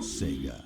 Sega.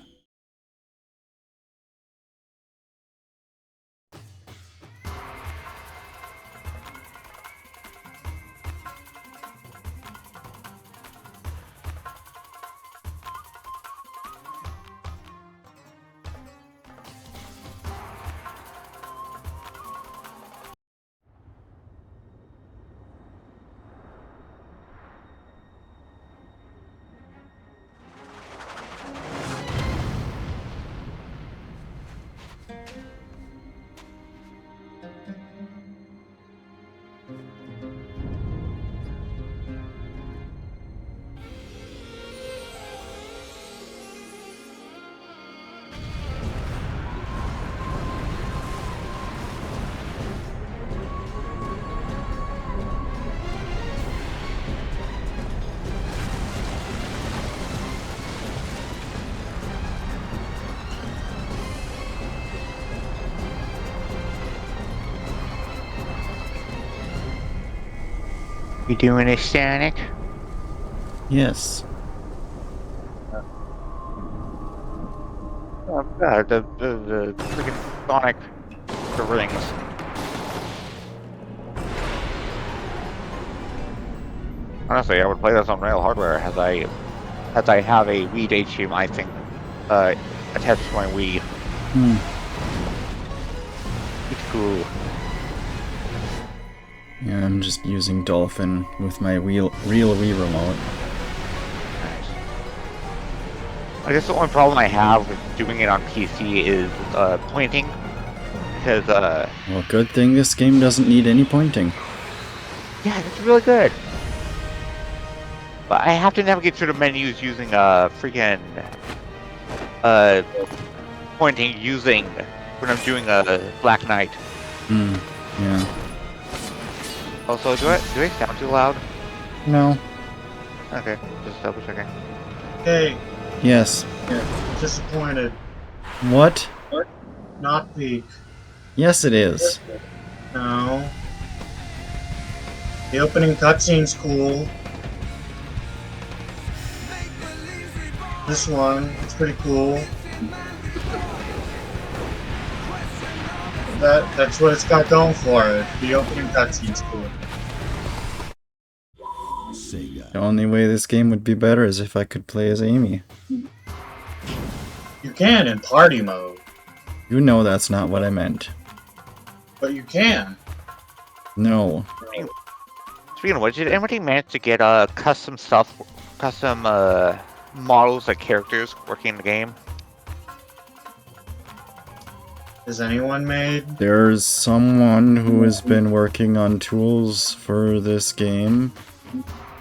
You doing this, Sonic? Yes. Oh god, the freaking Sonic, the rings. Honestly, I would play this on real hardware as I have a Wii HDMI thing attached to my Wii. It's cool. Yeah, I'm just using Dolphin with my real Wii remote. Nice. I guess the only problem I have with doing it on PC is pointing, because Well, good thing this game doesn't need any pointing. yeah, it's really good. But I have to navigate through the menus using freaking pointing using when I'm doing a Black Knight. Yeah. Also, do I sound too loud? No. Okay, just double checking. Hey, Yes. disappointed. What? Not peak. Yes, it is. No. The opening cutscene's cool. This one, it's pretty cool. That's what it's got going for it. The opening cutscene's cool. Sega. The only way this game would be better is if I could play as Amy. You can in party mode, You know that's not what I meant. but you can. No. Speaking of which, did anybody manage to get custom models like characters working in the game? Has anyone made? There's someone who has been working on tools for this game.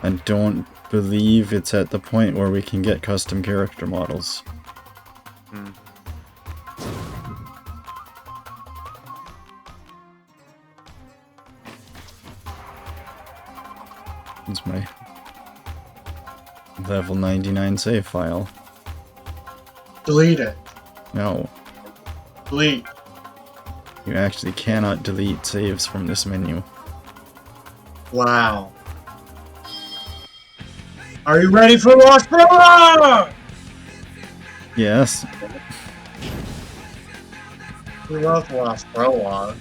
I don't believe it's at the point where we can get custom character models. It's my level 99 save file. Delete it. No, Delete. you actually cannot delete saves from this menu. Wow. Are you ready for Lost Prologue? Yes. We love Lost Prologue.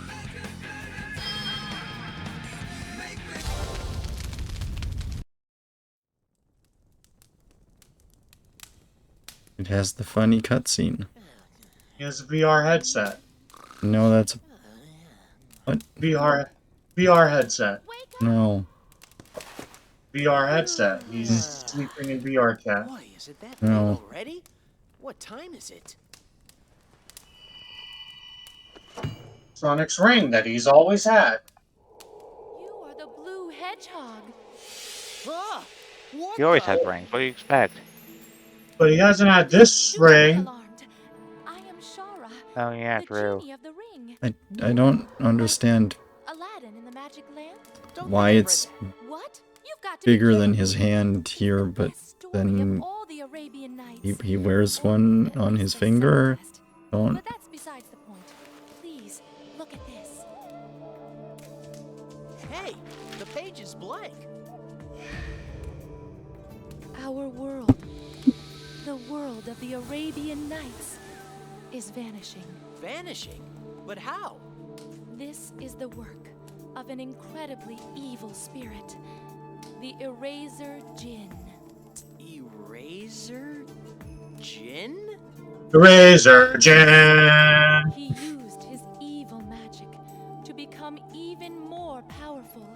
It has the funny cutscene. He has a VR headset. No, that's... What? VR headset. No. VR headset. He's sleeping in VR chat. Boy, is it that No. late already? What time is it? Sonic's ring that he's always had. You are the blue hedgehog. Ah, what He always the- has rings. What do you expect? But he hasn't had this Do not be ring. alarmed. I am Shara, Oh yeah, the true. genie of the ring. I don't understand Aladdin in the magic lamp. Don't why think it's What? You've got to be bigger than kidding his me. hand here, but Best story then of all the Arabian Nights. he wears one on his finger. Don't... But that's besides the point. Please, look at this. Hey, the page is blank. Our world. The world of the Arabian Nights is vanishing. Vanishing? But how? This is the work of an incredibly evil spirit, the Eraser Jinn. Eraser? Jinn? Razor Jam. He used his evil magic to become even more powerful.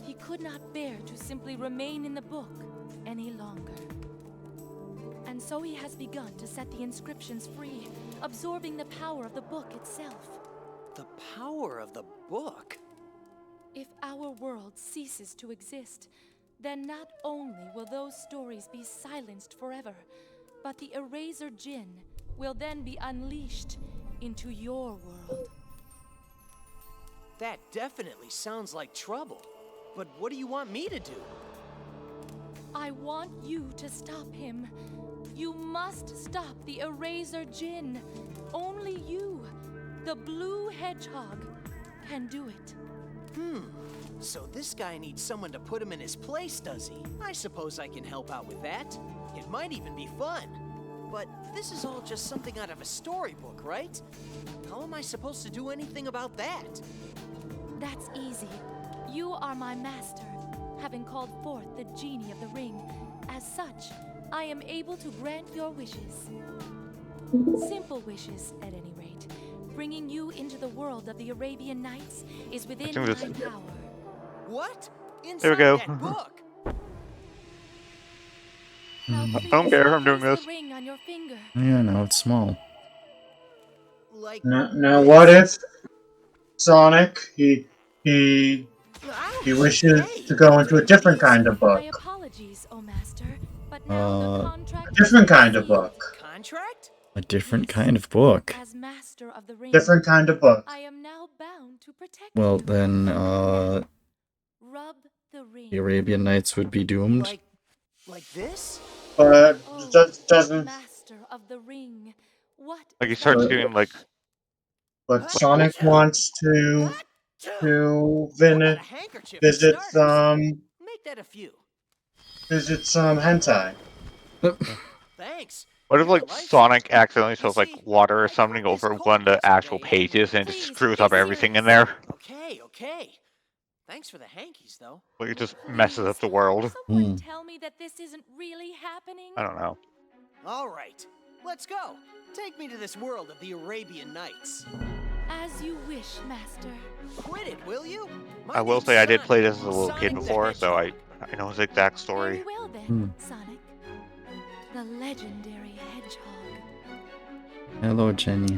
He could not bear to simply remain in the book any longer. And so he has begun to set the inscriptions free, absorbing the power of the book itself. The power of the book? If our world ceases to exist, then not only will those stories be silenced forever, but the Eraser Jinn will then be unleashed into your world. That definitely sounds like trouble. But what do you want me to do? I want you to stop him. You must stop the Eraser Jinn. Only you, the Blue Hedgehog, can do it. So this guy needs someone to put him in his place, does he? I suppose I can help out with that. It might even be fun. But this is all just something out of a storybook, right? How am I supposed to do anything about that? That's easy. You are my master, having called forth the genie of the ring. As such, I am able to grant your wishes. Simple wishes, at any rate. Bringing you into the world of the Arabian Nights is within think my this- power. What? Inside There we go. that book? Now, I don't please care, I'm doing place this. the ring on your finger. Yeah, no, it's small. Like Now, what if Sonic he Ouch! wishes Hey, to go into a different please. kind of book? My apologies, O Master, but now the contract A different is kind of sealed. book. Contract? A different kind of book. As master of the ring, Different kind of book. I am now bound to protect Well, you. then, Rub the ring. the Arabian Nights would be doomed. Like this? But Oh, doesn't. Master of the ring. What? Like he is starts that? doing like But Sonic wants to How about a handkerchief to visit start us? some Make that a few. hentai. Thanks. what if You're like a lifesaver. Sonic accidentally You shows like see, water or I something caught this over cold one of the actual yesterday and- pages and it just Please, screws be up everything in serious. there? Okay. Thanks for the hankies, though. Like it just messes up the world. Someone tell me that this isn't really happening. I don't know. All right, let's go. Take me to this world of the Arabian Nights. As you wish, Master. Quit it, will you? My I will name's say I did Sonic. play this as a little Sonic kid the before, so I Hedgehog. know his exact Very story. well then, Hmm. Sonic. The legendary hedgehog. Hello, Jenny.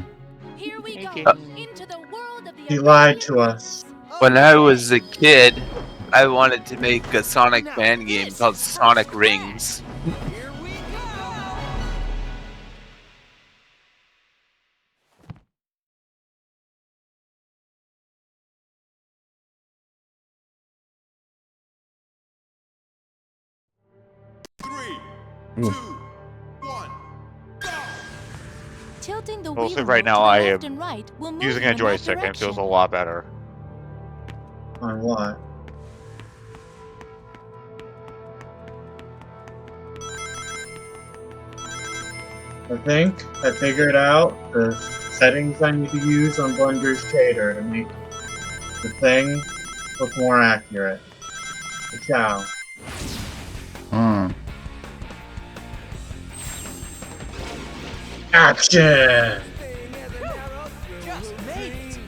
Here we Thank go you. into the world of the He lied to Arabian us. Nights. When I was a kid, I wanted to make a Sonic Now fan game this called is Sonic first Rings. Here we go. Ooh. Tilting the Mostly wheel right remote now to the I left am and right will move Using you a in that joystick and it feels a direction. lot better. On what? I figured out the settings I need to use on Blender's shader to make the thing look more accurate. Ciao. Huh. Action! Just made it.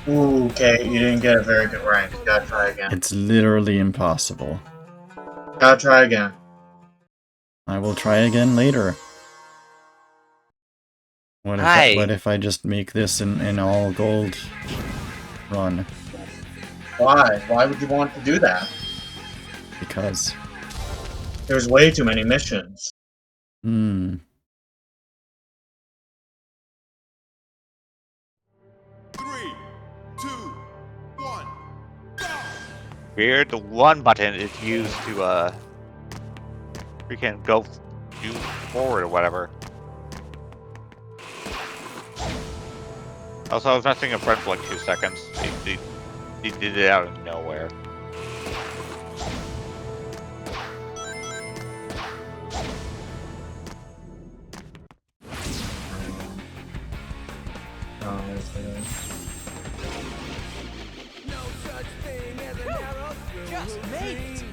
Ooh, Kate, you didn't get a very good rank. You gotta try again. It's literally impossible. Gotta try again. I will try again later. What if Hi. what if I just make this an all gold run? Why? Why would you want to do that? Because There's way too many missions. Weird, the one button is used to freaking go do forward or whatever. Also, I was messing a friend for like 2 seconds. He did it out of nowhere. honestly. Just made it!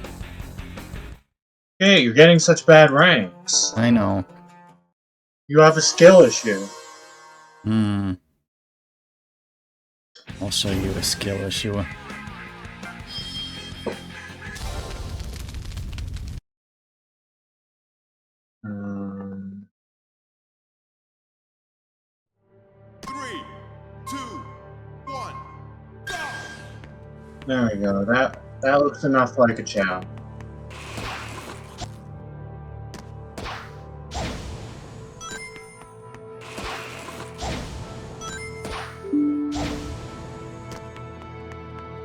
Hey, you're getting such bad ranks. I know. You have a skill issue. I'll show you a skill issue. Um, 3, 2, 1, go! there we go. That looks enough like a chow.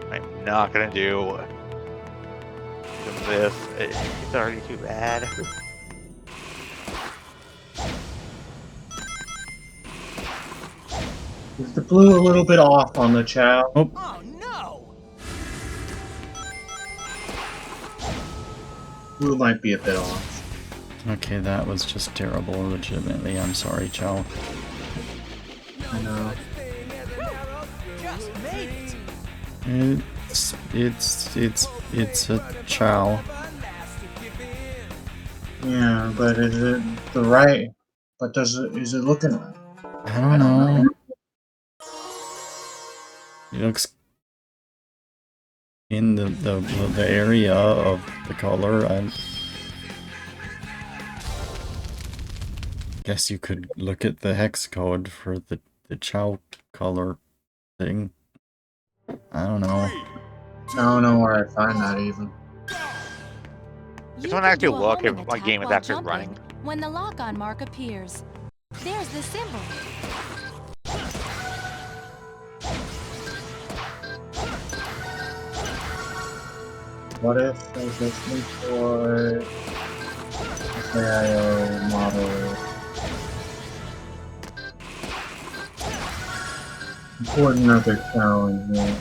I'm not gonna do this. It's already too bad. Is the blue a little bit off on the chow? Oh no! Blue might be a bit off. Okay, that was just terrible, legitimately. I'm sorry, Chow. I know. Just made it! It's a Chow. Yeah, but is it the right? But is it looking right? I don't know. It looks in the area of the color. I guess you could look at the hex code for the Chow color thing. I don't know. I don't know where I'd find that even. Just want to actually look if my game is actually running. When the lock-on mark appears. There's the symbol. What if I was listening for FAIO model? Put another challenge here.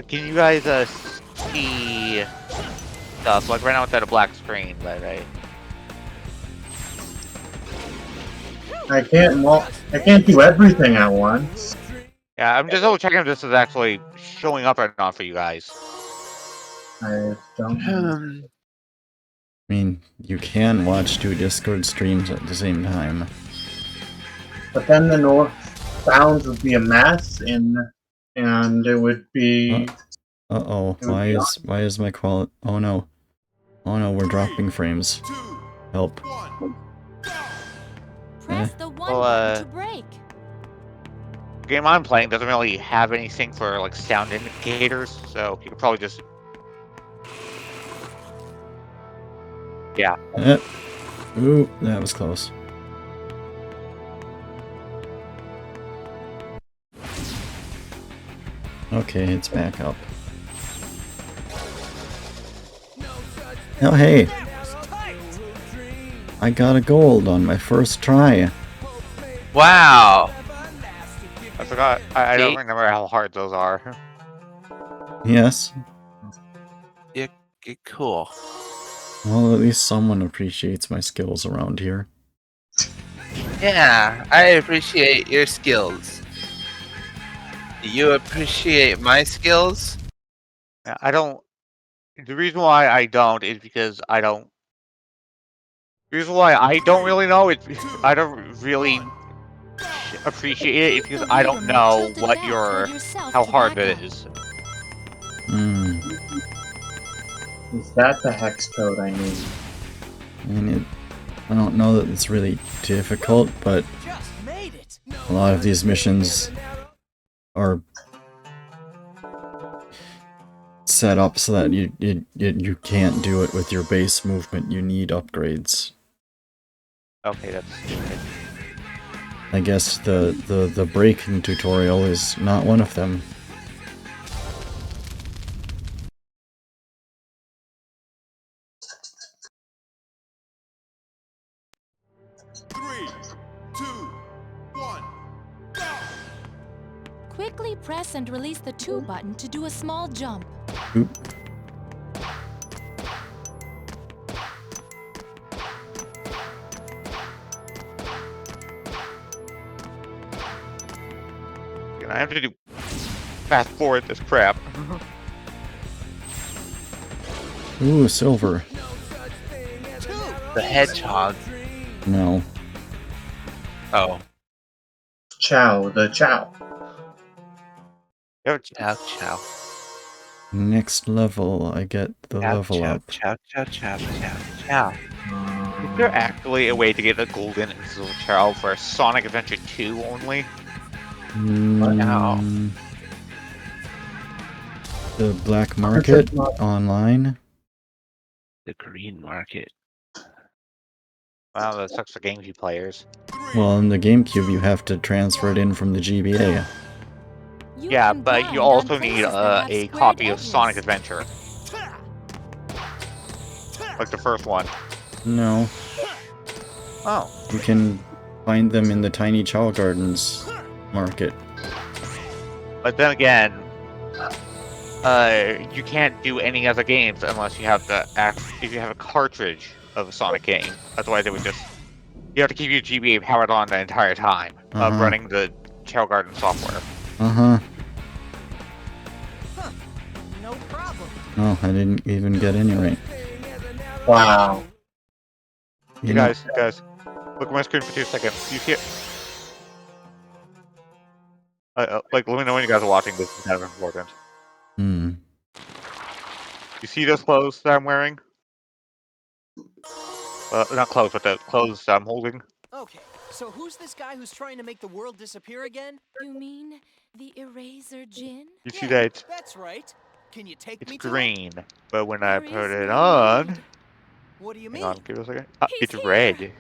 Can you guys see stuff? Like right now it's at a black screen, but right? I can't do everything at once. Yeah, I'm just double checking if this is actually showing up or not for you guys. I don't. I mean, you can watch 2 Discord streams at the same time. But then the north sounds would be a mess, and it would be. Uh-oh, why is my quality... Oh no. Oh no, we're dropping frames. 2, Help. 1, go! Press the one well, button to break. The game I'm playing doesn't really have anything for like sound indicators, so you could probably just... Yeah. Ooh, that was close. Okay, it's back up. Oh hey! I got a gold on my first try. Wow. I forgot. I don't See? remember how hard those are. Yes. You're cool. Well, at least someone appreciates my skills around here. Yeah, I appreciate your skills. Do you appreciate my skills? I don't... The reason why I don't is because I don't... The reason why I don't really know is I don't really appreciate it because I don't know what how hard it is. Hmm. Is that the hex code I need? I mean, I don't know that it's really difficult, but Just made it! a lot of these missions are set up so that you can't do it with your base movement. You need upgrades. Okay, that's stupid. I guess the breaking tutorial is not one of them. Quickly press and release the 2 button to do a small jump. Oop. have to do fast forward this crap. Ooh, silver. The hedgehog. No. Oh, Chow, the Chow. chow chow. Next level, I get the Chow level chow up. chow chow chow chow chow. Is there actually a way to get the golden and silver Chow for Sonic Adventure 2 only? Wow. The black market online. The green market. Wow, that sucks for GameCube players. Well, in the GameCube, you have to transfer it in from the GBA. You Yeah, can but grind you on also need places that have a squared copy of edges. Sonic Adventure. Like the first one. No, Oh. you can find them in the Tiny Chow Gardens market. But then again, you can't do any other games unless you have if you have a cartridge of a Sonic game. Otherwise, it would just you have to keep your GBA powered on the entire time of running the Chow Garden software. Uh-huh. No problem. Oh, I didn't even get any right. Wow. You guys, look at my screen for 2 seconds. You see it? Like, let me know when you guys are watching. This is kind of important. Hmm. You see those clothes that I'm wearing? Not clothes, but the clothes I'm holding. Okay, so who's this guy who's trying to make the world disappear again? You mean the Eraser Djinn? You see Yeah, that That's right. Can you take it's me to him? green, but when I There put is it no on, need. What do you hang mean? on, give it a second. Ah, He's it's here. red.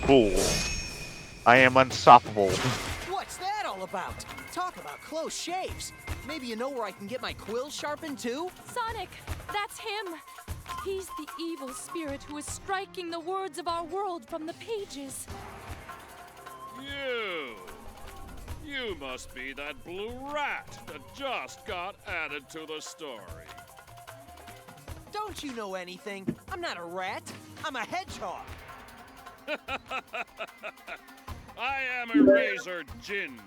Cool. I am unstoppable. What's that all about? Talk about close shaves. Maybe you know where I can get my quill sharpened too? Sonic, that's him. He's the evil spirit who is striking the words of our world from the pages. You must be that blue rat that just got added to the story. Don't you know anything? I'm not a rat. I'm a hedgehog. I am Eraser Djinn.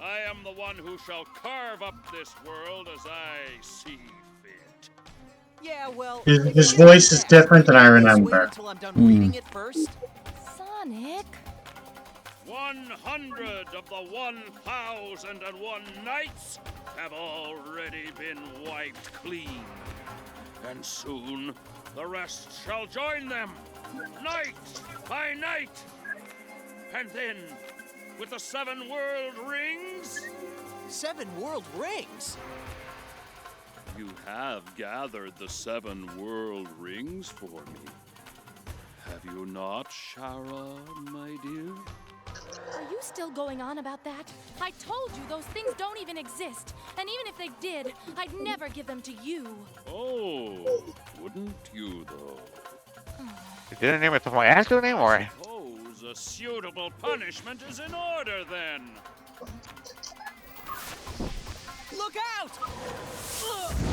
I am the one who shall carve up this world as I see fit. Yeah, well, His voice is different than I Let's wait remember. until I'm done reading it first. Sonic? 100 of the 1,001 nights have already been wiped clean. And soon the rest shall join them, night by night. And then, with the 7 world rings, 7 world rings? you have gathered the 7 world rings for me. Have you not, Shara, my dear? Are you still going on about that? I told you those things don't even exist. And even if they did, I'd never give them to you. Oh, wouldn't you, though? You didn't name it the my actual name, or? Suppose a suitable punishment is in order, then. Look out!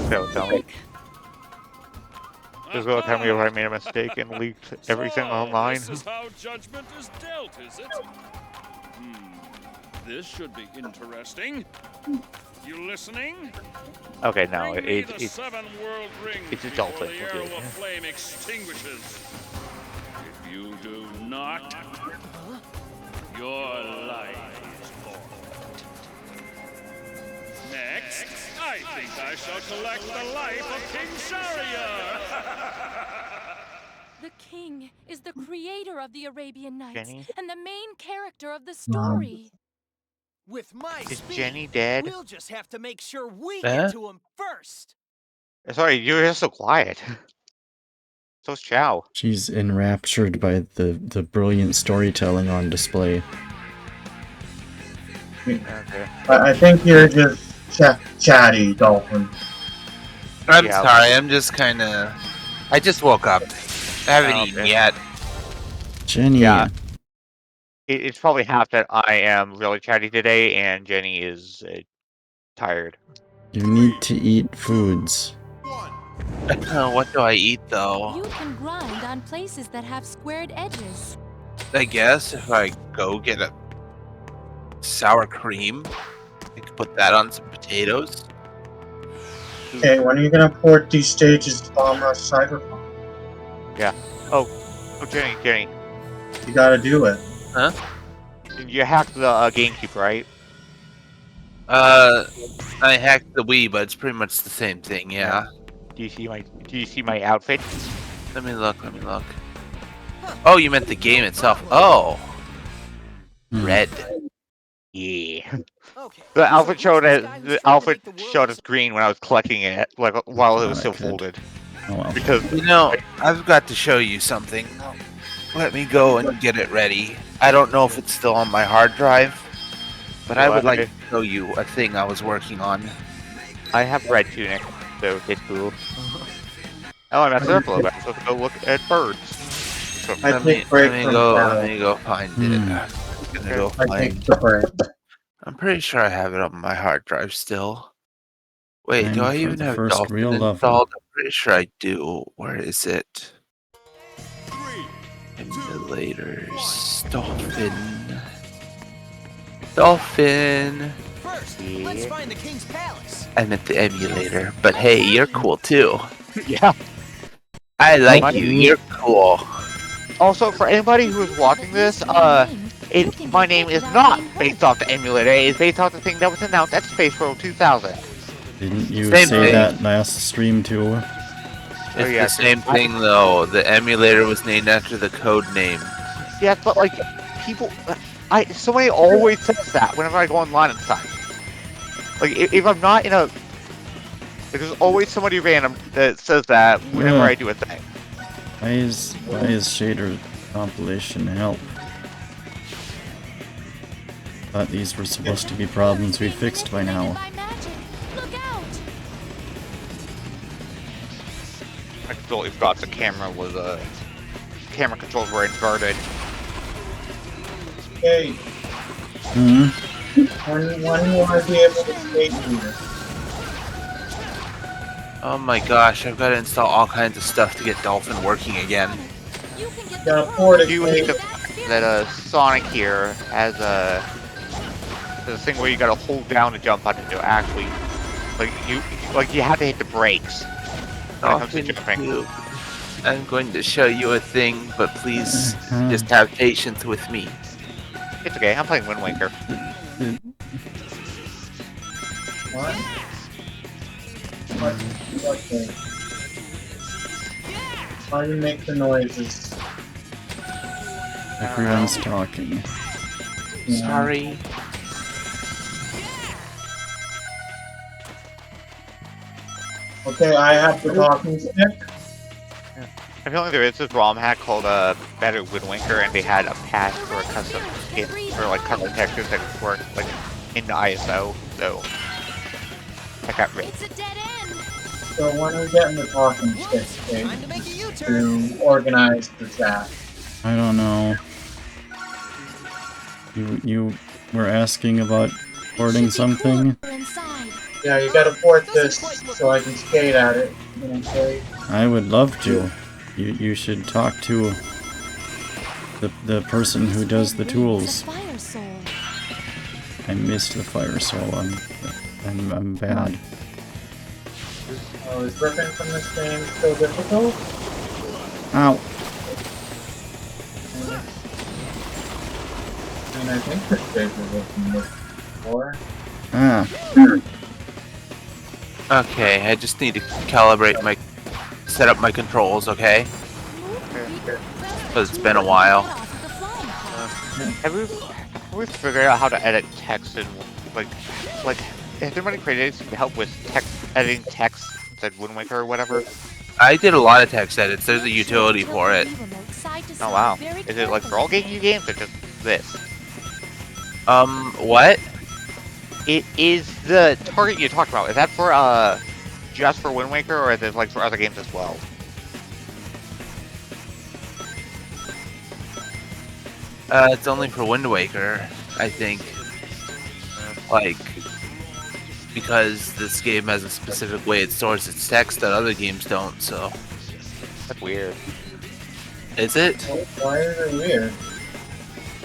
Don't tell me. Just go tell me if I made a mistake and leaked everything So, online. This is how judgment is dealt, is it? This should be interesting. You listening? Okay, no, Bring me the it's 7 world rings it's before adulthood, the okay. arrow of flame extinguishes. If you do not, your life is forfeit. Next, I think I shall collect the life of King Shahryar. The king is the creator of the Arabian Nights Jenny? and the main character of the story. With my Is speed, Jenny dead? we'll just have to make sure we Huh? get to him first. Sorry, you're just so quiet. So's Chow. She's enraptured by the brilliant storytelling on display. Okay. I think you're just chatty, Dolphin. I'm Yeah. sorry, I'm just kinda... I just woke up. I haven't Oh, eaten okay. yet. Jenny, Yeah. It's probably half that I am really chatty today, and Jenny is tired. you need to eat foods. 1. What do I eat though? You can grind on places that have squared edges. I guess if I go get a sour cream, I could put that on some potatoes. Okay, when are you gonna port these stages to Bomb Rush Cyberpunk? Oh, Jenny, You gotta do it. you hacked the GameCube, right? I hacked the Wii, but it's pretty much the same thing. Yeah. Do you see my outfit? Let me look. Oh, you meant the game itself. Oh, Hmm. red. Yeah. Okay. The so outfit who's showed this as guy who's the trying to outfit make the showed world as green when I was collecting it, like while it was still Okay. folded. Oh well. Because You know, I've got to show you something. Let me go and get it ready. I don't know if it's still on my hard drive, but I would like to show you a thing I was working on. I have red tunic, so it's cool. Oh, I messed it up a little bit. So let's go look at birds. So, I take break from battle. Let me go find it. Hmm. I'm gonna go I find. take the break. I'm pretty sure I have it on my hard drive still. Wait, do Time I for even the have first Dolphin real level. installed? I'm pretty sure I do. Where is it? 3, Emulators. Dolphin. First, Yeah. let's find the king's palace. I meant the emulator. But hey, you're cool too. yeah. I like What? you. You're cool. Also, for anybody who is watching this, my name is not based off the emulator. It is based off the thing that was announced at Space World 2000. Didn't you Same say thing. that last stream too? It's yeah, the same thing though. The emulator was named after the code name. Yeah, but like people, somebody always says that whenever I go online and stuff. Like if I'm not in a, there's always somebody random that says that whenever Yeah. I do a thing. Why is shader compilation help? Thought these were supposed to be problems we fixed by now. By magic. Look out! I completely forgot the camera was camera controls were inverted. Okay, Hmm. when you wanna be able to skate here? Oh my gosh, I've got to install all kinds of stuff to get Dolphin working again. You can get Gotta the port it, You Kate. think that Sonic here has a thing where you gotta hold down to jump button to actually you have to hit the brakes when it comes to Dolphin jumping. Cube. I'm going to show you a thing, but please Uh-huh. just have patience with me. It's okay, I'm playing Wind Waker. What? What thing? Why do you make the noises? Everyone's talking. Yeah. Sorry. Okay, I have the talking stick. I feel like there is this ROM hack called Better Wind Waker, and they had a patch for a custom skin for like custom textures that could work like in the ISO. So I got rid. It's a dead end. So when are we getting the talking stick, Kate, Time to make a U-turn. to organize the chat? I don't know. You were asking about porting something? Inside. Yeah, you gotta port this so I can skate at it. Okay. I would love to. You should talk to the person who does the tools. The fire soul. I missed the fire soul. I'm bad. Oh, is ripping from this game so difficult? Ow. I mean, I think the stage was looking before. Ah. Okay, I just need to calibrate set up my controls, okay? Because it's been a while. Have we figured out how to edit text and like has anybody created anything to help with editing text instead Wind Waker or whatever? I did a lot of text edits. There's a utility for it. Oh wow. Is it like for all game games or just this? What? It is the target you talked about. Is that for just for Wind Waker or is it like for other games as well? It's only for Wind Waker, I think. Like, because this game has a specific way it stores its text that other games don't. So, That's weird. is it? Why is it weird?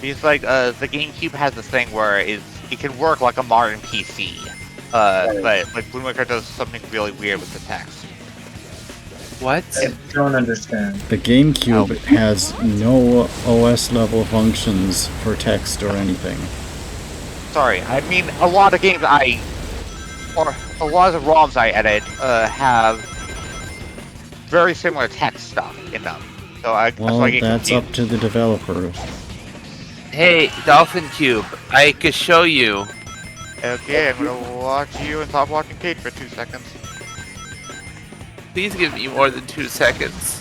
Because like the GameCube has this thing where it can work like a modern PC. But like Blue Maker does something really weird with the text. What? I don't understand. The GameCube has no OS level functions for text or anything. Sorry, I mean a lot of games or a lot of the ROMs I edit have very similar text stuff in them. So that's Well, why I get that's confused. up to the developer. Hey, Dolphin Cube, I could show you. Okay, I'm gonna watch you and stop watching Kate for 2 seconds. Please give me more than 2 seconds.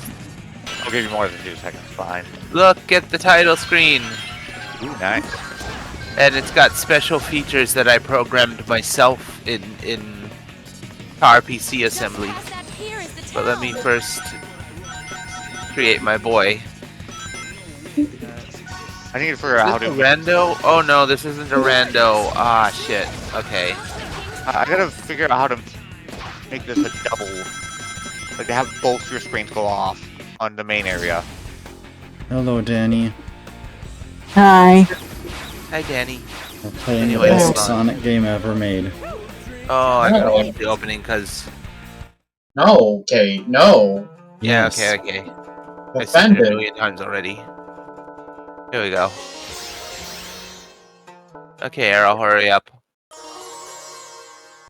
I'll give you more than 2 seconds, fine. Look at the title screen. Ooh, nice. And it's got special features that I programmed myself in PowerPC assembly. Just past that pier is the But let me town. first create my boy. I need to figure out how Is this to. a rando? Oh no, this isn't a rando. Ah, shit. Okay. I gotta figure out how to make this a double. Like to have both your screens go off on the main area. Hello, Danny. Hi. Hi, Danny. We're playing Anyway, the hold best on. Sonic game ever made. Oh, I gotta watch the opening because. No, Kate, no. Yeah, Yes. okay. I've seen it a Offended. million times already. Here we go. Okay, Arrow, hurry up.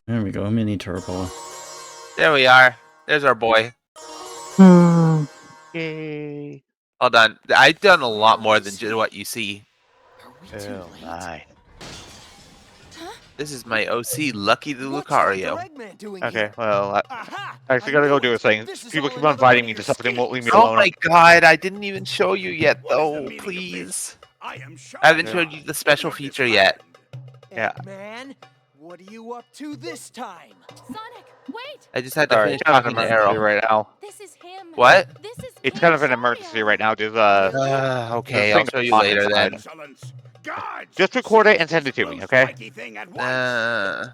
There we go, mini turbo. There we are. There's our boy. Hmm. Yay! Hold on. I've done a lot more than just what you see. Are we too Oh late? my. This is my OC, Lucky the What's Lucario. Dr. Eggman doing Okay, here? well, I Aha! actually gotta go do a thing. This is People all keep on another one inviting of me to your stuff, they won't leave me schemes. Oh alone. my god, I didn't even show you yet What is the though, meaning of please. this? I am shocked. I haven't Yeah. showed you the special feature yet. Yeah. Eggman, what are you up to this time? Sonic, wait! I just had to Sorry, finish it's kind of an talking to emergency Arrow. right now. This is him. What? This is It's kind of an Lucario. emergency right now. There's Okay, This I'll thing show you on later then. Excellence. Guards, Just record it and seize send it this to me, most okay? mighty thing at once.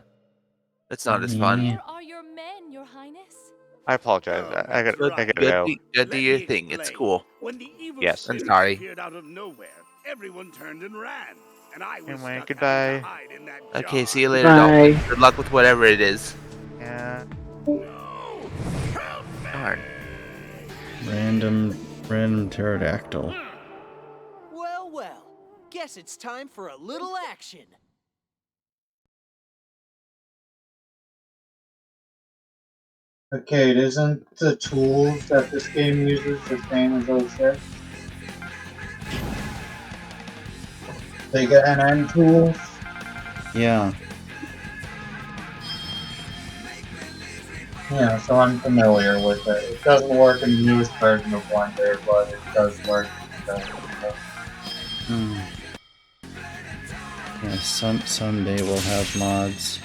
That's not as fun. Where are your men, your highness? I apologize. Oh, I got Good, I gotta good, go. good do Let your me thing. It's explain. cool. When the evil Yes. I'm spirits sorry. appeared out of nowhere, everyone turned and ran, and I was Anyway, stuck goodbye. having to hide in that Okay, jar. see you later, Bye. Dolphin. Good luck with whatever it is. Yeah. No! Help me! Darn. Random pterodactyl. Well, well. Guess it's time for a little action. Okay, isn't the tools that this game uses the same as 06? Sega NN tools? Yeah. Yeah, so I'm familiar with it. It doesn't work in the newest version of Blender, but it does work in the Hmm. Yeah, someday we'll have mods.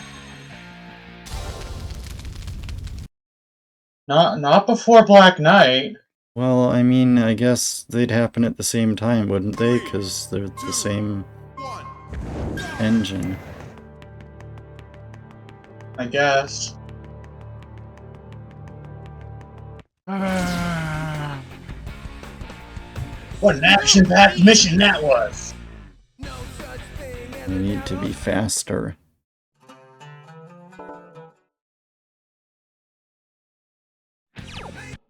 Not before Black Knight. Well, I mean, I guess they'd happen at the same time, wouldn't they? Because they're the same One. engine. I guess. What an action-packed mission that was! No such thing as We need to be faster.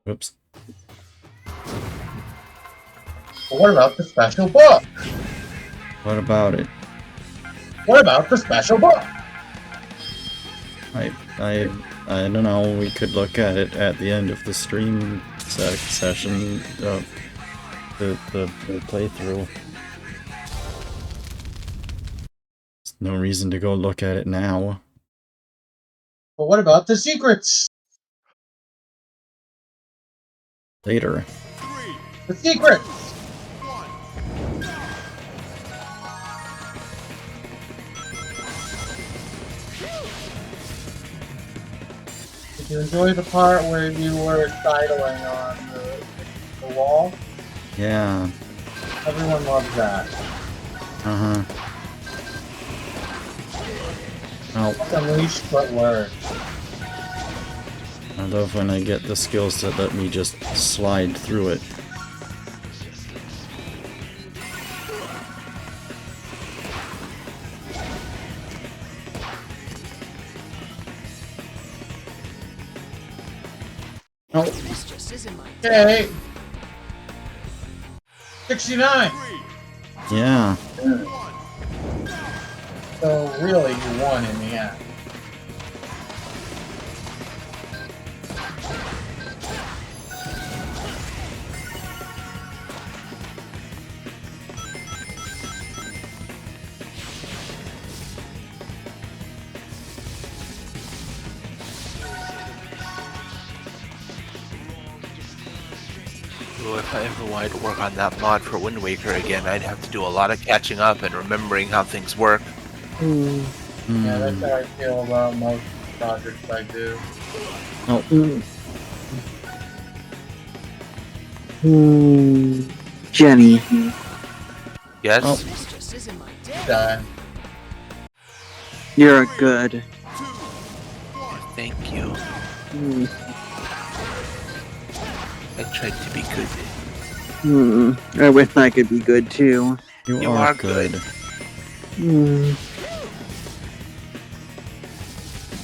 Oops. But what about the special book? What about it? What about the special book? I don't know. We could look at it at the end of the stream session. The playthrough. There's no reason to go look at it now. But what about the secrets? Later. Three. The secrets! One. Did you enjoy the part where you were sidling on the wall? Yeah. Everyone loves that. Uh-huh. Oh, Unleash but word. I love when I get the skills that let me just slide through it. Oh, This just isn't my Okay. 69. yeah. So really, you won in the end. Ooh, if I ever wanted to work on that mod for Wind Waker again, I'd have to do a lot of catching up and remembering how things work. Yeah, that's Hmm. how I feel about most projects I do. Jenny. Yes? Oh. This just isn't my day. Done. You're good. Thank you. I tried to be good. I wish I could be good too. You are good.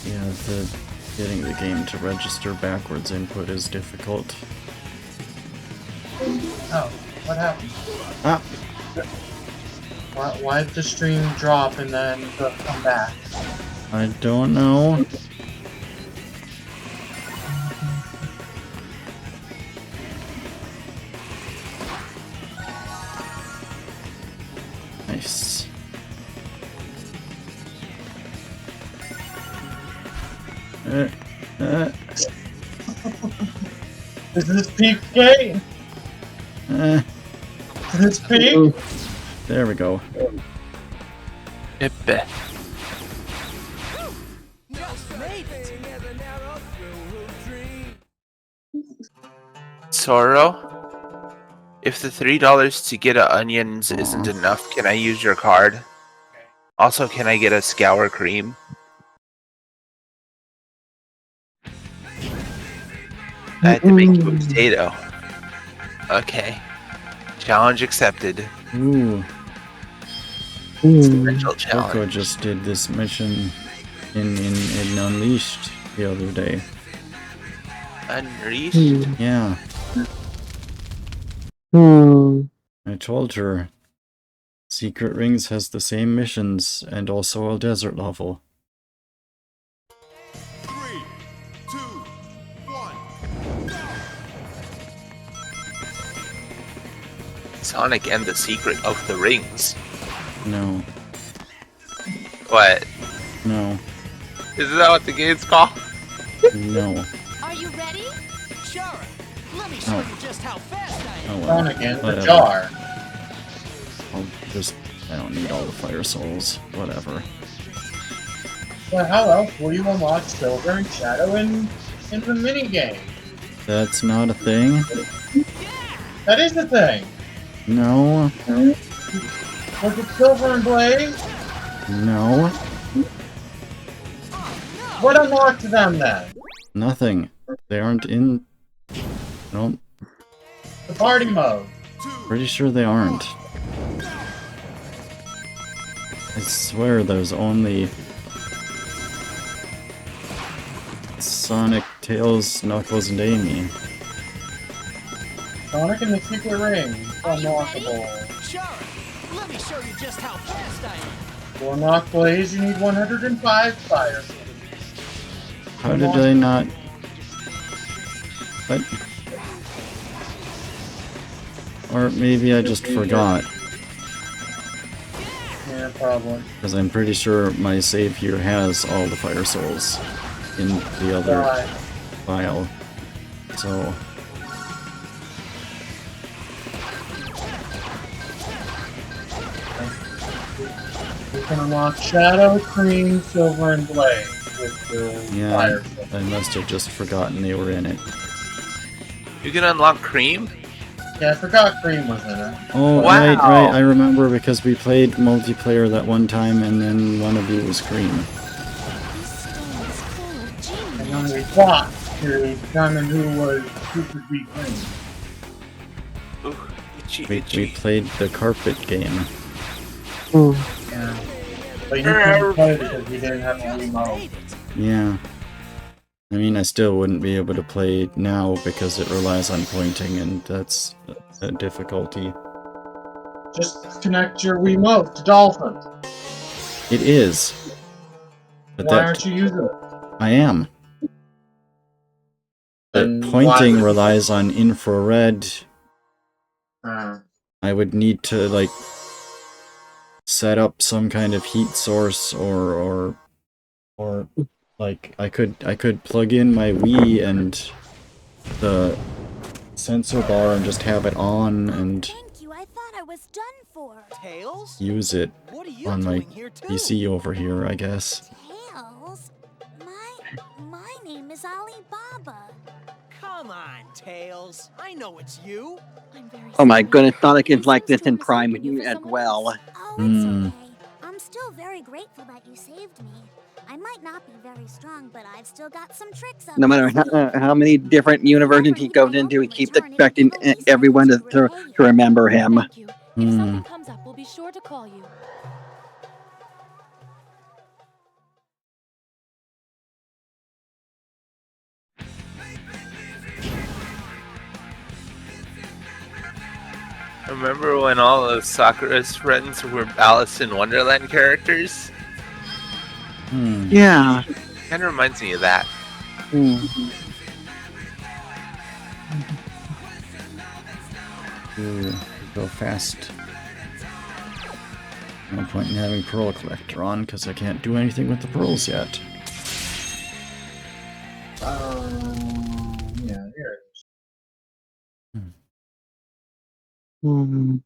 Yeah, getting the game to register backwards input is difficult. Oh, what happened? Ah, Why did the stream drop and then come back? I don't know. Nice. Uh, Is this peak gay? uh, Is this peak? there we go. Ippe. Just made it. Sorrow? If the $3 to get onions isn't enough, can I use your card? Also, can I get a scour cream? I had to make you a potato. Okay. Challenge accepted. Ooh, Special Coco challenge. just did this mission in Unleashed the other day. Unleashed? Yeah, I told her Secret Rings has the same missions and also a desert level. 3, 2, 1. Sonic and the Secret of the Rings. No, What? no, Isn't that what the game's called? no. Are you ready? Shara, let me show Oh. you just how fast I am. Oh well. Sonic in the Whatever. jar. I don't need all the fire souls. Whatever. Well, how else will you unlock Silver and Shadow in the minigame? That's not a thing? That is the thing. No, Was it Silver and Blaze? no, What unlocked them then? nothing. They aren't in... Nope, The party mode. pretty sure they aren't. I swear there's only... Sonic, Tails, Knuckles, and Amy. Sonic and the Secret Ring. Are you Unlockable. Shara, let me show you just how fast I am. To unlock Blaze, you need 105 fire. How did I not... What? Or maybe I just forgot, Yeah, probably. because I'm pretty sure my save here has all the fire souls in the other Right. file. So, You can unlock Shadow, Cream, Silver, and Blaze with the yeah, fire. I must have just forgotten they were in it. You can unlock cream? Yeah, I forgot Cream was in it. Oh, Wow. right, I remember because we played multiplayer that one time and then one of you was Cream. plot to determine who was Super Beat Green. Ooh, itchy, We itchy. played the carpet game. Yeah. But you couldn't play because we didn't have a remote. Yeah. I mean, I still wouldn't be able to play now because it relies on pointing, and that's a difficulty. Just connect your remote to Dolphin. It is. But Why that aren't you using it? I am. But Then why pointing would- relies on infrared. Uh, I would need to like set up some kind of heat source or like I could plug in my Wii and the sensor bar and just have it on and Thank you. I thought I was done for. Tails? use it What are you on my doing here too? PC over here, I guess. Tails? My name is Alibaba. Come on, Tails. I know it's you. I'm very Oh my sorry. goodness, thought I could He like seems this to have in Prime mistaken you for as someone well. else. Oh, Hmm. it's okay. I'm still very grateful that you saved me. I might not be very strong, but I've still got some tricks up No matter my sleeve. how many different universes he goes into, he keeps expecting everyone to remember him. Thank you. If something comes up, we'll be sure to call you. Remember when all of Sakura's friends were Alice in Wonderland characters? Hmm. Yeah. Kind of reminds me of that. Ooh, go fast. No point in having Pearl Collector on, because I can't do anything with the pearls yet. yeah, here it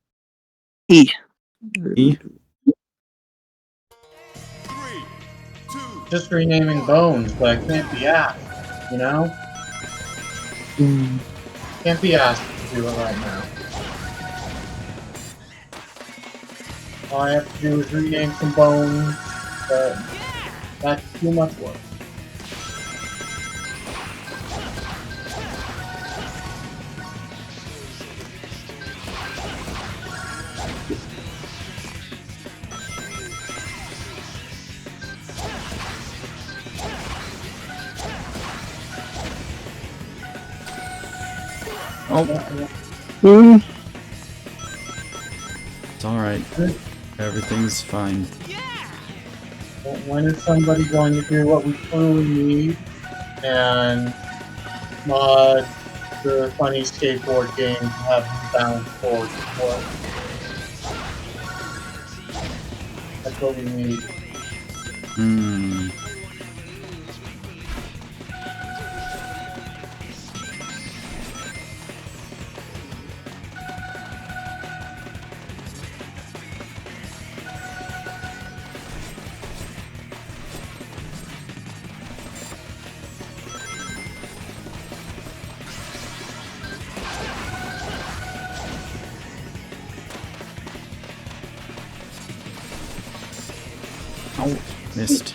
E. E? is. Just renaming bones, but I can't be asked, you know? Can't be asked to do it right now. All I have to do is rename some bones, but that's too much work. Oh, it's alright. Everything's fine. When is somebody going to do what we truly need and mod the funny skateboard game to have bound forward support? That's what we need. Hmm. Oh, missed.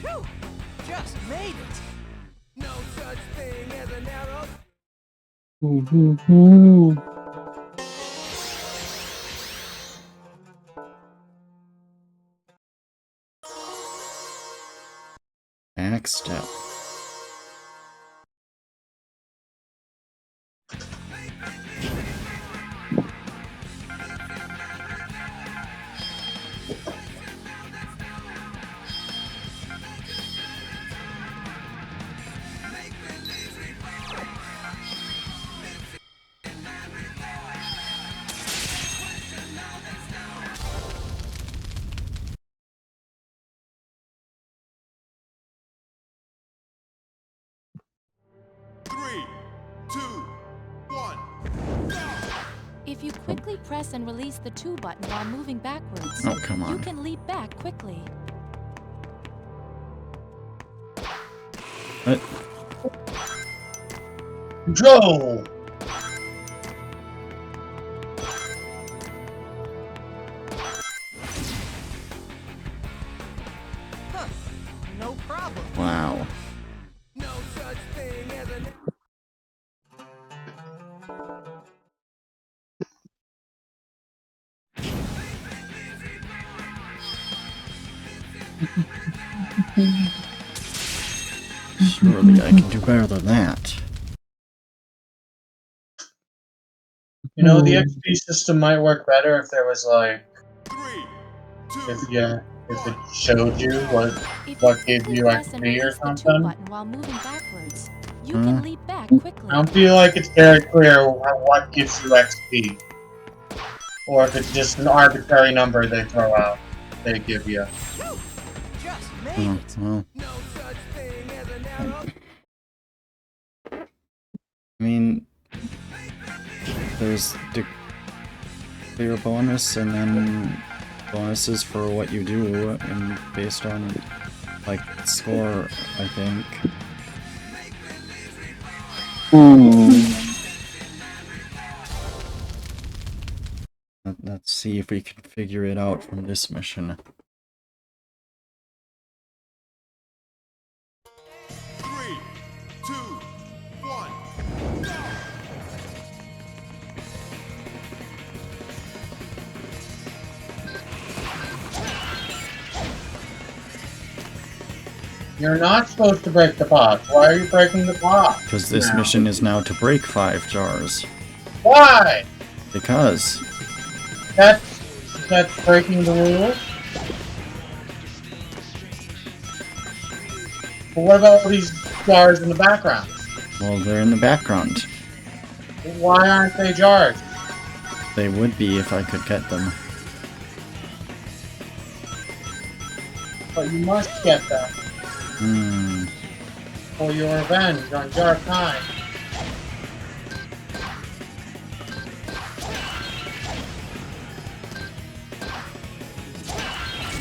Phew! Just made it. No such thing as an arrow. Back step. If you quickly press and release the 2 button while moving backwards, Oh, come you on. can leap back quickly. What? Joe! Wow. Surely I can do better than that. You know, the XP system might work better if there was like, if it showed you what gave you press and XP or release the 2 something. button while moving backwards, you can leap back quickly. I don't feel like it's very clear what gives you XP, or if it's just an arbitrary number they throw out. They give you. Just made it. Well. I mean, there's the clear bonus and then bonuses for what you do, and based on like score, I think. Let's see if we can figure it out from this mission. 3, 2, 1. You're not supposed to break the box. Why are you breaking the box? Because this mission is now to break 5 jars. Why? Because. That's breaking the rules. But what about these jars in the background? Well, they're in the background. Why aren't they jars? They would be if I could get them. But you must get them for your revenge on Jar Khan.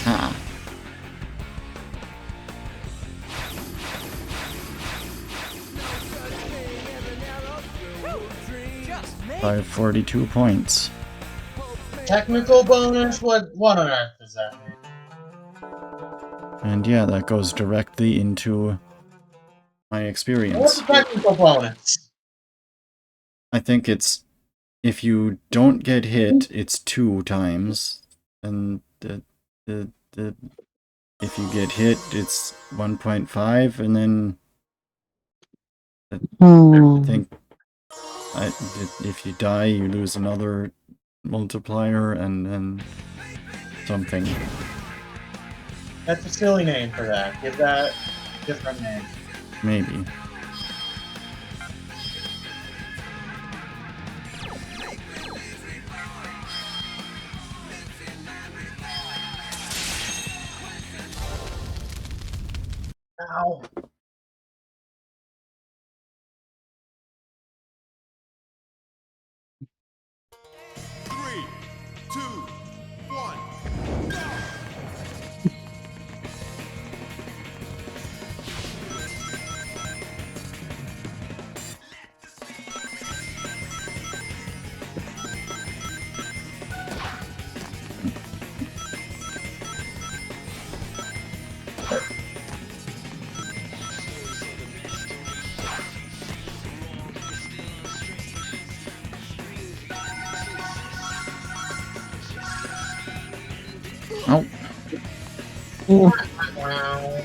Ah. 542 points. Technical bonus? What on earth does that mean? And yeah, that goes directly into my experience. What's the technical bonus? I think it's, if you don't get hit, it's 2 times, and if you get hit, it's 1.5, and then I think if you die, you lose another multiplier, and then something. That's a silly name for that. Give that a different name. Maybe. Ow. Three, two, one. Oh. Wow.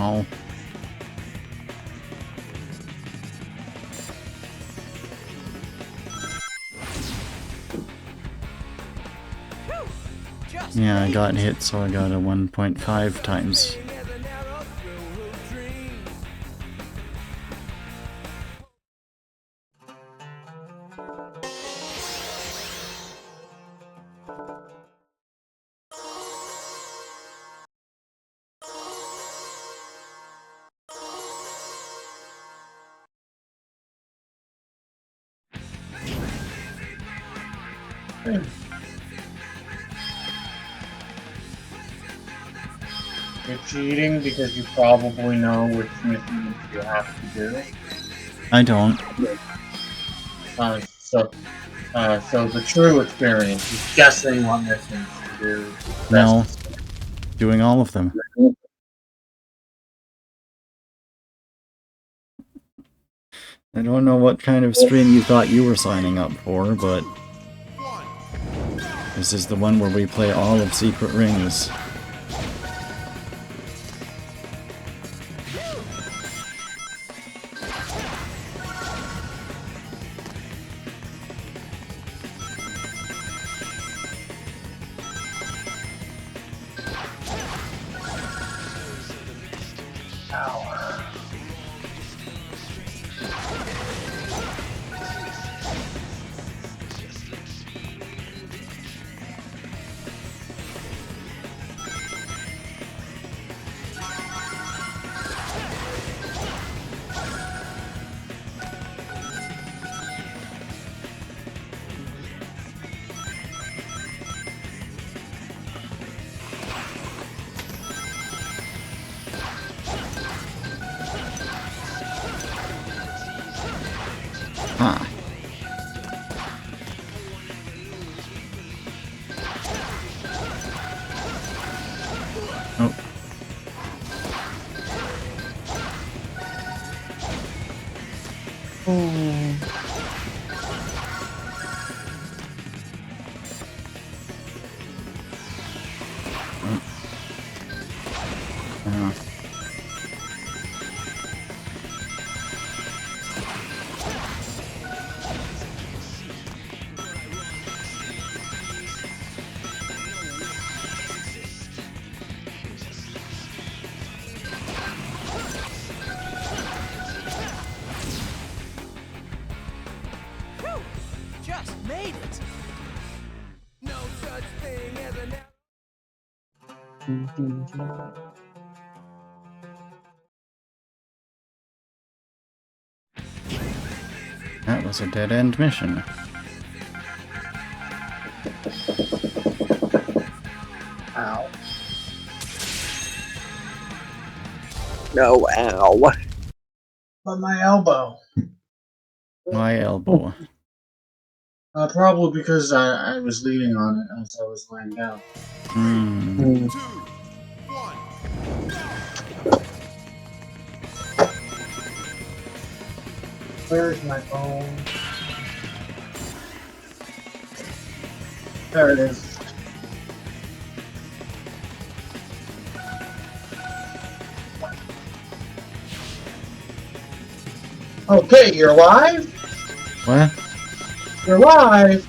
Oh. Yeah, I got hit, so I got a 1.5 times. You're cheating because you probably know which missions you have to do. I don't. So the true experience is guessing what missions to do. No. Doing all of them. I don't know what kind of stream you thought you were signing up for, but this is the one where we play all of Secret Rings. Huh. Oh. Just made it. No such thing as an. That was a dead-end mission. Ow. No, ow. But my elbow. My elbow. Probably because I was leaning on it as I was laying down. Hmm. 2, 1. Where's my phone? There it is. Okay, you're live? What? You're live!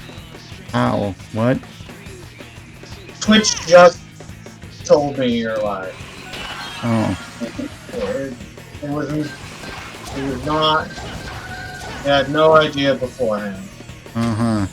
Ow. What? Twitch just told me you're live. Oh. It was not. I had no idea beforehand. Uh-huh.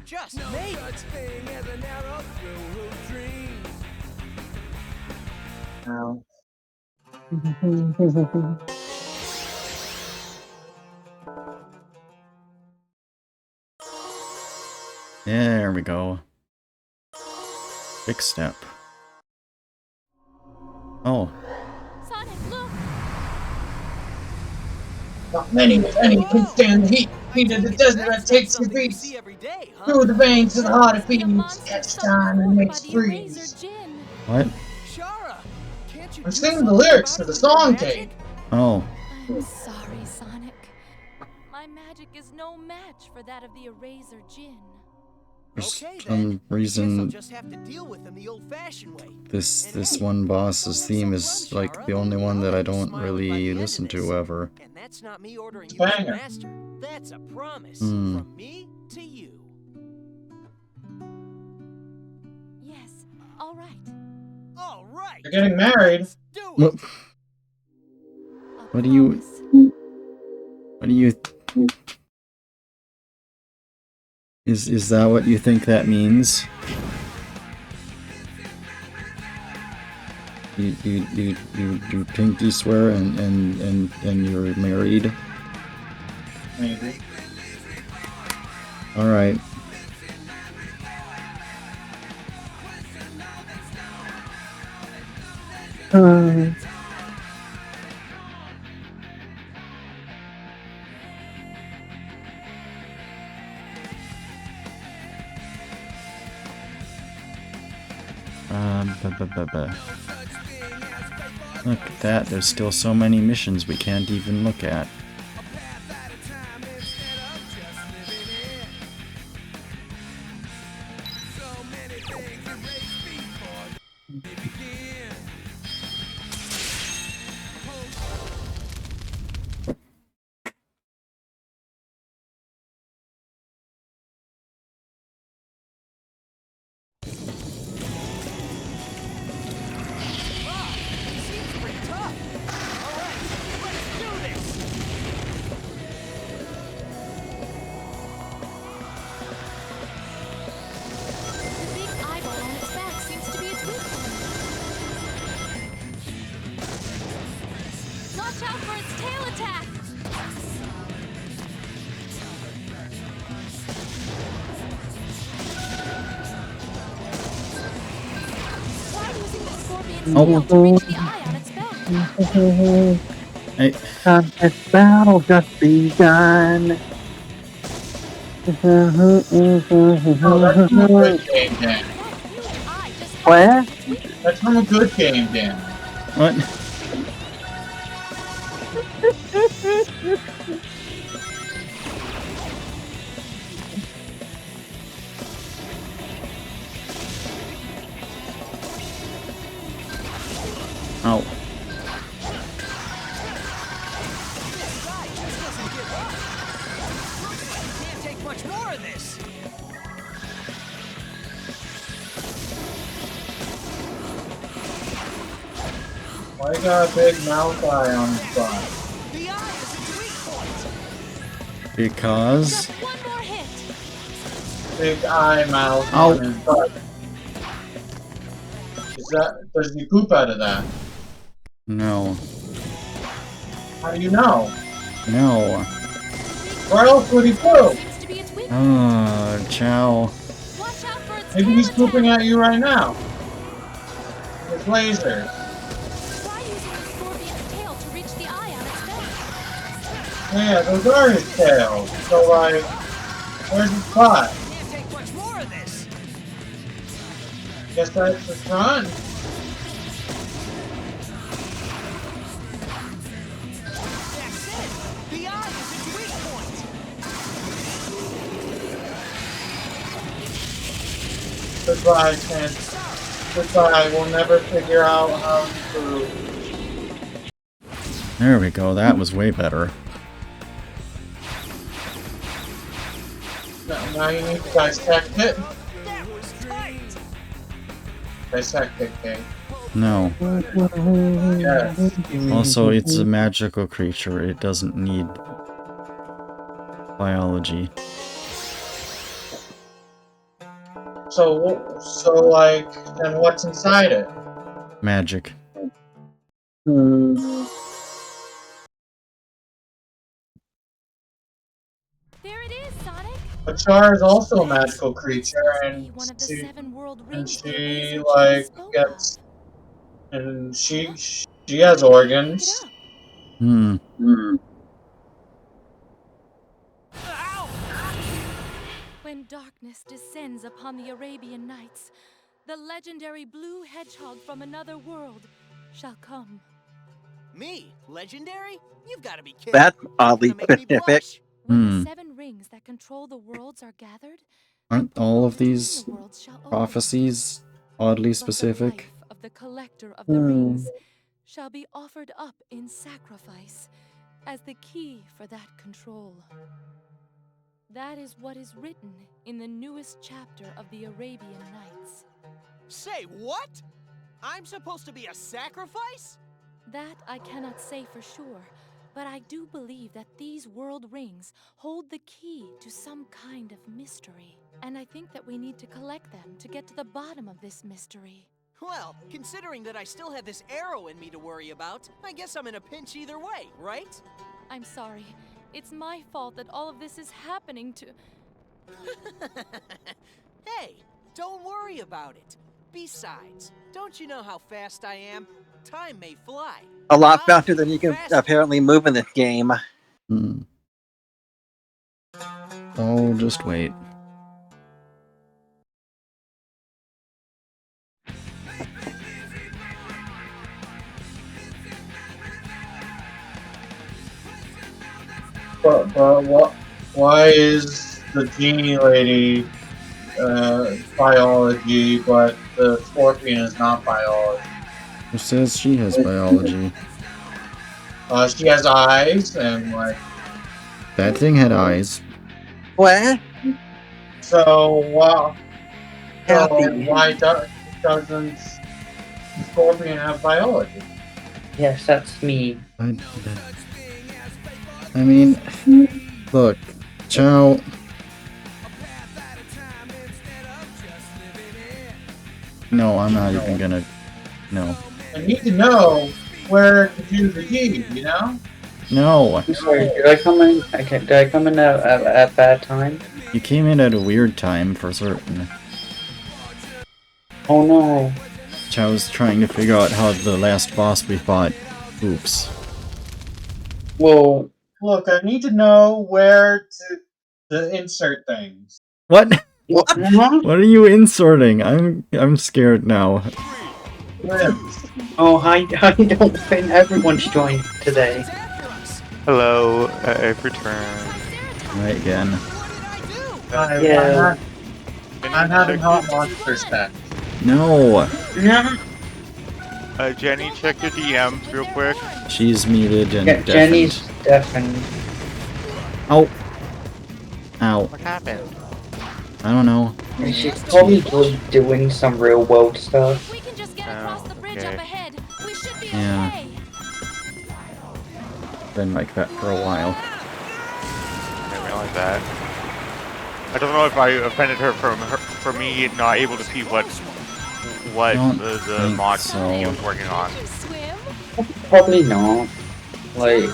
Just made such thing as an arrow through dreams. Ow. There we go. Big step. Oh. Sonic, look! Not many, if any, can stand the heat of the desert that takes your beats through the veins of the heart of fiends, catch time and makes freeze. What? Shara, can't you I'm singing the lyrics to the song, Kate. Oh, I'm sorry, Sonic. My magic is no match for that of the Eraser Djinn. for Okay, some then. Guess I'll reason, just have to deal with him the old-fashioned way. this one boss's theme is like the only one that I don't really listen to ever. And that's not me ordering you Banger. as master. That's a promise Hmm. from me to you. Yes, all right. All right. You're getting married. Let's do it. What? A What do you? promise. What do you? Is that what you think that means? You pinky swear and you're married? Maybe. All right. Look at that, there's still so many missions we can't even look at. Seems pretty tough. All right, let's do this. The big eyeball on its back seems to be its weak point. Watch out for its tail attack! Try using the scorpion's tail to reach the eye on its back. Hey, This battle just begun. Oh, that's from a good game, Dan. That huge eye just Where? That's from a good game, Dan. what? Ow. This guy just doesn't give up. Looks like he can't take much more of this. Why you got a big mouth eye on his side? The eye is its weak point. Because? just one more hit. Big eye mouth Ow. on his butt. Is that, does he poop out of that? No. How do you know? No. Where else would he poop? Seems to be its weak point. Oh, Chow. Watch out for its Maybe tail he's pooping attack. at you right now. With lasers. Try using the scorpion's tail to reach the eye on its back. Yeah, those are his tails. So, like, where's his butt? Can't take much more of this. Guess that's the front. That's it. The eye is its weak point. Goodbye, Kent. Goodbye. We'll never figure out how to. There we go, that was way better. Now you need to dissect it. That was tight. Dissect it, Kate. No. Yes. Also, it's a magical creature, it doesn't need biology. So, like, then what's inside it? Magic. There it is, Sonic. But Char is also a magical creature, and One of the she, 7 world and rings the she Eraser like Djinn spoke gets, of. and she has organs. Look it up. Hmm. When darkness descends upon the Arabian Nights, the legendary blue hedgehog from another world shall come. Me? Legendary? You've got to be kidding. That's oddly You're gonna make me specific. blush. When the 7 rings that control the worlds are gathered, Aren't all of between these the worlds shall open. prophecies oddly But specific? the life of the collector of the rings shall be offered up in sacrifice as the key for that control. That is what is written in the newest chapter of the Arabian Nights. Say what? I'm supposed to be a sacrifice? That I cannot say for sure, but I do believe that these world rings hold the key to some kind of mystery. And I think that we need to collect them to get to the bottom of this mystery. Well, considering that I still have this arrow in me to worry about, I guess I'm in a pinch either way, right? I'm sorry. It's my fault that all of this is happening to... Hey, don't worry about it. Besides, don't you know how fast I am? Time may fly. A lot faster than you can apparently move in this game. Oh, just wait. But what? Why is the genie lady biology, but the scorpion is not biology? Who says she has biology? She has eyes and like. That thing had eyes. What? So wow. So Happy. why doesn't scorpion have biology? Yes, that's me. I mean, look, Chow. No, I'm not even gonna. No. I need to know where to do the deed, you know? No. I'm sorry, did I come in? Okay, did I come in at a bad time? You came in at a weird time for certain. Oh no. Chow's trying to figure out how the last boss we fought. Oops. Well, look, I need to know where to insert things. What? What? What are you inserting? I'm scared now. Oh, I don't think everyone's joined today. Hello, I've returned. Right again. Yeah. I'm having hot monster sex. No. No. Jenny, check your DMs real quick. She's muted and deafened. Jenny's deafened. Ow. Ow. What happened? I don't know. She's probably doing some real world stuff. We can just get across the bridge up ahead. We should be Yeah. okay. Been like that for a while. I didn't realize that. I don't know if I offended her for me not able to see what the mod he was working on. Probably not. Like,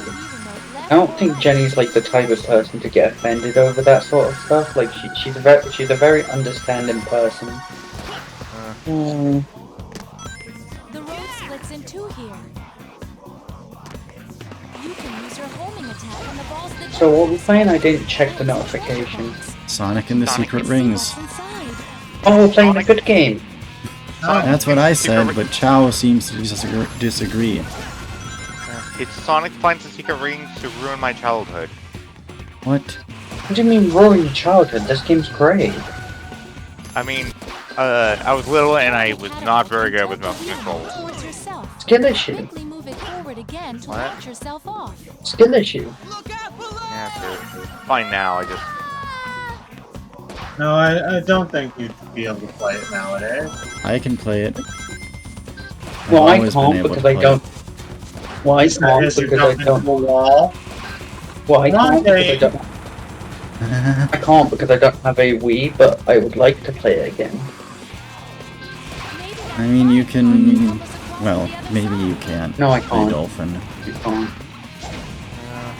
I don't think Jenny's like the type of person to get offended over that sort of stuff. Like, she's a very understanding person. The road splits in two here. You can use your homing attack on the balls that So what we're playing, I didn't check the notification. Sonic and the Secret Rings. Oh, we're playing a good game. That's what I said, but Chow seems to disagree. It's Sonic finds the secret rings to ruin my childhood. What? What do you mean ruin your childhood? This game's great. I mean, I was little and I was not very good with motion controls. Skill issue. Quickly move it forward again to What? launch yourself off. Skill issue. Yeah, it's fine now. I just No, I don't think you'd be able to play it nowadays. I can play it. Well, I've I always been can't able because to I play don't. it. Well, I can't Is because your I jump don't. into the wall? Well, I can't because I Why? don't. I can't because I don't have a Wii, but I would like to play it again. I mean, you can. Well, maybe you can't. No, I play can't. Dolphin. You can't.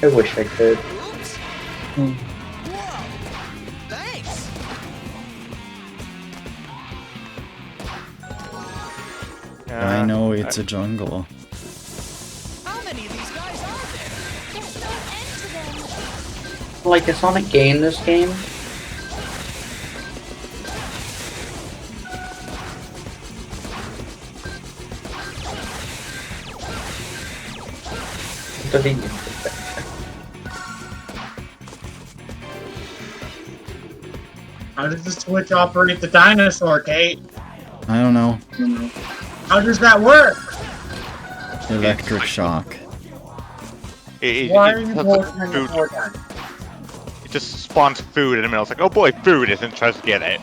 I wish I could. Thanks. I know it's a jungle. How many of these guys are there? There's no end to them. Like a Sonic game, this game. delete. How does the Switch operate the dinosaur, Kate? I don't know. How does that work? Electric shock. Why are you has holding it food. 4 times? It just spawns food in the middle. It's like, oh boy, food isn't tries to get it.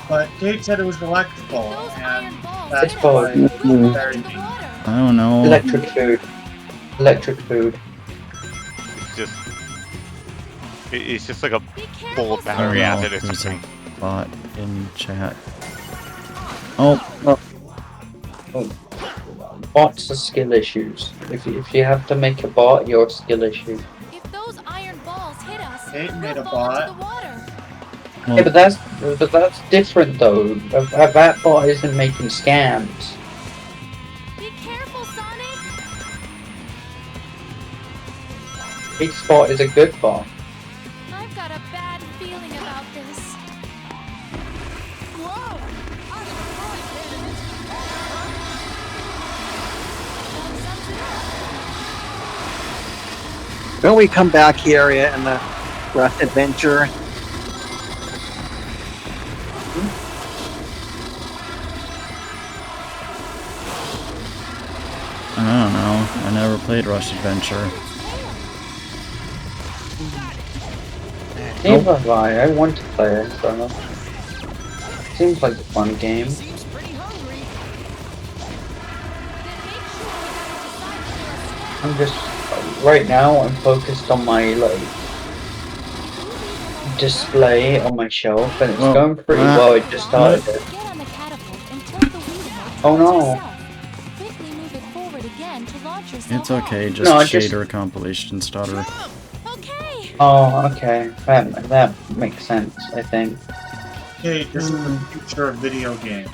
But Kate said it was electrical, Those and iron balls that's hit why us. it's We'll fall very into the deep. water. I don't know. Electric food. Electric food. It's just, it's just like a Be full careful, of I don't battery know. acid or There's something. a bot in chat. Oh, Bots are skill issues. If you have to make a bot, you're a skill issue. If those iron balls hit us, Kate made we'll a fall into bot. the water. well, Yeah, but that's different though. That bot isn't making scams. Be careful, Sonic. Each bot is a good bot. I've got a bad feeling about this. Whoa! Don't we come back here in the Rust Adventure? I don't know. I never played Rush Adventure. Neither have I. I want to play it, so seems like a fun game. Seems pretty hungry. I'm just right now. I'm focused on my display on my shelf, and it's Well, going pretty well. I just started it. Get on the catapult and tilt the wheel remote Oh, towards no. yourself. Quickly move it forward again to launch yourself It's okay, off. just No, I just- shader compilation stutter. Okay. Oh, okay. That makes sense. I think. Kate, this is the future of video games.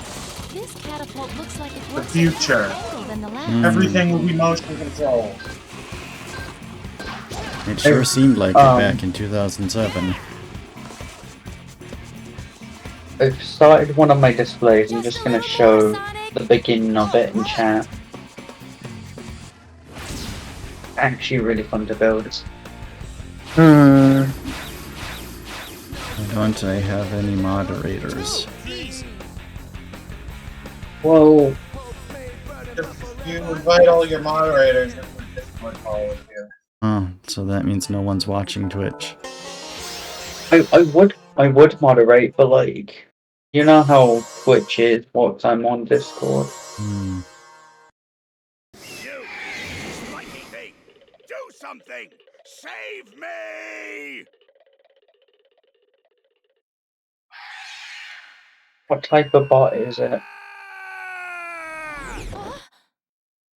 This catapult looks like it The works future. at a higher angle than the last. Everything will be motion controlled. It sure seemed like it back in 2007. I've started one of my displays. I'm just gonna show the beginning of it in chat. Actually, really fun to build. Why don't I have any moderators? Whoa. If you invite all your moderators, it's a Discord call with you. Oh, so that means no one's watching Twitch. I would moderate, but like, you know how Twitch is once I'm on Discord. Hmm. You, spiky thing! Do something! Save me! What type of bot is it?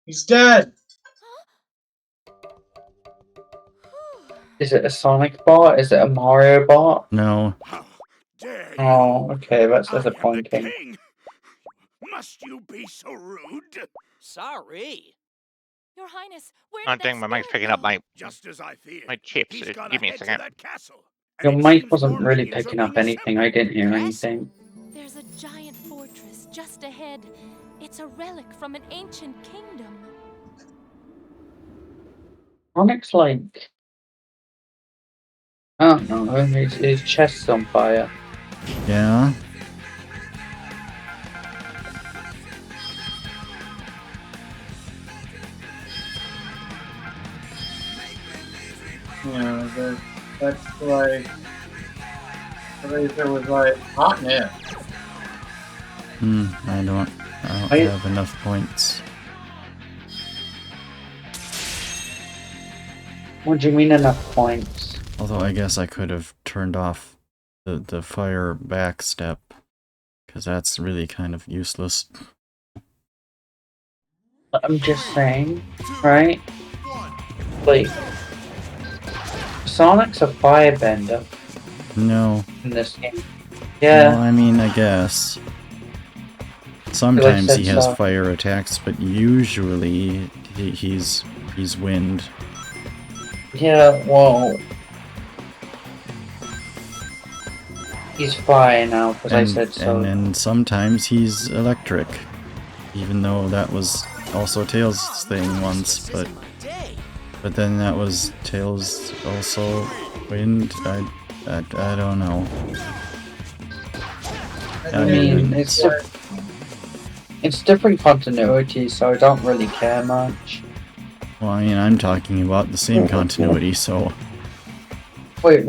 He's dead! Is it a Sonic bot? Is it a Mario bot? No. Dare you? Oh, okay, that's I am the disappointing. king. Must you be so rude? Sorry. Your Highness, where Oh did dang, my that mic's spirit picking up go? my Just as I feared. chips. He's gone Give me a ahead to second. that castle. Your And it mic seems wasn't more really minions are picking up being anything. I didn't hear anything. There's a giant fortress just ahead. It's a relic from an ancient kingdom. Sonic's like, I don't know, his chest's on fire. Yeah? Yeah, that's like. There was like hot mess. I don't have enough points. What do you mean enough points? Although I guess I could have turned off the fire back step, because that's really kind of useless. I'm just saying, right? Like, Sonic's a firebender No. in this game. Yeah. Well, I mean, I guess. Sometimes he said has so. fire attacks, but usually he's wind. Yeah, well, he's fire now because I said so. And then sometimes he's electric, even though that was also Tails' thing once. But But then that was Tails also wind. I don't know. I mean, it's different continuity, so I don't really care much. Well, I mean, I'm talking about the same continuity, so. Wait.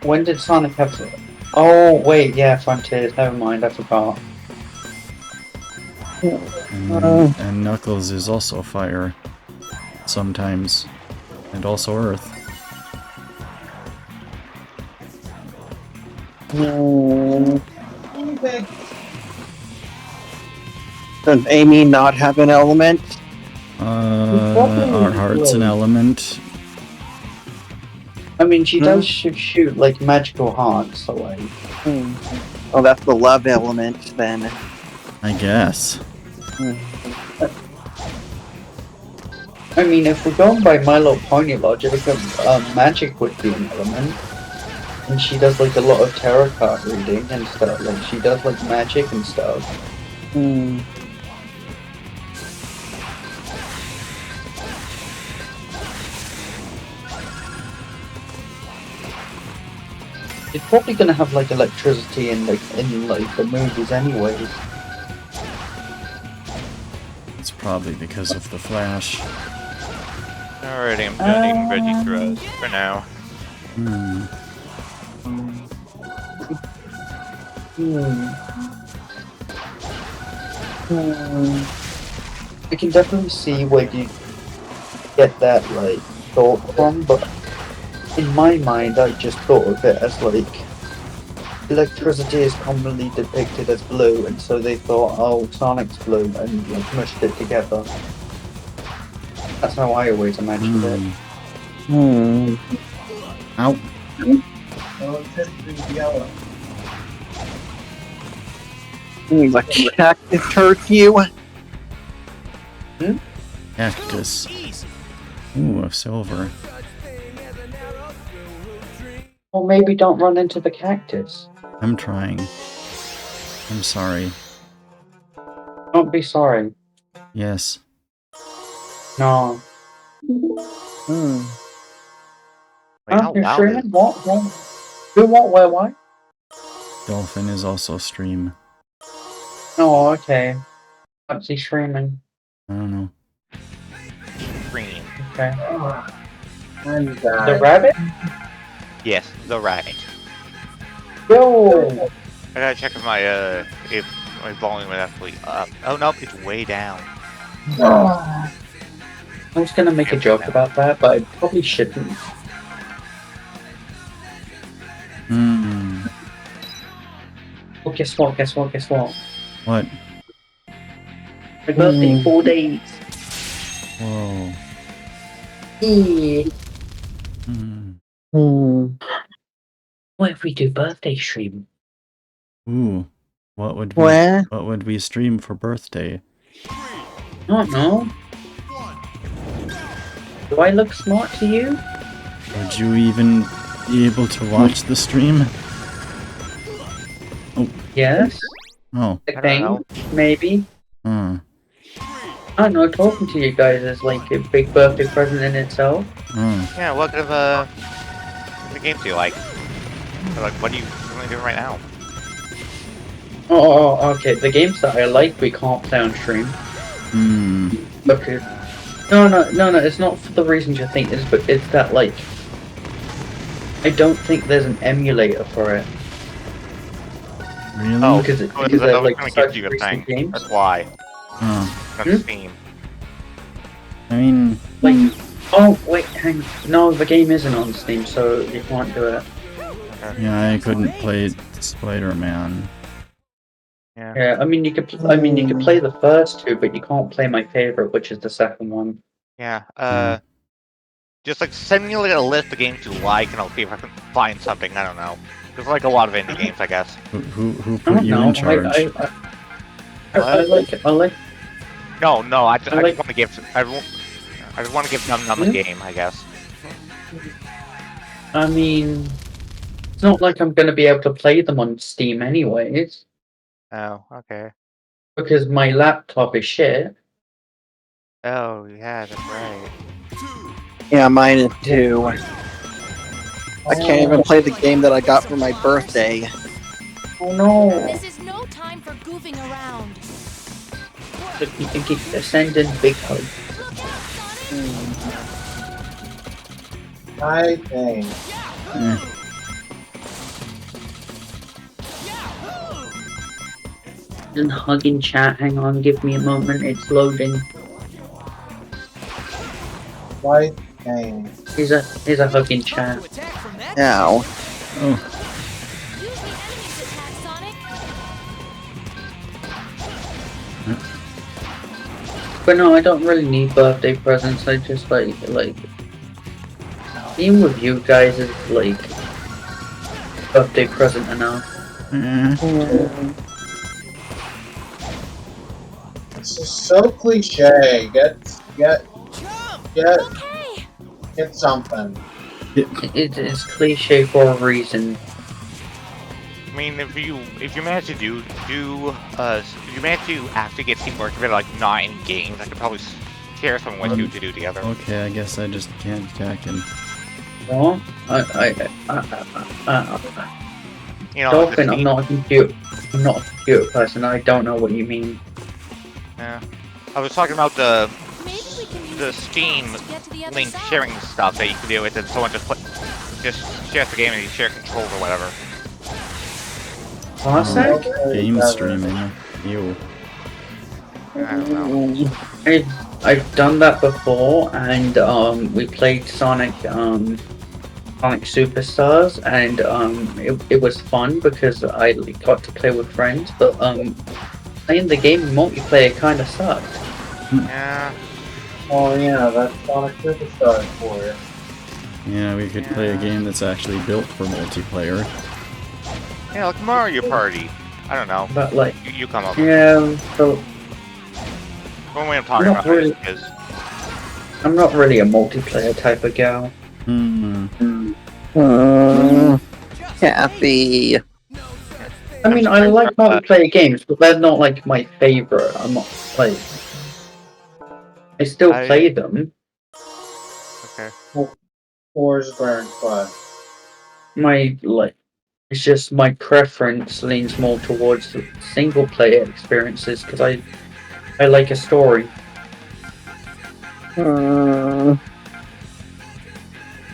When did Sonic have to? Oh, wait, yeah, Frontiers. Never mind, I forgot. And Knuckles is also fire. Sometimes. And also Earth. Does Amy not have an element? Our heart's an element. I mean, she does shoot like magical hearts, so like. Oh, that's the love element then. I guess. I mean, if we're going by My Little Pony logic, magic would be an element. And she does like a lot of tarot card reading and stuff. Like she does like magic and stuff. It's probably gonna have like electricity in the movies anyways. It's probably because of the Flash. Alrighty, I'm done eating veggie throws for now. I can definitely see where you get that like thought from, but in my mind I just thought of it as like electricity is commonly depicted as blue, and so they thought, oh, Sonic's blue, and like mushed it together. That's how I always imagined it. Ow. Electricity yellow. The cactus hurt you? Cactus. Ooh, a silver. Or maybe don't run into the cactus. I'm trying. I'm sorry. Don't be sorry. Yes. No. Wait, how You're loud streaming? is- What? Who, what, where, why? Dolphin is also stream. Oh, okay. What's he streaming? I don't know. Green. Okay. And The rabbit? Yes, the rabbit. Yo! I gotta check if my volume is actually up. Oh no, it's way down. I was gonna make a joke about that, but I probably shouldn't. Oh, guess what? What? My birthday in 4 days. Whoa. Yeah. Hmm. What if we do birthday stream? Ooh. What would we stream for birthday? I don't know. Do I look smart to you? Would you even be able to watch the stream? Yes. Oh. I think. Maybe. Huh. I don't know, talking to you guys is like a big birthday present in itself. Yeah, what kind of the games do you like? Or, like, what are you doing right now? Oh, okay. The games that I like, we can't play on stream. Okay. No, it's not for the reasons you think. It's that, like, I don't think there's an emulator for it. Really? Oh, Because they're like gonna such give you a recent thing. games. That's why. On Steam. I mean, Like, oh wait, hang. No, the game isn't on Steam, so you can't do it. yeah, I couldn't play Spider-Man. Yeah, I mean you could play the first two, but you can't play my favorite, which is the second one. Yeah, just like send me like a list of games you like, and I'll see if I can find something. I don't know. There's like a lot of indie games, I guess. Who I put don't you know. in charge? I like. No, I just like- want to give. I just want to give Num Num a game, I guess. I mean, it's not like I'm gonna be able to play them on Steam anyways, Oh, okay. because my laptop is shit. Oh, yeah, that's right. Yeah, mine too. I can't even play the game that I got for my birthday. Oh no! This is no time for goofing around. Send in big hug. I think. Then hug in chat. Hang on, give me a moment. It's loading. Right thing. Here's a hug in chat. Ow. Oh, Use the enemy's attack, Sonic. But no, I don't really need birthday presents. I just like being with you guys is like birthday present enough. This is so cliche. Get something. It is cliche for a reason. I mean, if you manage to if you manage to actually get teamwork, but like not in games, I could probably share some with you to do together. okay, I guess I just can't attack him. What? You know, Dolphin, the I'm not a computer person. I don't know what you mean. Yeah, I was talking about the Maybe we can use the the Steam controls to get to the other link side. sharing stuff that you can do with it. Someone just shares the game and you share controls or whatever. Classic? Game streaming. Ew. I don't know. I've done that before, and we played Sonic Superstars, and it was fun because I got to play with friends. But playing the game multiplayer kind of sucked. Yeah. Oh yeah, that's Sonic Superstars for you. Yeah, we could play a game that's actually built for multiplayer. Yeah, like Mario Party. I don't know. But like, You come up. yeah, so One way I'm talking Not about really. it is I'm not really a multiplayer type of gal. Kathy. I mean, I like multiplayer games, but they're not like my favorite. I'm not like. I still play them. okay. Four's Grand Quest. It's just my preference leans more towards the single player experiences because I like a story.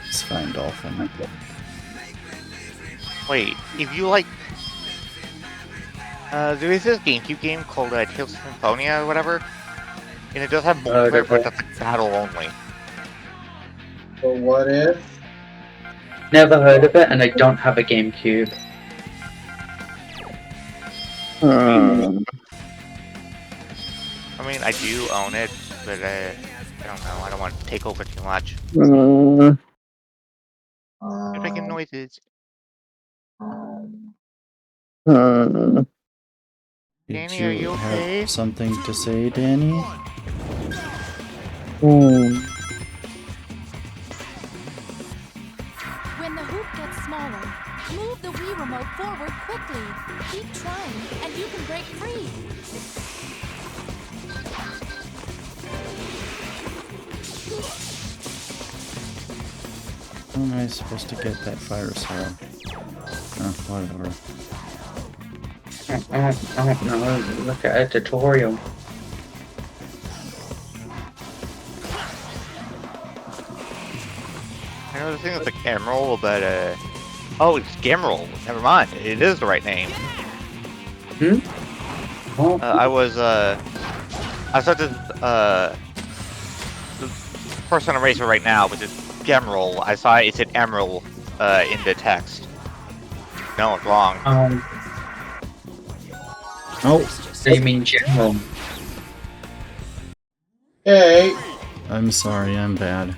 It's fine, Dolphin. Wait, if you like, there is this GameCube game called Tales of Symphonia or whatever, and it does have multiplayer, but that's like battle only. But what if? Never heard of it, and I don't have a GameCube. I mean, I do own it, but I don't know. I don't want to take over too much. You're making noises. Did Danny, are you okay? have something to say, Danny? When the hoop gets smaller, move the Wii remote forward quickly. Keep trying, and you can break free. How am I supposed to get that fire cell? Oh, whatever. I don't know. Look at a tutorial. I know the thing is like Emerald, but oh, it's Gemerald. Never mind. It is the right name. Oh, I started the person on Racer right now, which is Gemerald. I saw it said Emerald in the text. No, it's wrong. Oh, so you mean general? Hey, I'm sorry, I'm bad.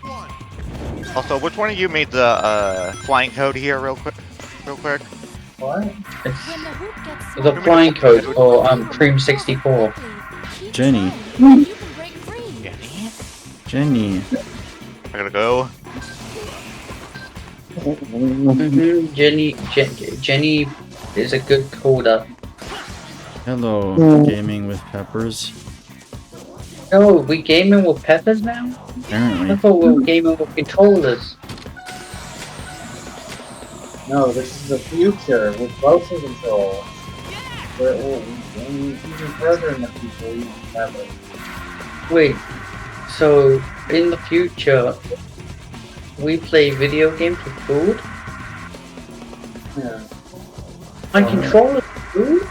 Also, which one of you made the flying code here, real quick? what? When the hoop gets The smaller, flying code for Cream 64. keep Jenny. trying, and you can break free. Jenny? Jenny. I gotta go. Jenny is a good coder. Hello, Gaming with Peppers. No, we gaming with peppers now? I Apparently. thought we were gaming with controllers. No, this is the future with motion control. We're even further in the future, we have it. Wait, so in the future, we play video games with food? Yeah. My controller's food?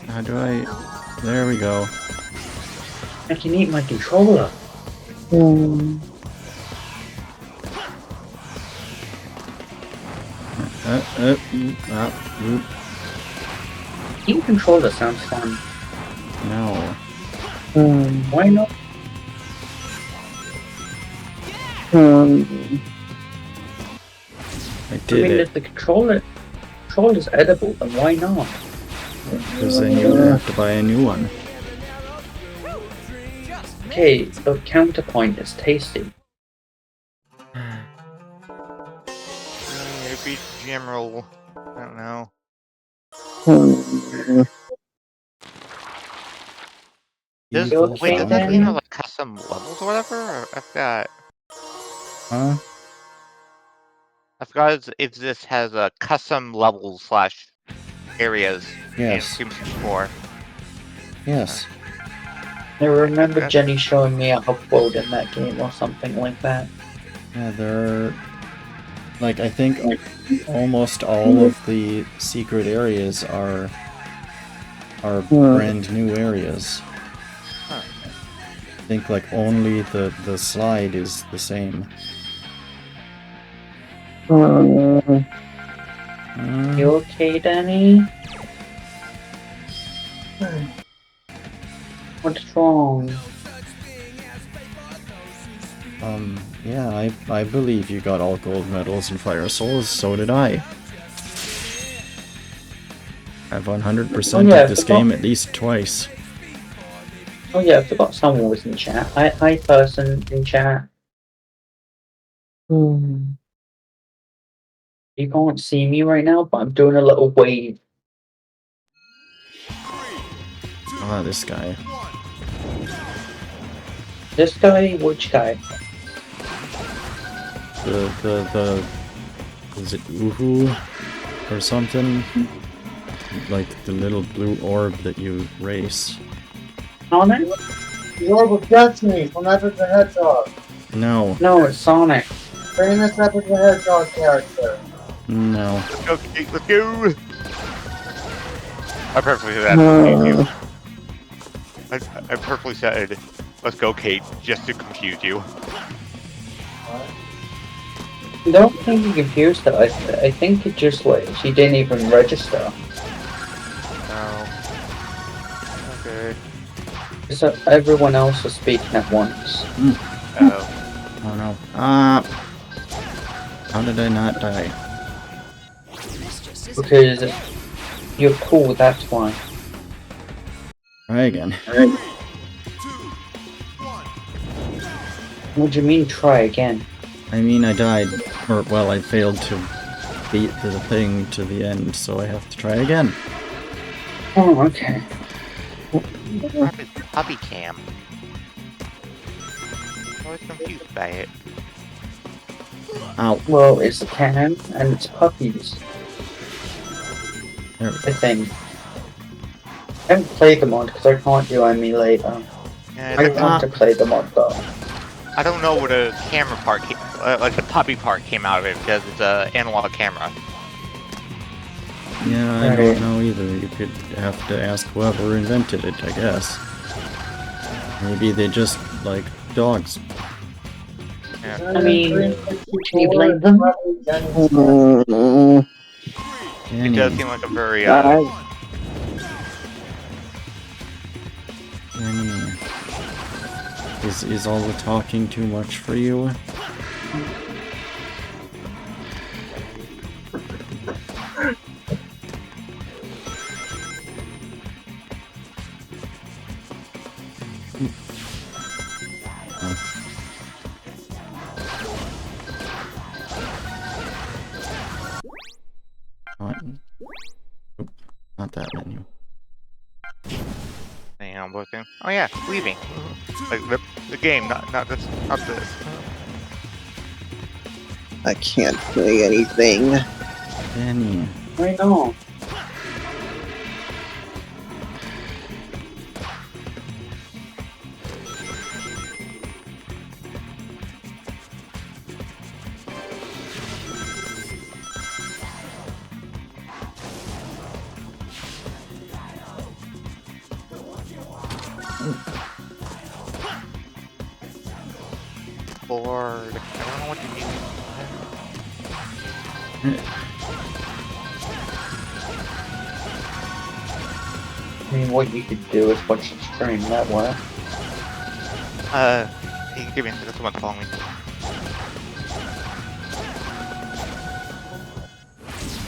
How do I... There we go. I can eat my controller. Oop. Eating controller sounds fun. No. Why not? I I did mean, it. if the controller's edible, then why not? Because then you have to buy a new one. Okay, the counterpoint is tasty. Maybe general. I don't know. Evil Wait, does that foundry? mean like custom levels or whatever? Or I forgot. Huh? I forgot if this has a custom levels / areas. Yes. In Sims 4. Yes. I remember Jenny showing me a upload in that game or something like that. Yeah, there are... Like, I think almost all of the secret areas are brand new areas. I think, like, only the slide is the same. You okay, Danny? What's wrong? Yeah, I believe you got all gold medals in Fire Souls, so did I. I've 100%ed this game at least twice. Oh yeah, I forgot someone was in chat. Hi person in chat. You can't see me right now, but I'm doing a little wave. Ah, this guy. This guy? Which guy? The is it Uhu or something? Like the little blue orb that you race. Sonic? The Orb of Destiny from Epic the Hedgehog. No. No, it's Sonic. Famous Epic the Hedgehog character. No. Okay, let's go! I perfectly said that. I perfectly said, let's go, Kate, just to confuse you. Don't think you confused her. I think it just like she didn't even register. No. Okay. So everyone else was speaking at once. Oh. Oh no. Ah. How did I not die? Because you're cool, that's why. Try again. What do you mean try again? I mean I died, or well I failed to beat the thing to the end, so I have to try again. Oh, okay. Puppy cam. I was confused by it. Ow. Well, it's a can and it's puppies. There we go. I think. I haven't played the mod because I can't do emulator. Yeah, I want to play the mod though. I don't know what a camera part, like the puppy part came out of it because it's an analog camera. Yeah, I don't know either. You could have to ask whoever invented it, I guess. Maybe they just like dogs. Yeah. I mean, can you blame them? It does seem like a very, Is all the talking too much for you? Man. hang on, what thing? Oh yeah, leaving. Like the game, not this. I can't play anything. Danny. I know. Bored. I don't know what to do. I mean, what you could do is watch the stream that way. Hey, give me a second. Someone's calling me.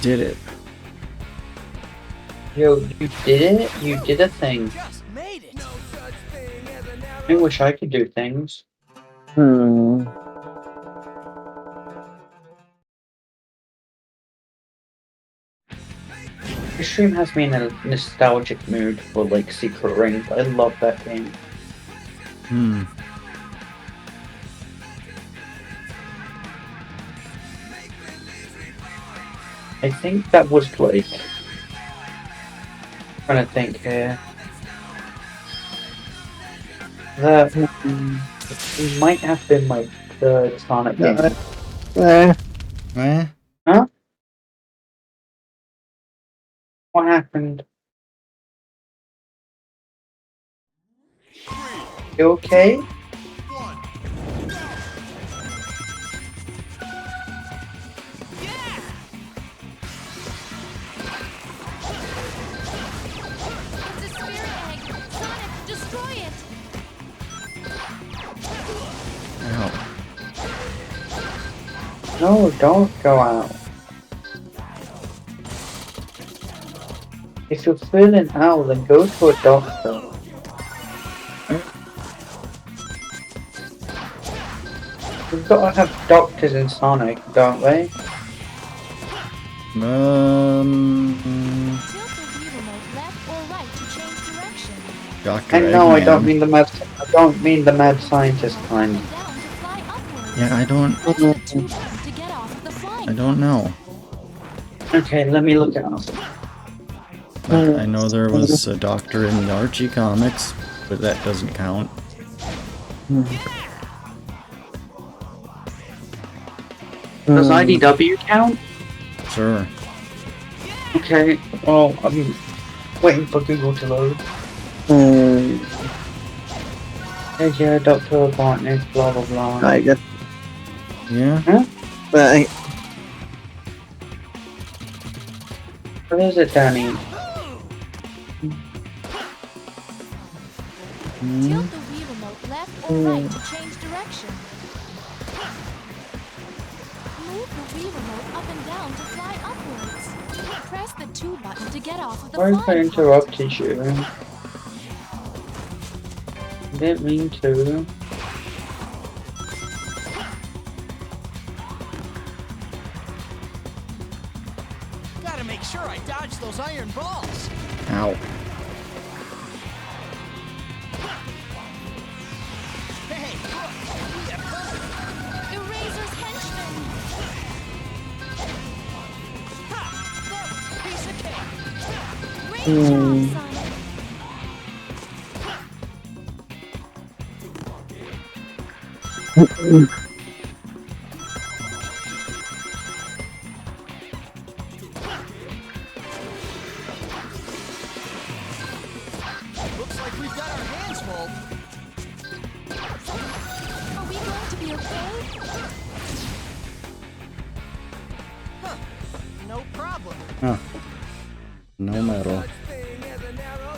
Did it. Yo, you did it? You did a thing. Just made it. I wish I could do things. The stream has me in a nostalgic mood for like Secret Rings. I love that game. I think that was like... trying to think here. That might have been like the Sonic game. Huh? What happened? You okay? It's a spirit egg. Sonic, destroy it. Ow. No, don't go out. If you're feeling ill, then go to a doctor. We've got to have doctors in Sonic, don't we? Tilt the Wii remote left or right to change direction. Dr. And no, I don't Eggman. mean the mad. I don't mean the mad scientist kind. Down to fly upwards. Yeah, I don't Press the 2 button to get off the flying. I don't know. Okay, let me look it up. I know there was a doctor in the Archie comics, but that doesn't count. Does IDW count? Sure. Okay, well, I'm waiting for Google to load. Yeah, Dr. Robotnik, blah blah blah. I guess. Yeah? But What is it, Danny? Tilt the Wii remote left or right to change direction. Move the Wii remote up and down to fly upwards. Press the 2 button to get off of the Why have I flying interrupted you? I didn't mean to. Gotta make sure I dodge those iron balls. Ow. Hey, look, we have company. Eraser's henchmen. Ha! There, piece of cake. Great job, Sonic. Looks like we've got our hands full. Are we going to be okay? No problem. Huh. No metal.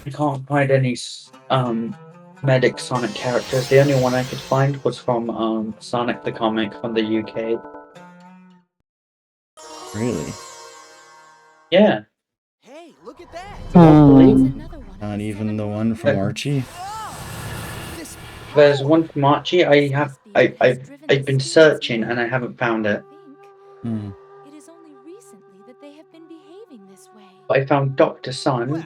I can't find any medic Sonic characters. The only one I could find was from Sonic the Comic from the UK. Really? Yeah. Hey, look at that. Another one. Not even the one from Archie? This There's one from Archie. I've been searching and I haven't found it. Hmm. It is only recently that they have been behaving this way. But I found Dr. Sun. well,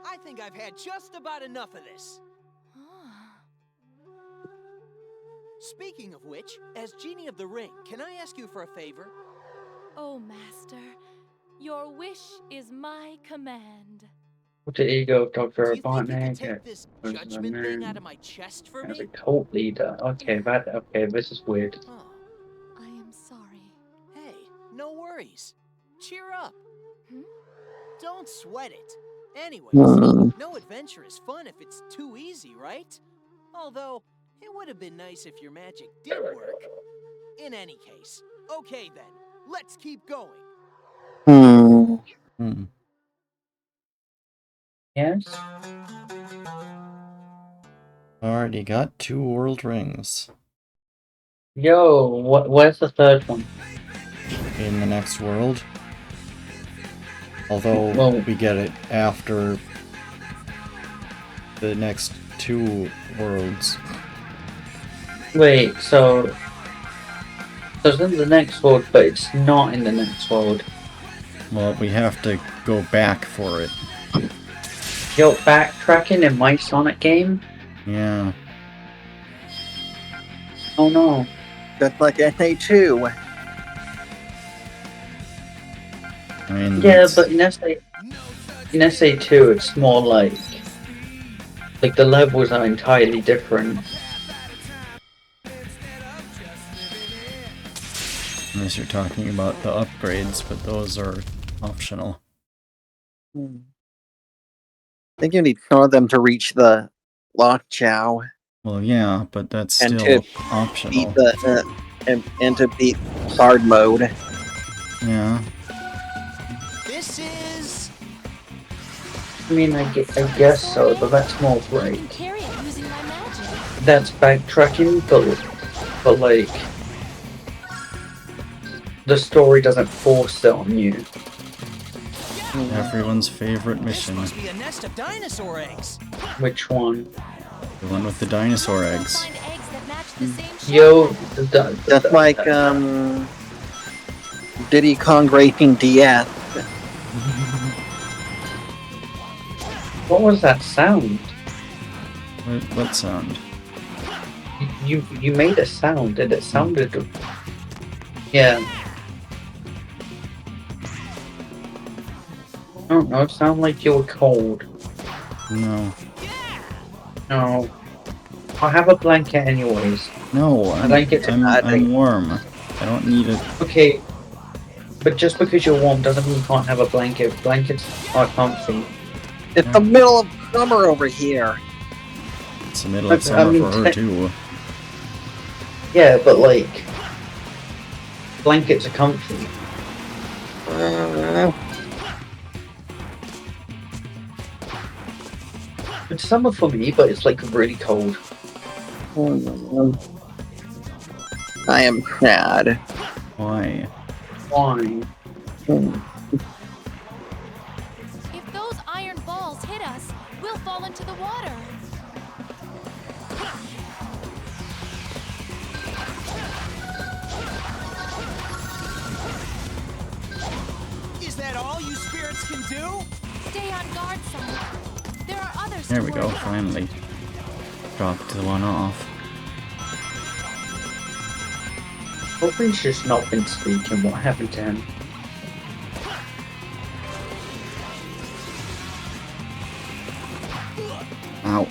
I think I've had just about enough of this. Speaking of which, as Genie of the Ring, can I ask you for a favor? Oh, Master, your wish is my command. Alter ego of Dr. Do you think you could Robotnik take this was the judgment thing out moon of my chest for as a me? cult leader. Okay, this is weird. Oh, I am sorry. hey, no worries. Cheer up. Hmm? Don't sweat it. Anyways, Hmm. no adventure is fun if it's too easy, right? Although, it would have been nice if your magic did work. In any case, okay then, let's keep going. Hmm. Yes? Already got 2 world rings. Yo, where's the third one? In the next world. Although Well- we get it after the next 2 worlds. Wait, so it's in the next world, but it's not in the next world. Well, we have to go back for it. Yo, backtracking in my Sonic game? Yeah. Oh no. Just like SA2. I mean, Yeah, it's- but in SA2 it's more like the levels are entirely different. unless you're talking about the upgrades, but those are optional. I think you need some of them to reach the Lockjaw Well, yeah, but that's and still to optional. beat the and to beat hard mode. Yeah. This is... I mean, I guess so, but that's more I can like carry it using my magic. that's backtracking, but like the story doesn't force it on you. Everyone's favorite This mission. must be a nest of dinosaur eggs. Which one? The one with the dinosaur You'll eggs. find eggs that match the same shape. Yo, That's like Diddy Kong Racing DS. what was that sound? What sound? You made a sound, and it sounded. Yeah. I don't know. It sounded like you were cold. No. No. I have a blanket anyways. No, I'm, Blankets are bad, I'm warm. I don't need it. Okay. But just because you're warm doesn't mean you can't have a blanket. Blankets are comfy. It's the middle of summer over here. It's the middle of I summer mean, for her, too. Yeah, but like blankets are comfy. It's summer for me, but it's like really cold. I am sad. Why? Why? If those iron balls hit us, we'll fall into the water. Is that all you spirits can do? Stay on guard, Sonic. There are others There to we worry go, about. finally. Dropped the one off. Robin's just not been speaking. What happened to him? Ow.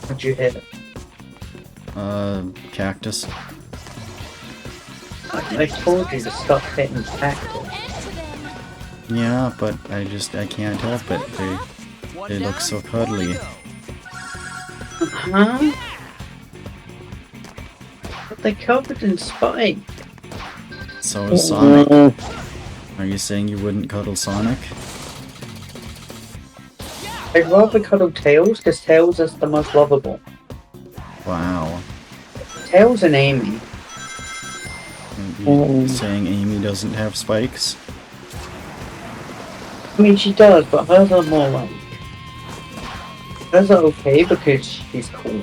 What'd you hit? Cactus. I told you to stop hitting cactus. End to them. Yeah, but I can't help it. One They look down, so more to cuddly. go. Huh? But they're covered in spike. So is Sonic. Are you saying you wouldn't cuddle Sonic? I'd rather cuddle Tails because Tails is the most lovable. Wow. Tails and Amy. You saying Amy doesn't have spikes? I mean, she does, but hers are more like. Hers are okay because she's cool.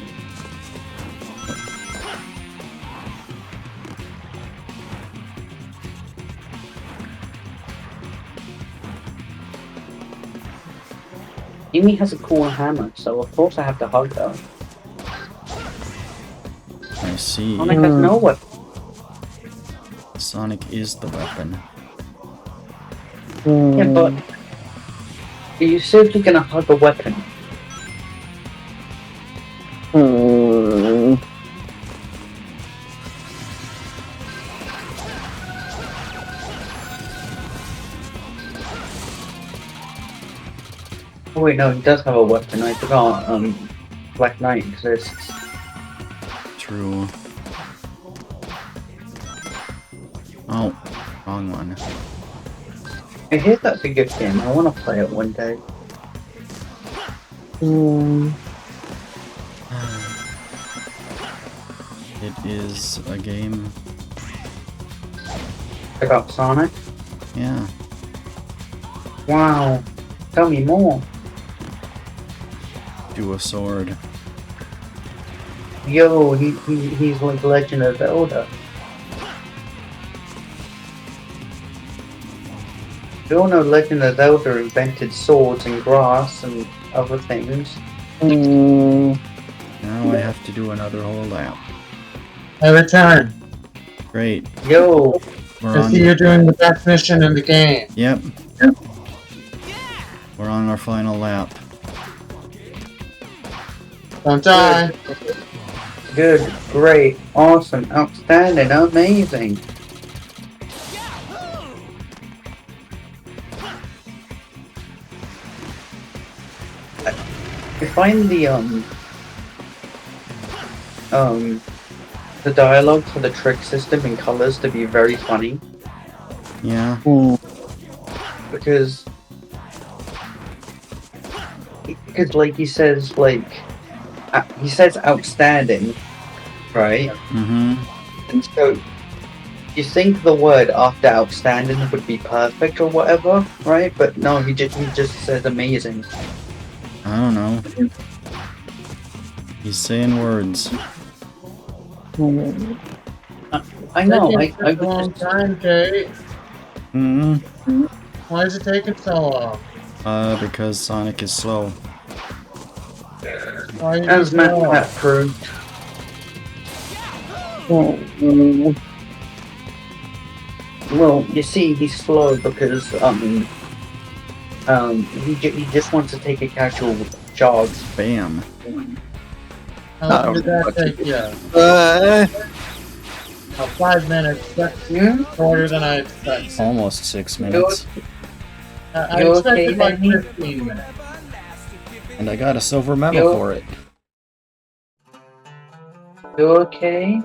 Amy has a cool hammer, so of course I have to hug her. I see. Sonic has no weapon. Sonic is the weapon. Yeah, but are you seriously gonna hug a weapon? Oh wait, no, he does have a weapon. I forgot. Black Knight exists. True. Oh, wrong one. I hear that's a good game. I want to play it one day. It is a game. About Sonic? Yeah. Wow. Tell me more. Do a sword. Yo, he's like Legend of Zelda. You all know Legend of Zelda invented swords and grass and other things. Now I have to do another whole lap. I return. Great. Yo, We're I on. see you're doing the best mission in the game. Yep. We're on our final lap. Don't die. good, great, awesome, outstanding, amazing. I find the dialogue for the trick system in colors to be very funny. Yeah. Because like he says outstanding, right? Mm-hmm. And so you think the word after outstanding would be perfect or whatever, right? But no, he just says amazing. I don't know. He's saying words. I know. I a long time, Jay. Mm-hmm. Why is it taking so long? Because Sonic is slow. Why is As it Matt slow? proved. Well, you see, he's slow because he just wants to take a casual jog. Bam. How long did that take you? 5 minutes. That's shorter than I expected. Almost 6 minutes. I You expected okay, like Benny? 15 minutes. And I got a silver medal Yo. for it. You okay?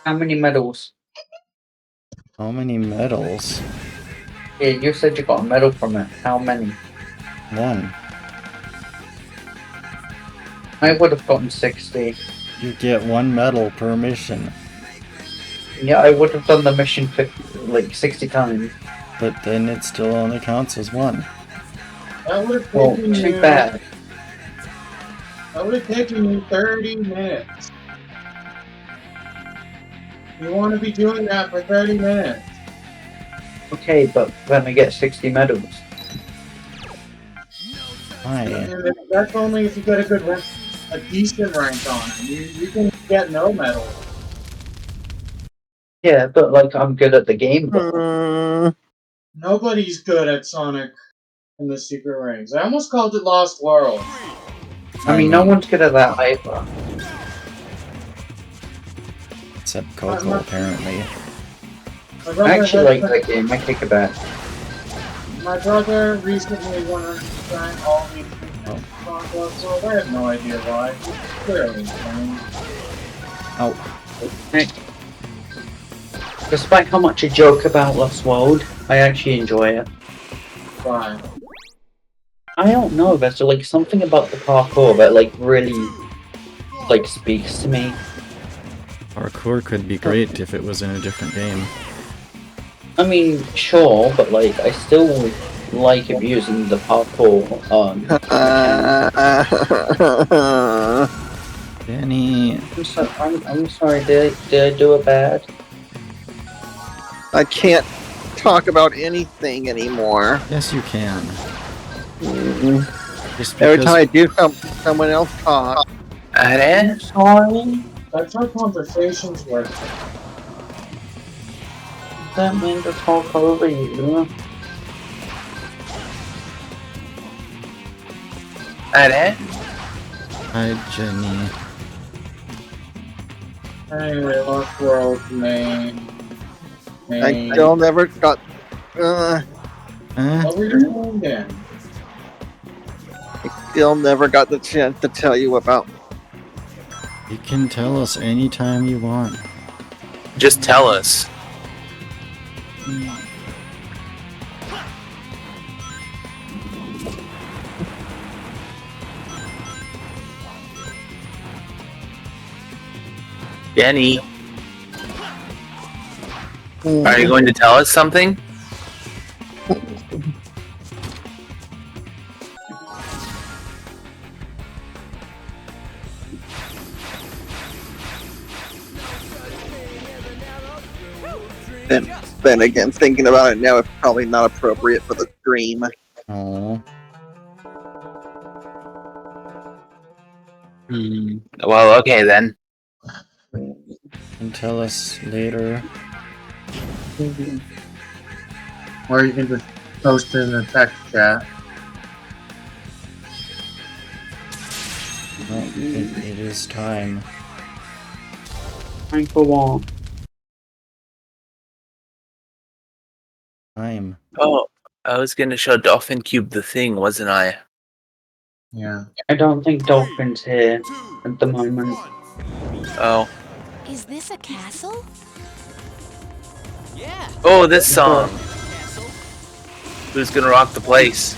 How many medals? How many medals? Yeah, you said you got a medal from it. How many? 1. I would have gotten 60. You get 1 medal per mission. Yeah, I would have done the mission like 60 times. But then it still only counts as 1. That would have Well, taken too you. bad. That would have taken you 30 minutes. You want to be doing that for 30 minutes. Okay, but then I get 60 medals. Hi. And that's only if you get a decent rank on it. You can get no medal. Yeah, but like I'm good at the game. Nobody's good at Sonic in the secret rings. I almost called it Lost World. I mean, no one's good at that either. Except Coco, apparently. I actually like that game. I take it back. My brother recently 100% all the Sonic Lost World. I have no idea why. Clearly. Oh. Despite how much I joke about Lost World, I actually enjoy it. Why? I don't know, there's like something about the parkour that like really like speaks to me. Parkour could be great if it was in a different game. I mean, sure, but like I still like abusing the parkour. Jenny. I'm sorry, did I do it bad? I can't talk about anything anymore. Yes, you can. Just Every because- time I do, someone else talk. I'm sorry. That's how conversations work. That mean to talk over you? Hi, Jenny. Anyway, Lost World, main. I still never got. What were you doing then? I still never got the chance to tell you about. You can tell us anytime you want. Just tell us. Jenny, are you going to tell us something? Then again, thinking about it now, it's probably not appropriate for the stream. Oh. Well, okay then. And tell us later. Or you can just post it in the text chat. Well, it is time. Time for what? Time. Oh, I was gonna show Dolphin Cube the thing, wasn't I? Yeah. I don't think Dolphin's here at the moment. Oh. Is this a castle? Yeah. Oh, this song. Who's gonna rock the place?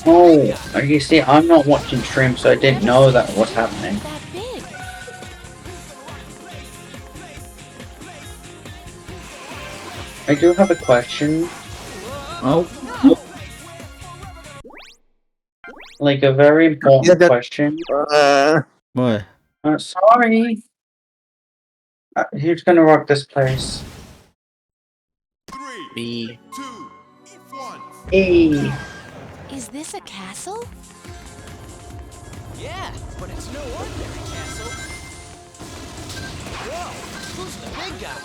Oh, you see, I'm not watching stream, so I didn't know that was happening. That big. I do have a question. Oh. Like a very important question. What? Sorry. Who's gonna rock this place? Me. Hey. Is this a castle? Yeah, but it's no ordinary castle. Whoa, who's the big guy?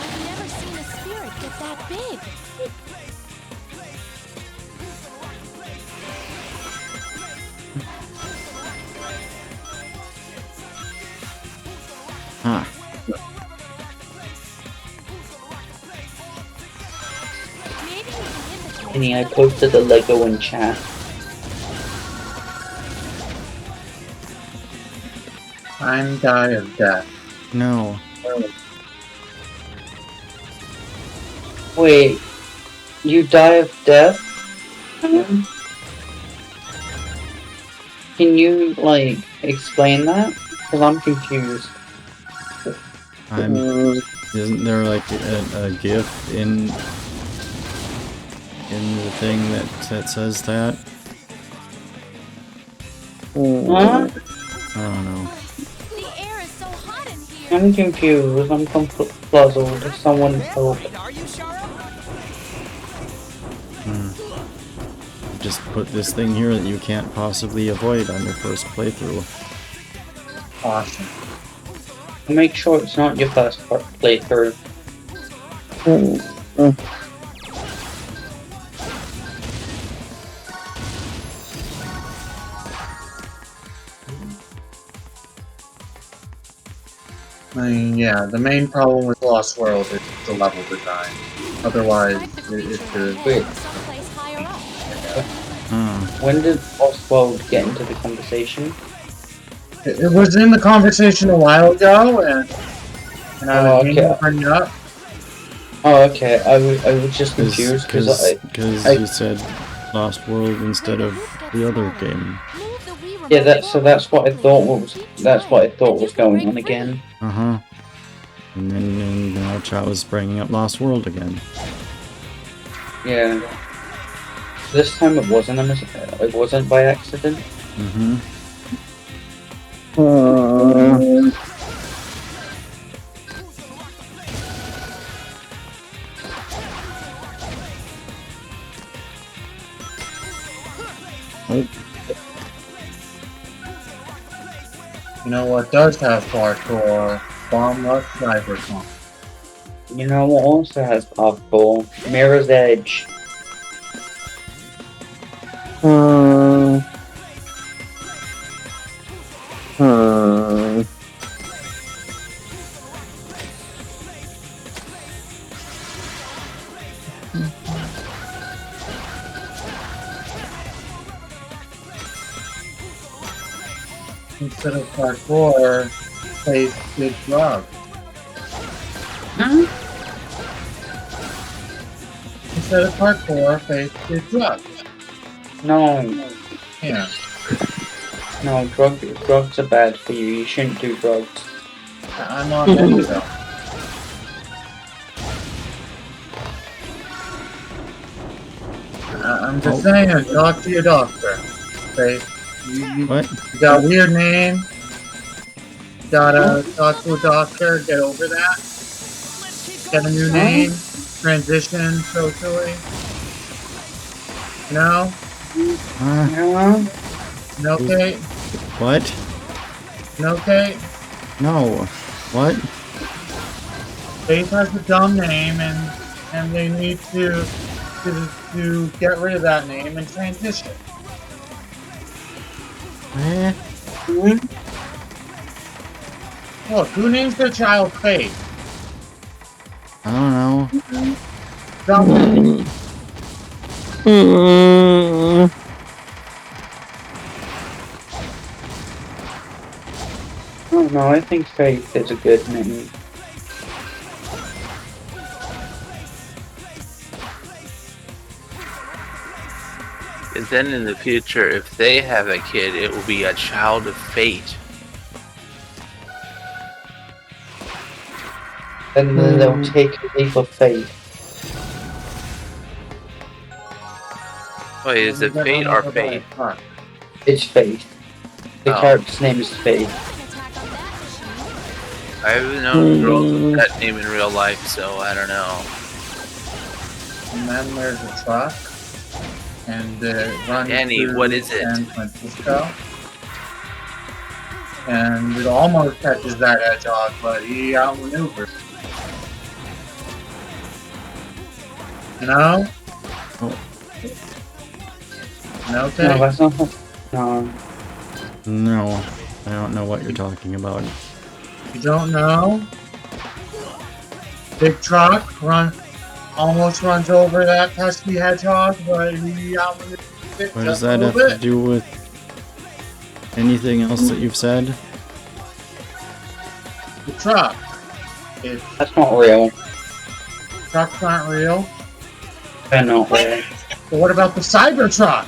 I've never seen a spirit get that big. Huh. Kenny, I posted the Lego in chat. I'm die of death. No. Wait, you die of death? Can you, like, explain that? Because I'm confused. Isn't there like a GIF in the thing that says that? Huh? I don't know. The air is so hot in here. I'm confused. I'm puzzled. If someone help. Just put this thing here that you can't possibly avoid on your first playthrough. Awesome. Make sure it's not your first playthrough. I mean, yeah, the main problem with Lost World is the level design. Otherwise, it's good. Wait. Someplace higher up. When did Oswald get into the conversation? It was in the conversation a while ago, and I was meaning to bring it up. Oh, okay. I was just confused because you said Lost World instead of the other game. Yeah, that's what I thought was going on again. And then now chat was bringing up Lost World again. Yeah. This time it wasn't by accident. You know what does have parkour? Bomb Rush Cyberpunk. You know what also has parkour? Mirror's Edge. Instead of parkour, face big drugs. Instead of parkour, face big drugs. No, Yeah. no, drugs are bad for you. You shouldn't do drugs. I'm not into that. I'm just saying, talk to your doctor. Okay? What? You got a weird name. You gotta talk to a doctor, get over that. Get a new name, transition socially. No? No, Kate? What? No, Kate? No. What? Faith has a dumb name, and they need to get rid of that name and transition. Eh? Look, who names their child Faith? I don't know. Dumb. Oh no, I think Faith is a good name. And then in the future, if they have a kid, it will be a child of fate. And then they'll take a leap of faith. Wait, is it fate or fate? It's Faith. The Oh. character's name is Faith. I've known girls with that name in real life, so I don't know. And then there's a truck, and it runs Danny, through what is it? San Francisco. And it almost catches that hedgehog, but he outmaneuvers. You know? Oh. No, No, okay? that's not. No. No. I don't know what you're talking about. You don't know? Big truck almost runs over that pesky hedgehog, but he outmaneuvers it What just does a that little have to bit. do with anything else that you've said? The truck. That's not real. Trucks aren't real. They're not real. But what about the Cybertruck?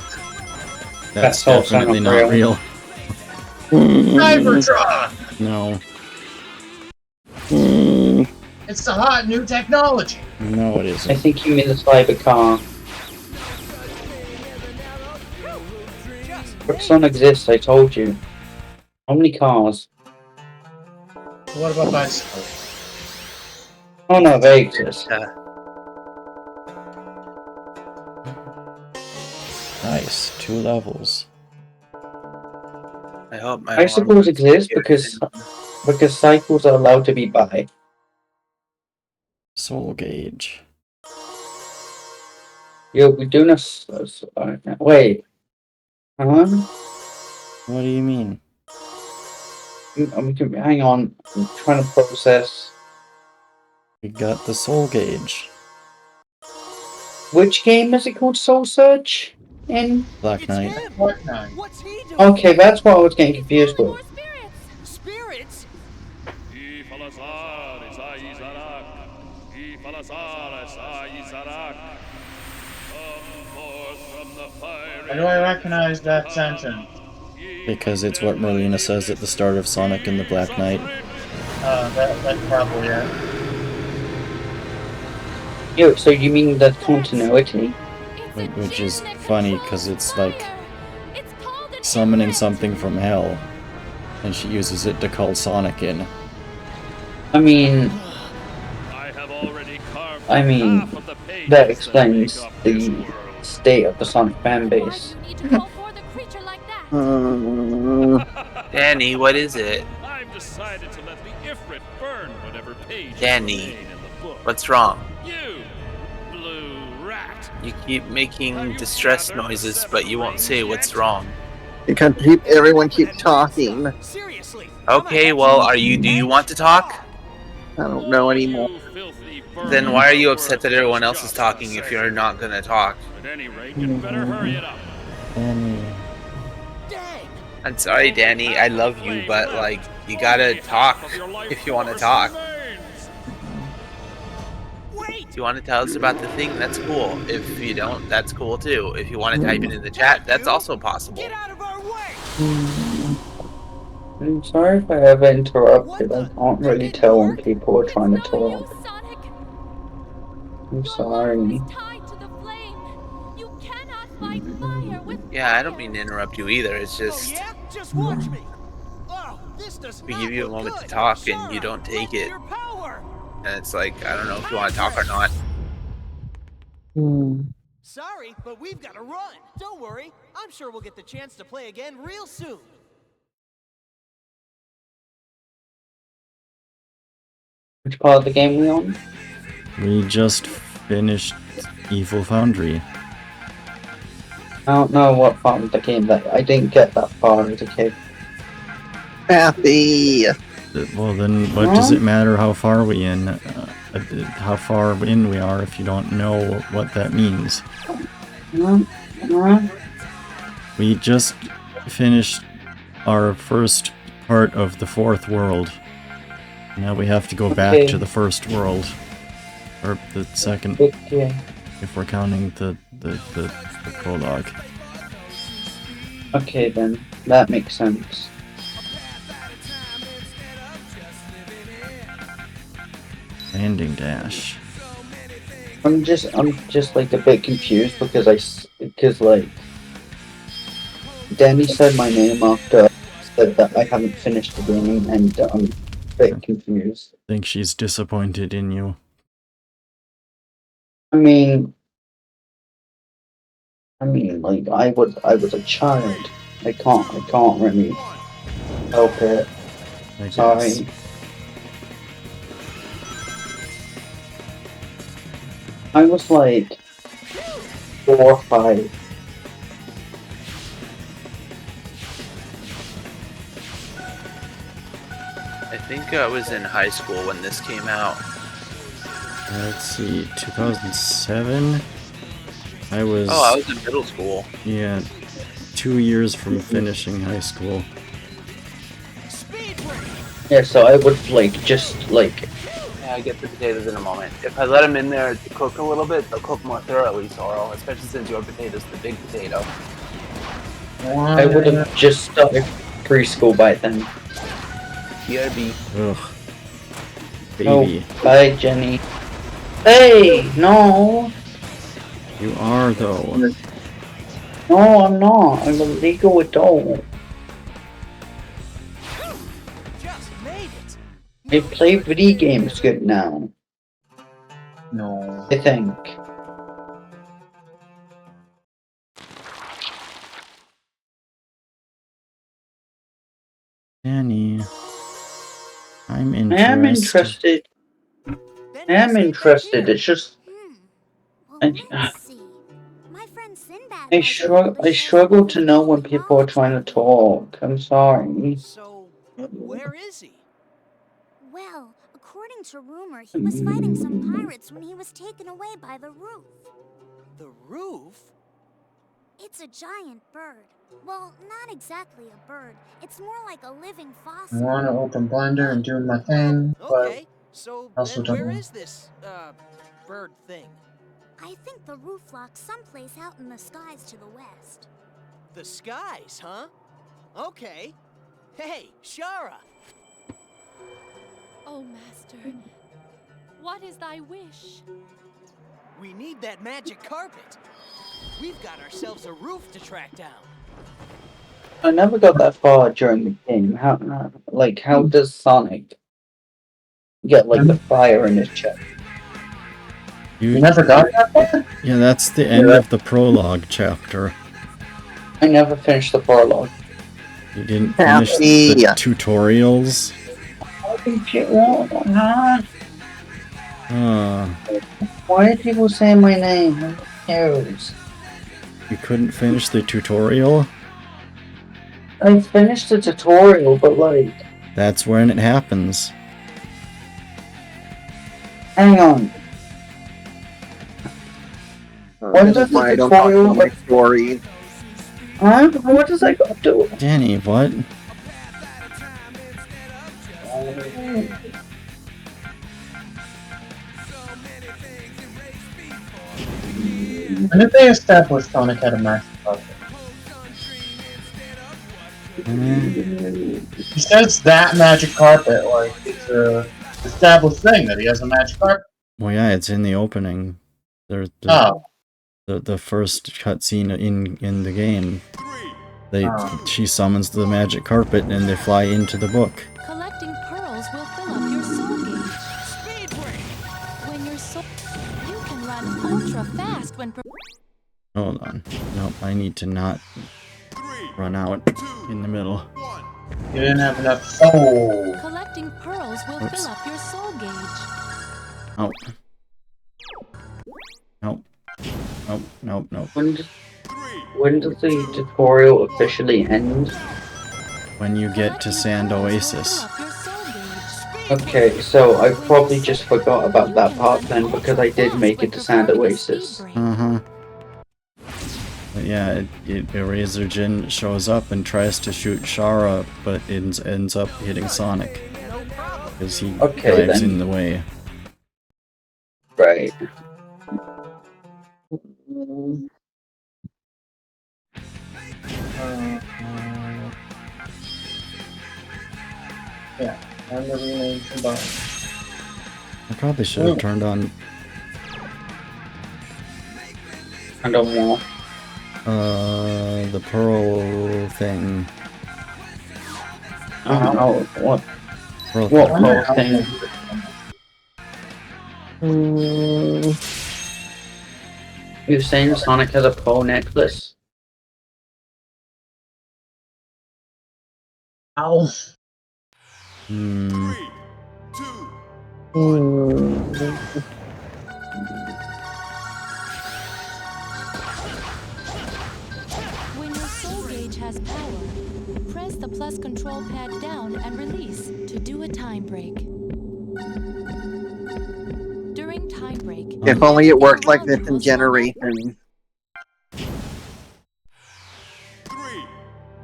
That's also definitely not not real. Cybertruck! No. It's the hot new technology. No, it I isn't. think you mean the cyber car. Roxanne exists, I told you. How many cars? What about bicycles? Oh no, they exist. Nice. 2 levels. I hope my Bicycles exist because cycles are allowed to be by. Soul gauge. Yo, we're doing wait. Huh? What do you mean? Hang on. I'm trying to process. We got the soul gauge. Which game is it called? Soul Search? In? Black Knight. What now? What's he doing? Okay, that's what I was getting confused with. Spirits? How do I recognize that sentence? Because it's what Merlina says at the start of Sonic and the Black Knight. That's probably it. Yo, so you mean the continuity? Which is funny because it's like summoning something from hell. and she uses it to call Sonic in. I mean, I have already carved I mean, half of the pages that that explains make up this the world. state of the Sonic fan Why base. do you need to call forth a creature like that? Danny, what is it? I've decided to let the Ifrit burn whatever pages Danny, remain in the book. what's wrong? You, blue rat. You keep Have making you distress gathered the noises, 7 but you won't rings say what's yet? wrong. Because everyone keeps talking. Seriously. Okay, well, do you want to talk? I don't know anymore. You filthy Then vermin why are you are upset worth that everyone what's else is just talking the if you're same. not gonna talk? At any rate, you better hurry it up. Danny. Dang. I'm sorry, Danny, I love you, but, like, you gotta talk if you want to talk. Wait. If you want to tell us about the thing, that's cool. If you don't, that's cool too. If you want to type it in the chat, that's also possible. Get out of our way. I'm sorry if I ever interrupted. I can't really tell when people are trying to It's no talk. use, Sonic. I'm Your sorry. life is tied to the flame. You cannot fight fire with Yeah, I don't fire. mean to interrupt you either. It's Oh just yeah? Just watch me. Oh, this does we not give you a look moment to good. talk and you Shara, don't take lend it. Your power. And it's like, I don't know if you want to talk or not. Sorry, but we've got to run. Don't worry. I'm sure we'll get the chance to play again real soon. Which part of the game we on? We just finished Evil Foundry. I don't know what part of the game that I didn't get that far as a kid. Happy. Well, then what does it matter how far we how far in we are if you don't know what that means? We just finished our first part of the fourth world. Now we have to go back to the first world. Or the second, Okay. if we're counting the prologue. Okay then, that makes sense. Landing dash. I'm just like a bit confused because like Danny said my name after said that I haven't finished the game and I'm a bit confused. I think she's disappointed in you. I mean, like I was a child. I can't really help it. I guess. Sorry. I was like 4 or 5. I think I was in high school when this came out. Let's see, 2007? I was... Oh, I was in middle school. Yeah, 2 years from finishing high school. Yeah, so I would like just like. Yeah, I get the potatoes in a moment. If I let them in there to cook a little bit, they'll cook more thoroughly, Sorrel, especially since your potato's the big potato. I would have just started preschool by then. BRB. Ugh. Baby. Oh, bye, Jenny. Hey, no. You are, though. No, I'm not. I'm a legal adult. Just made it. I play video games good now. No. I think. Danny. I'm I am interested. I am interested. It's just. I struggle to know when people are trying to talk. I'm sorry. So, where is he? Well, according to rumor, he was fighting some pirates when he was taken away by the roof. The roof? It's a giant bird. Well, not exactly a bird. It's more like a living fossil. I want to open Blender and do my thing, but Okay, so also then where don't. is this, bird thing? I think the roof locks someplace out in the skies to the west. The skies, huh? Okay. Hey, Shara! Oh, Master, what is thy wish? We need that magic carpet. We've got ourselves a roof to track down. I never got that far during the game. How does Sonic get like the fire in his chest? You never got that far? Yeah, that's the end of the prologue chapter. I never finished the prologue. You didn't finish the tutorials? Why did people say my name? Who cares? You couldn't finish the tutorial? I finished the tutorial, but like... That's when it happens. Hang on. When does the tutorial... my story. Huh? What does that got to do? Danny, what? When did they establish Sonic had a Magic Carpet? He says that Magic Carpet, like, it's a established thing that he has a Magic Carpet. Well, yeah, it's in the opening. There's the first cutscene in the game. She summons the magic carpet and they fly into the book. Collecting pearls will fill up your soul gauge. Speedway! When your soul... You can run ultra fast when... Hold on. Nope, I need to not run out in the middle. You didn't have enough soul. Collecting pearls will fill up your soul gauge. Oh. Nope. Nope, nope, nope. When does the tutorial officially end? When you get to Sand Oasis. Okay, so I probably just forgot about that part then, because I did make it to Sand Oasis. Uh-huh. But yeah, Eraser Jin shows up and tries to shoot Shara, but ends up hitting Sonic. Because he drives in the way. Right. Yeah, I'm the rename combined. I probably should have turned on... I don't know. The pearl thing. Oh, what? Pearl thing? You're saying Sonic has a pearl necklace? Ow. When your soul gauge has power, press the plus control pad down and release to do a time break. During time break... If only it worked like this in Generation. 3,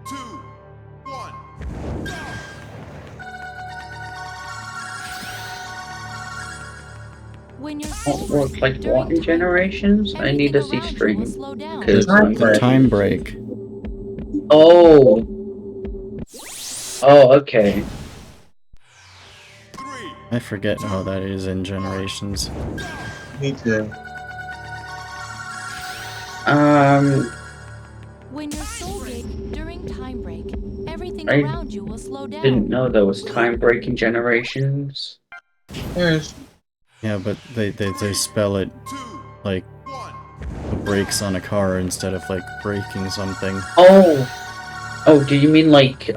2, 1. When your What works like what in Generations? I need to see stream. The time break. Oh. Oh, okay. I forget how that is in Generations. Me too. When your soul gauge during time break, everything I around you will slow down. didn't know there was time breaking Generations. There's... Yeah, but they spell it like the brakes on a car instead of like braking something. Oh, do you mean like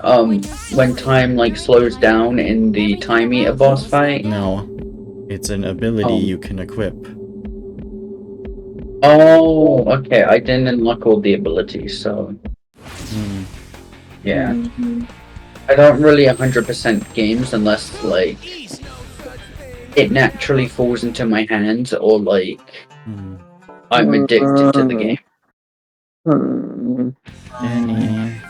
when time like slows down in the Time Eater boss fight? No, it's an ability you can equip. Oh, okay. I didn't unlock all the abilities, so yeah. I don't really 100% games unless like it naturally falls into my hands or like I'm addicted to the game. Danny.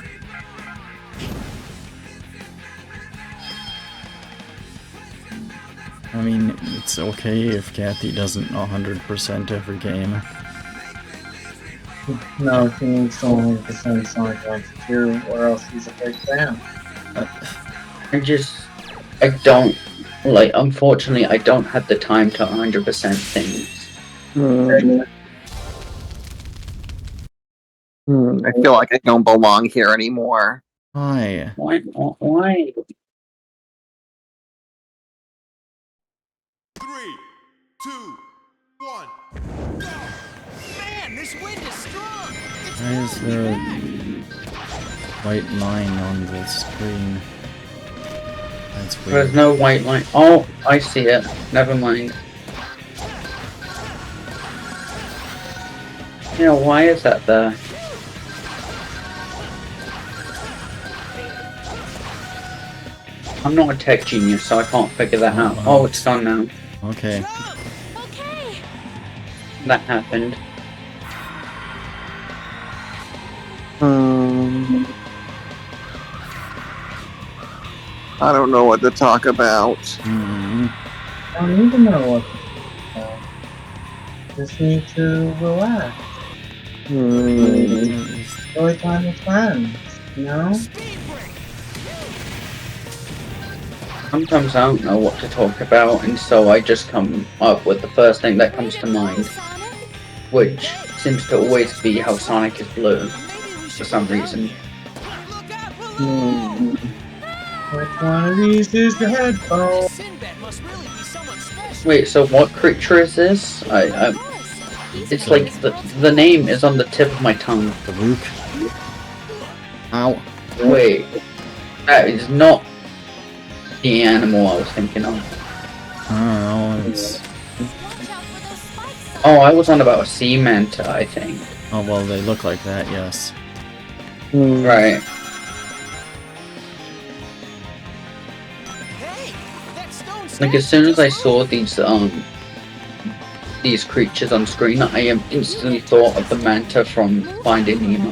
I mean, it's okay if Kathy doesn't 100% every game. No, he needs to only percent Sonic 1 to 2, or else he's a big fan. I don't, like, unfortunately, I don't have the time to 100% things. I feel like I don't belong here anymore. Why? Why? 3, 2, 1. Man, this wind is strong. Why is there a white line on the screen? That's weird. There's no white line. Oh, I see it. Never mind. You know, why is that there? I'm not a tech genius, so I can't figure that out. Oh, it's done now. Okay. Okay. That happened. I don't know what to talk about. I don't even know what to talk about. Just need to relax. Enjoy time with friends, you know? Sometimes I don't know what to talk about, and so I just come up with the first thing that comes to mind, which seems to always be how Sonic is blue, for some reason. Which one of these is the headphone? Sinbad must really be someone special. Wait, so what creature is this? It's like the name is on the tip of my tongue. The Rook. Ow. Wait, that is not the animal I was thinking of. I don't know. It's. Oh, I was on about a sea manta, I think. Oh well, they look like that. Yes. Right. Like as soon as I saw these creatures on screen, I instantly thought of the manta from Finding Nemo.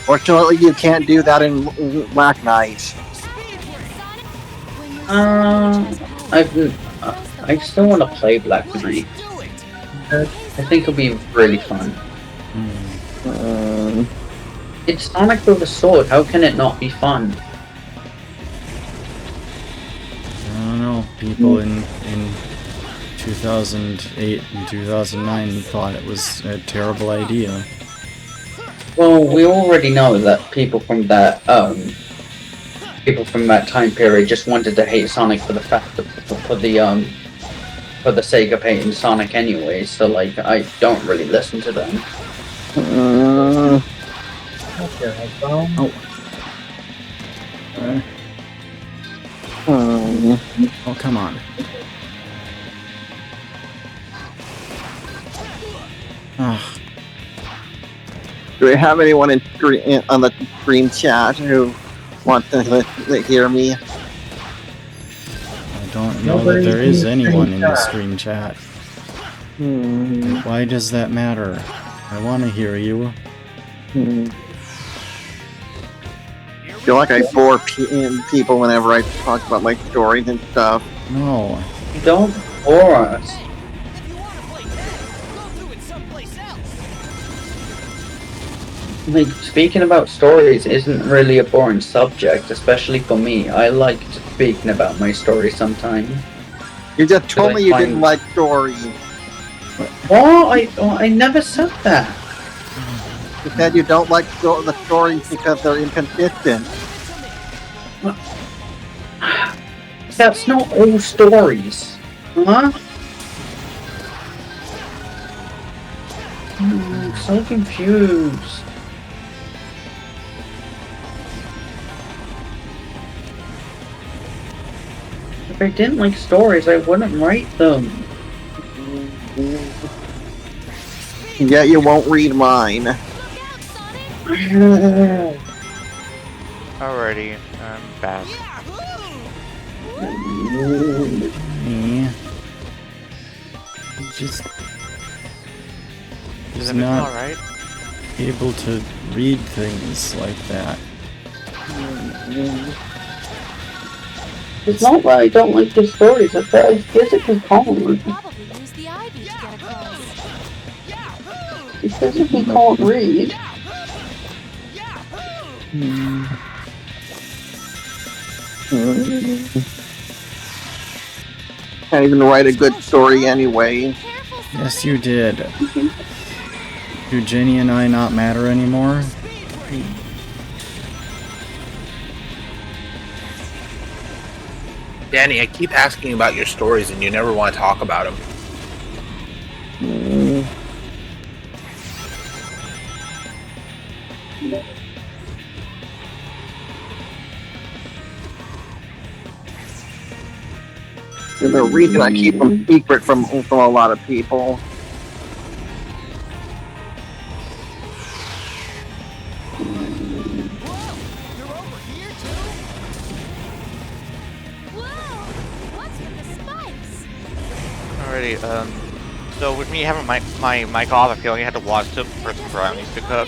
Fortunately, you can't do that in Black Knight. I still want to play Black Knight. I think it'll be really fun. It's Sonic with a sword. How can it not be fun? I don't know. People in 2008 and 2009 thought it was a terrible idea. Well, we already know that people from that time period just wanted to hate Sonic for the fact that for the sake of hating Sonic anyway. So like, I don't really listen to them. Oh, come on. Ugh. Do we have anyone on the stream chat who want to hear me? I don't know that there is anyone in the stream chat. Why does that matter? I want to hear you. I feel like I bore people whenever I talk about my stories and stuff. No. Don't bore us. Like, speaking about stories isn't really a boring subject, especially for me. I like speaking about my stories sometimes. You just told me you didn't like stories. What? I never said that. You said you don't like the stories because they're inconsistent. That's not all stories. Huh? I'm so confused. If I didn't like stories, I wouldn't write them. Yeah, you won't read mine. Alrighty, I'm back. Yeah. Just Is not everything alright? able to read things like that. It's not that I don't like the stories, it's that I physically can't read. Probably use the ivy to get across. I physically can't read. Can't even write a good story anyway. Careful, Yes, you did. Do Jenny and I not matter anymore? Danny, I keep asking about your stories and you never want to talk about them. There's a reason I keep them secret from a lot of people. Alrighty, so with me having my mic off, I feel like I had to watch the first brownies to cook.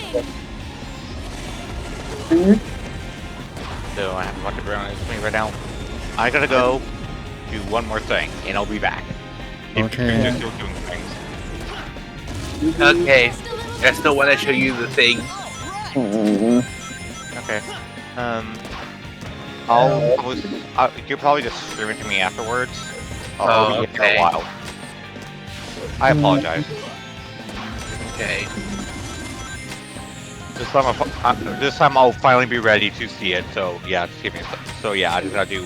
So I have a bunch of brownies with me right now. I gotta go do one more thing, and I'll be back. Okay. If you're still doing things. Okay. I still want to show you the thing. Okay. You'll probably just stream it to me afterwards. I'll be here for a while. I apologize. Okay. This time I'll finally be ready to see it. So yeah, just give me. So yeah, I just gotta do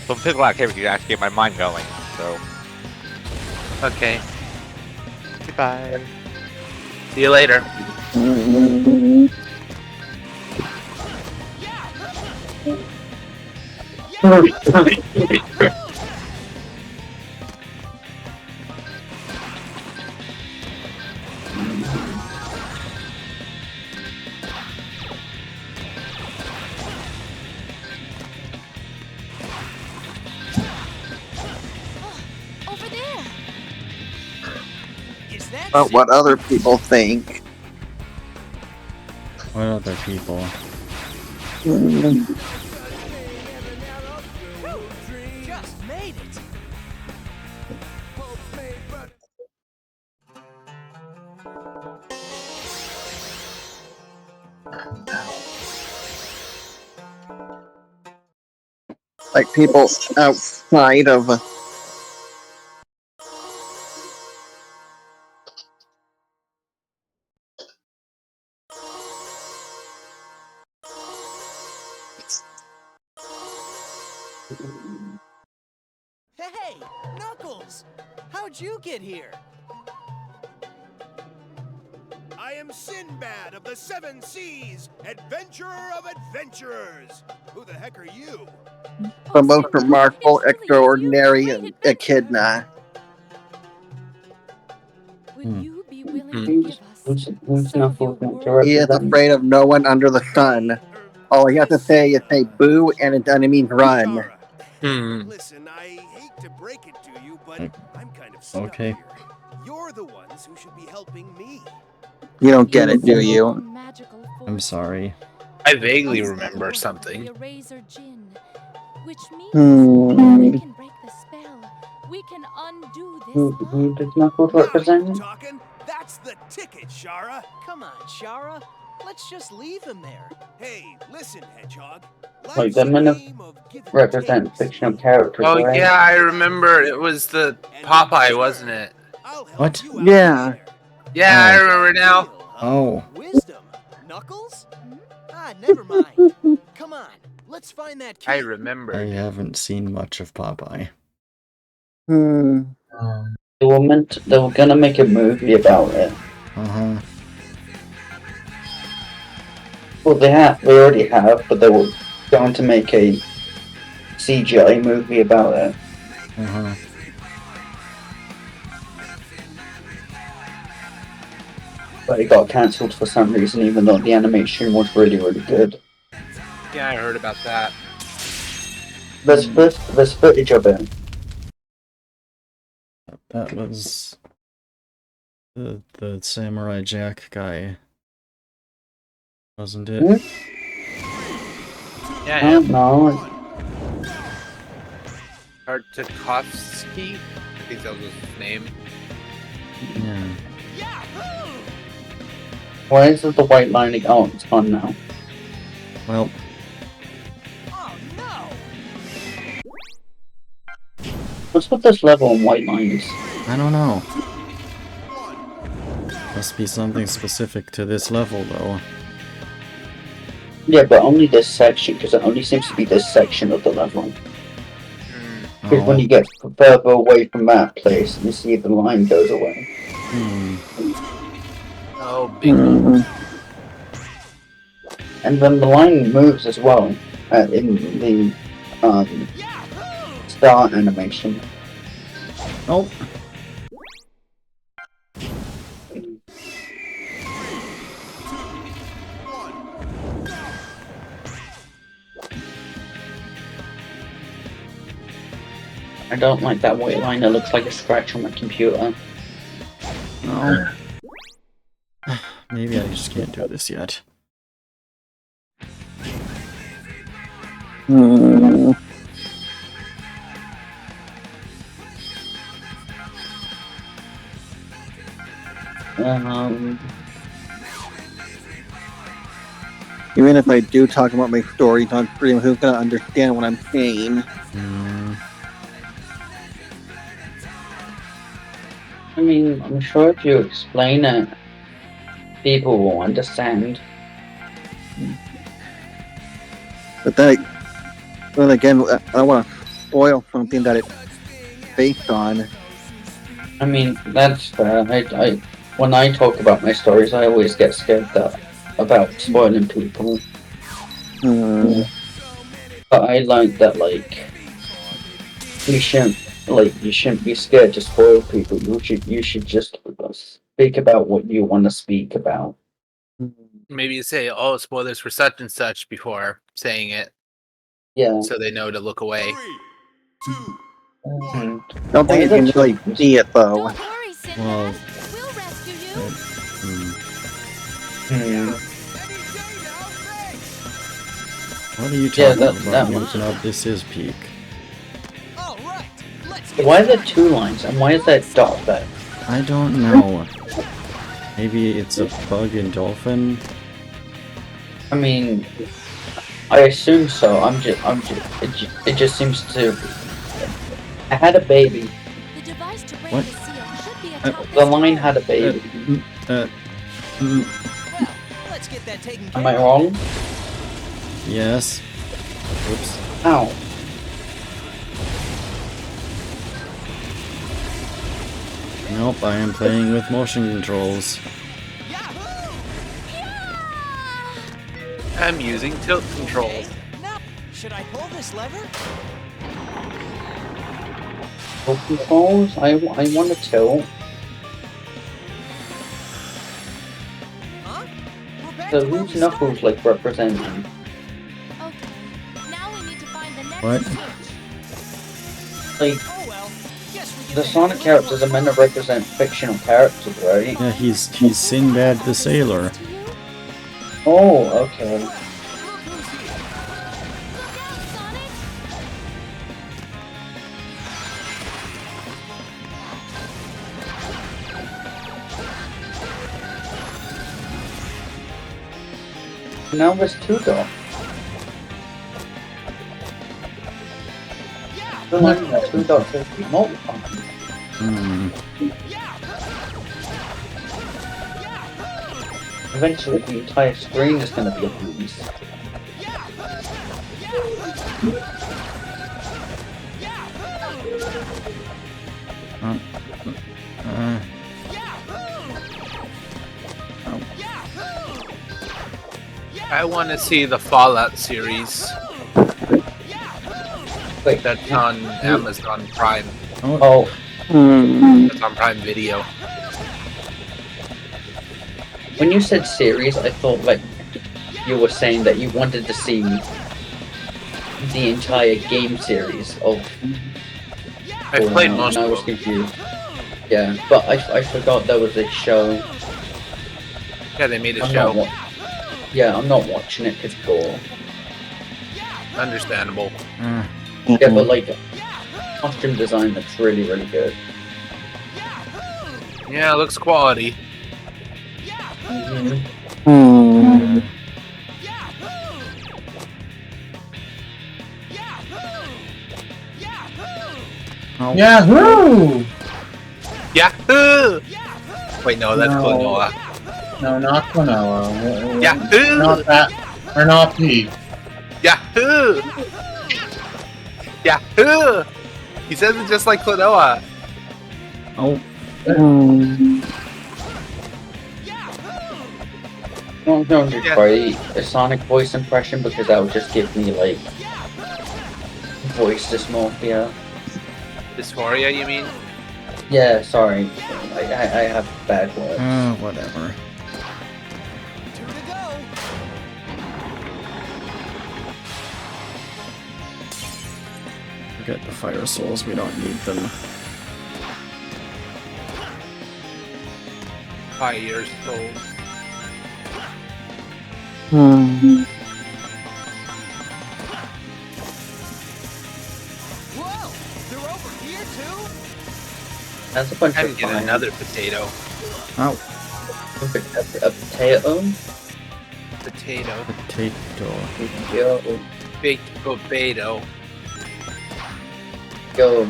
some physical activity to actually get my mind going. So. Okay. Goodbye. See you later. Over there. Is that But what other people think. What other people? just made it? Like people outside of Hey, Knuckles! How'd you get here? I am Sinbad of the Seven Seas, adventurer of adventurers. Who the heck are you? the most remarkable, extraordinary echidna. Would you be willing to give us Who's some of your Knuckles meant to word? He is represent? afraid of no one under the sun. All he has to say is say boo and it means run. Shara. Listen, I hate to break it to you, but I'm kind of stuck Okay. here. You're the ones who should be helping me. You don't get it, do you? Magical I'm force sorry. I vaguely of remember the something. Eraser Djinn, which means Hmm. we can break the spell. We can undo this Who bond. does Knuckles Now you're represent? talking. That's the ticket, Shara. Come on, Shara. Let's just leave him there. Hey, listen, Hedgehog. Like, Life's they're a meant to game of give and represent takes. fictional characters, Oh right? yeah, I remember. It was the Popeye, wasn't it? I'll help What? you out Yeah. later. Yeah, I remember now. Deal, huh? Oh. Wisdom. Knuckles? Ah, never mind. Come on, let's find that key. I I remember. haven't seen much of Popeye. They were gonna make a movie about it. Uh-huh. Well, they already have, but they were going to make a CGI movie about it. Uh-huh. But it got cancelled for some reason, even though the animation was really, really good. Yeah, I heard about that. There's footage of it. That was the Samurai Jack guy, wasn't it? Yeah, I don't know. Tartakovsky? I think that was his name. Yeah. Why is it the white lining? Oh, it's gone now. Well, Oh no! What's with this level on white lines? I don't know. Must be something specific to this level, though. Yeah, but only this section, because it only seems to be this section of the level. Because when you get further away from that place, you see the line goes away. Oh, big one. And then the line moves as well in the start animation. Oh. I don't like that white line, it looks like a scratch on my computer. No. Maybe I just can't do this yet. Even if I do talk about my story, not pretty much who's gonna understand what I'm saying. I mean, I'm sure if you explain it, people will understand. But then again, I don't want to spoil something that it's based on. I mean, that's fair. I when I talk about my stories, I always get scared about spoiling people. But I like that, like, you shouldn't be scared to spoil people. You should just speak about what you want to speak about. Maybe you say, "Oh, spoilers for such and such" before saying it. Yeah. So they know to look away. Don't think you can really see it though. Well, what are you talking about? Looking up, this is peak. Why are there two lines and why is there a dot there? I don't know. Maybe it's a bug in Dolphin. I mean, I assume so. It just seems to. I had a baby. What? The line had a baby. Let's get that taken care Am I wrong? Yes. Oops. Ow. Nope, I am playing with motion controls. I'm using tilt controls. Now, should I pull this lever? Tilt controls? I want to tilt. So who's Knuckles like representing? What? Like, the Sonic characters are meant to represent fictional characters, right? Yeah, he's Sinbad the Sailor. Oh, okay. Now there's two dots. The line has two dots will be multiplied. Eventually the entire screen is going to be a piece. I want to see the Fallout series. Wait, that's on Amazon Prime. Oh. That's on Prime Video. When you said series, I thought like you were saying that you wanted to see the entire game series of. I've played most of them. I was confused. Yeah, but I forgot there was a show. Yeah, they made a show. Yeah, I'm not watching it because gore. Understandable. Yeah, but like costume design looks really, really good. Yeah, it looks quality. Yahoo! Yahoo! Wait, no, that's No. Klonoa. No, not Klonoa. Yahoo! Not that. Or not Pete. Yahoo! Yahoo! He says it just like Klonoa. Oh, I'm going to try a Sonic voice impression because that would just give me like voice dysmorphia. Dysphoria, you mean? Yeah, sorry. I have bad words. whatever. Two to go. Forget the fire souls, we don't need them. Fire souls. Whoa! They're over here too? That's a bunch I'm of getting fire. another potato. Ow. A potato? Potato. Potato. Yo, Baked potato. yo.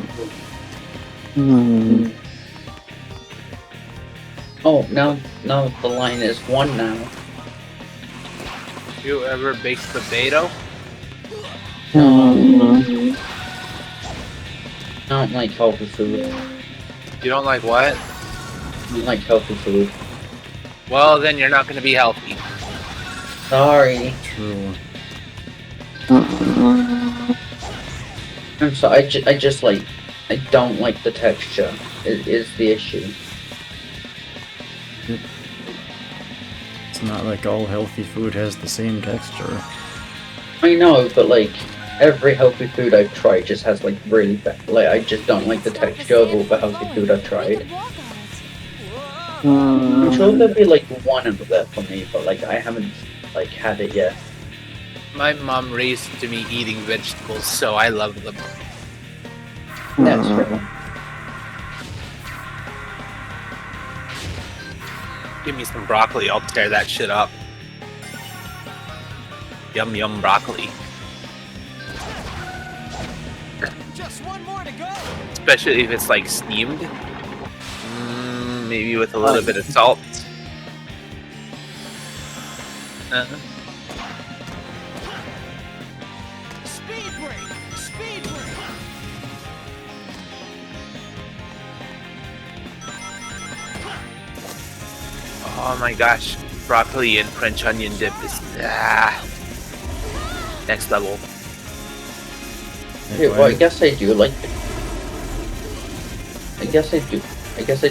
Oh, now the line is 1 now. You ever baked potato? I don't like healthy food. You don't like what? I don't like healthy food. Well, then you're not going to be healthy. Sorry. True. I'm sorry. I just like. I don't like the texture. Is the issue. It's not like all healthy food has the same texture. I know, but like every healthy food I've tried just has like really bad. Like I just don't like the texture of all the healthy food I've tried. I'm sure there'll be like one of there for me, but like I haven't like had it yet. My mom raised to me eating vegetables, so I love them. That's fair. Give me some broccoli, I'll tear that shit up. Yum yum broccoli. Just one more to go. Especially if it's like steamed. Maybe with a little bit of salt. Speed break! Speed break! Oh my gosh, broccoli and French onion dip is next level. Yeah, well, I guess I do like. I guess I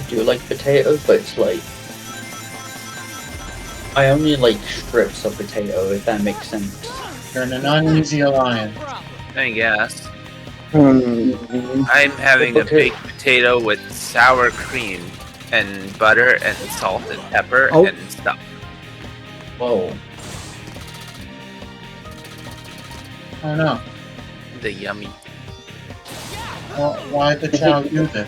do like potatoes, but it's like I only like strips of potato, if that makes sense. You're in an uneasy alliance. I guess. I'm having a baked potato with sour cream and butter and salt and pepper and stuff. Whoa. Oh no. The yummy. Well, why did the child do this?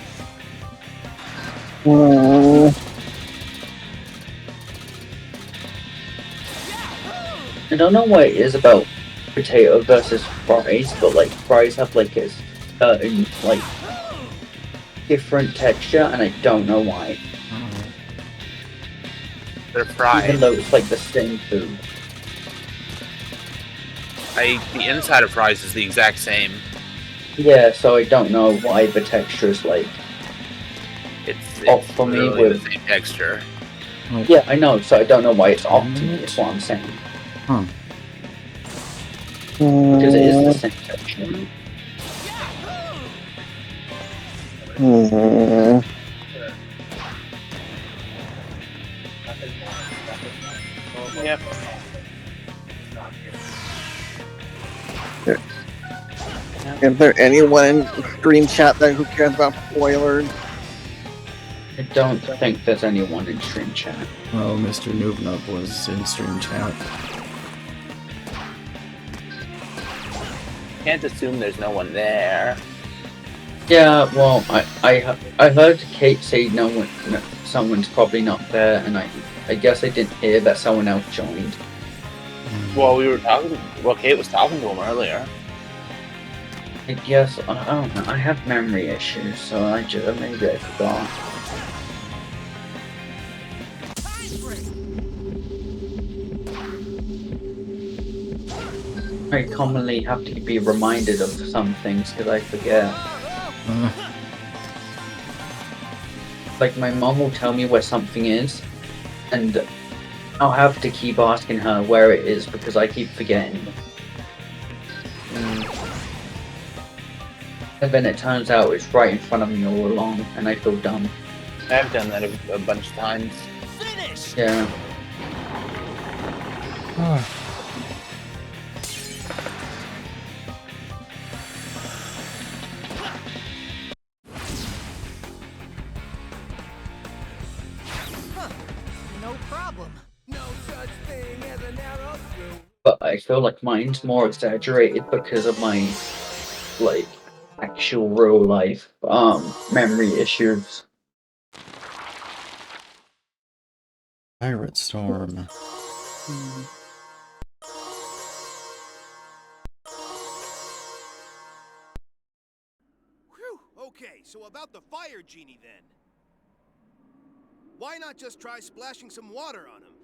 I don't know what it is about potato versus fries, but like fries have like a certain like different texture, and I don't know why. They're fried. Even though it's like the same food. The inside of fries is the exact same. Yeah, so I don't know why the texture is like It's off for me literally with the same texture. Yeah, I know, so I don't know why it's off to me, is what I'm saying. Huh. Because it is the same texture. Yep. Is there anyone in stream chat that who cares about spoilers? I don't think there's anyone in stream chat. Well, Mr. Noobnub was in stream chat. Can't assume there's no one there. Yeah, well, I heard Kate say someone's probably not there, and I guess I didn't hear that someone else joined. Well, we were talking. Well, Kate was talking to him earlier. I guess I don't know. I have memory issues, so maybe I forgot. I commonly have to be reminded of some things because I forget. Like my mom will tell me where something is, and I'll have to keep asking her where it is because I keep forgetting. And then it turns out it's right in front of me all along, and I feel dumb. I've done that a bunch of times. Finish! Yeah. No problem. No such thing as a narrow through. But I feel like mine's more exaggerated because of my, like, actual real life, memory issues. Pirate Storm. Whew. Okay, so about the fire genie then. Why not just try splashing some water on him?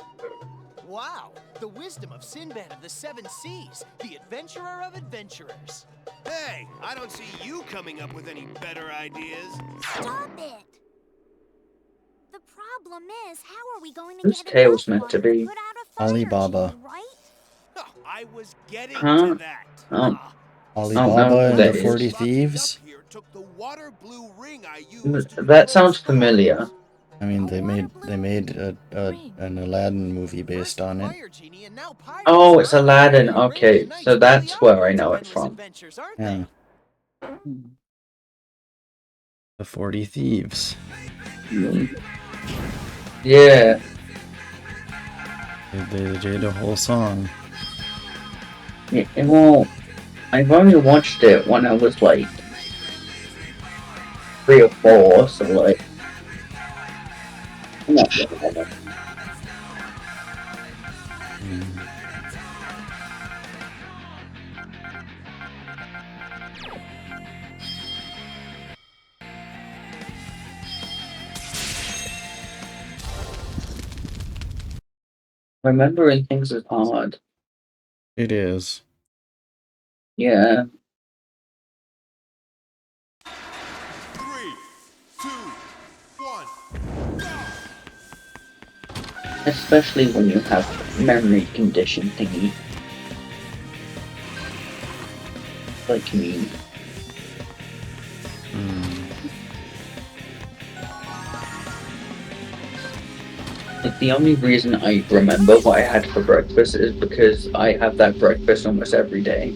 Wow, the wisdom of Sinbad of the Seven Seas, the adventurer of adventurers. Hey, I don't see you coming up with any better ideas. Stop it! The problem is, how are we going to Whose get tail's enough meant to water be? put out a fire Alibaba. genie, right? Oh, I was getting Huh? to that. Alibaba and that the is. 40 Thieves? Here took the water blue ring I used to That sounds familiar. I mean, they made an Aladdin movie based on it. Fire genie and now pirates. Oh, it's Aladdin. They're Okay, arranging so nights that's for the where I others know of it endless from. adventures, aren't Yeah. The 40 Thieves. Yeah. They did a whole song. Yeah, well, I've only watched it when I was like 3 or 4, so like. Not really. Remembering things is hard. It is. Yeah. 3, 2, 1. Especially when you have memory condition thingy. Like me. Like the only reason I remember what I had for breakfast is because I have that breakfast almost every day.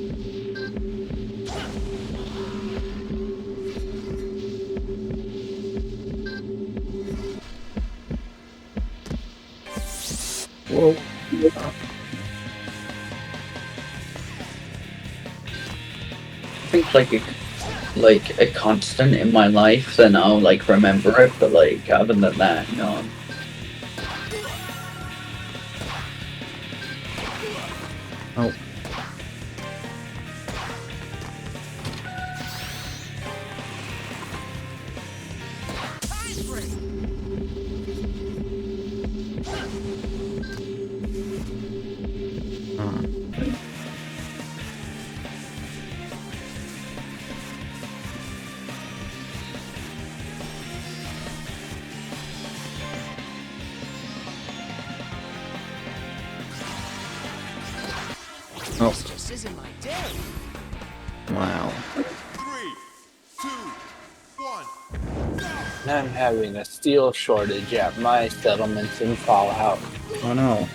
Whoa. I think like a constant in my life, then I'll like remember it, but like other than that, no. Oh. Oh. This just isn't my day. Wow. 3, 2, 1. I'm having a steel shortage at my settlements in Fallout. Oh no.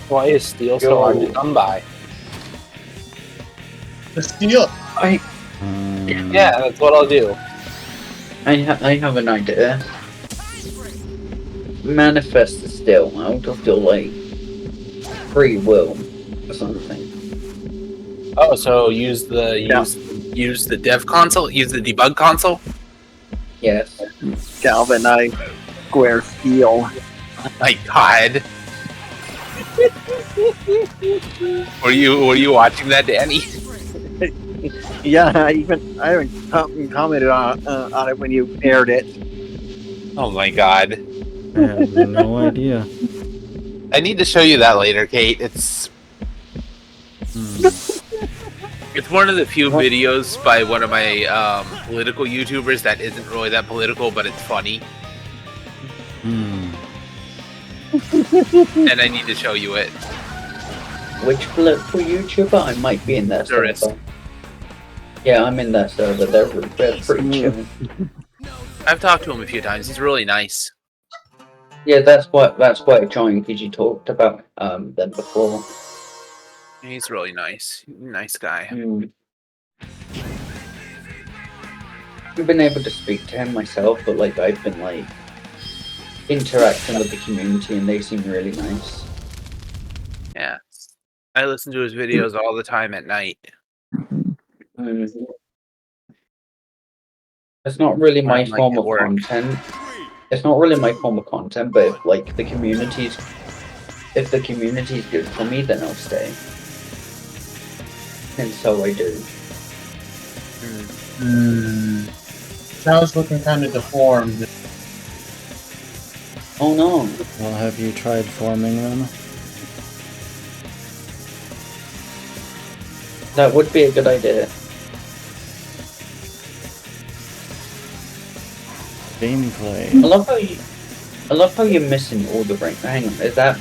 Why is steel so hard to come by? The steel. Yeah, that's what I'll do. I have an idea. Manifest the still out of your like free will or something. Oh, so use the use the dev console, use the debug console. Yes. Galvanized square steel. My God. Were you watching that, Danny? Yeah, I even commented on it when you aired it. Oh my God. I have no idea. I need to show you that later, Kate. It's it's one of the few videos by one of my political YouTubers that isn't really that political, but it's funny. And I need to show you it. Which political YouTuber? I might be in that There server. Yeah, I'm in that server. They're pretty chill. I've talked to him a few times. He's really nice. Yeah, that's why I joined, because you talked about them before. He's really nice. Nice guy. I've been able to speak to him myself, but like I've been like interacting with the community, and they seem really nice. Yeah. I listen to his videos all the time at night. It's not really my I'm, like, form at of work. content. It's not really my form of content, but if, like if the community's good for me, then I'll stay. And so I do. Chow's looking kind of deformed. Oh no. Well, have you tried forming them? That would be a good idea. Gameplay. I love how you're missing all the ring. Hang on, is that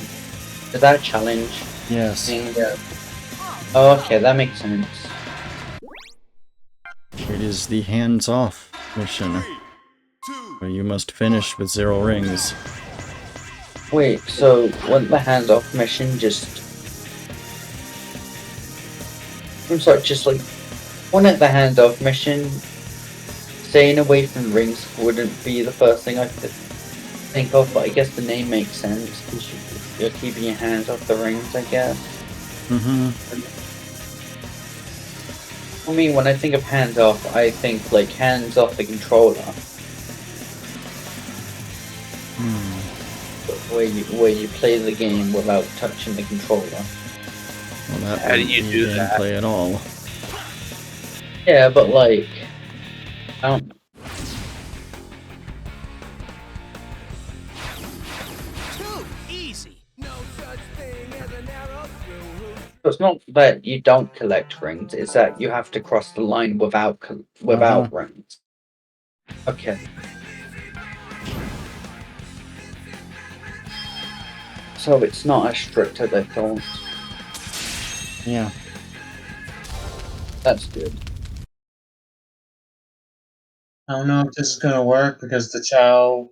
a challenge? Yes. Yeah. Oh, okay, that makes sense. It is the hands-off mission, where you must finish with 0 rings. Wait, so wasn't the hands-off mission just... I'm sorry, just like... Wasn't the hands-off mission... Staying away from rings wouldn't be the first thing I could think of, but I guess the name makes sense, because you're keeping your hands off the rings, I guess. For me, when I think of hands off, I think like hands off the controller. Where you play the game without touching the controller. Well, that How do wouldn't you be do that? gameplay at all. Yeah, but like, I don't. Too easy. No such thing as an arrow through. It's not that you don't collect rings; it's that you have to cross the line without rings. Okay. So it's not as strict as I thought. Yeah. That's good. I don't know if this is going to work because the Chow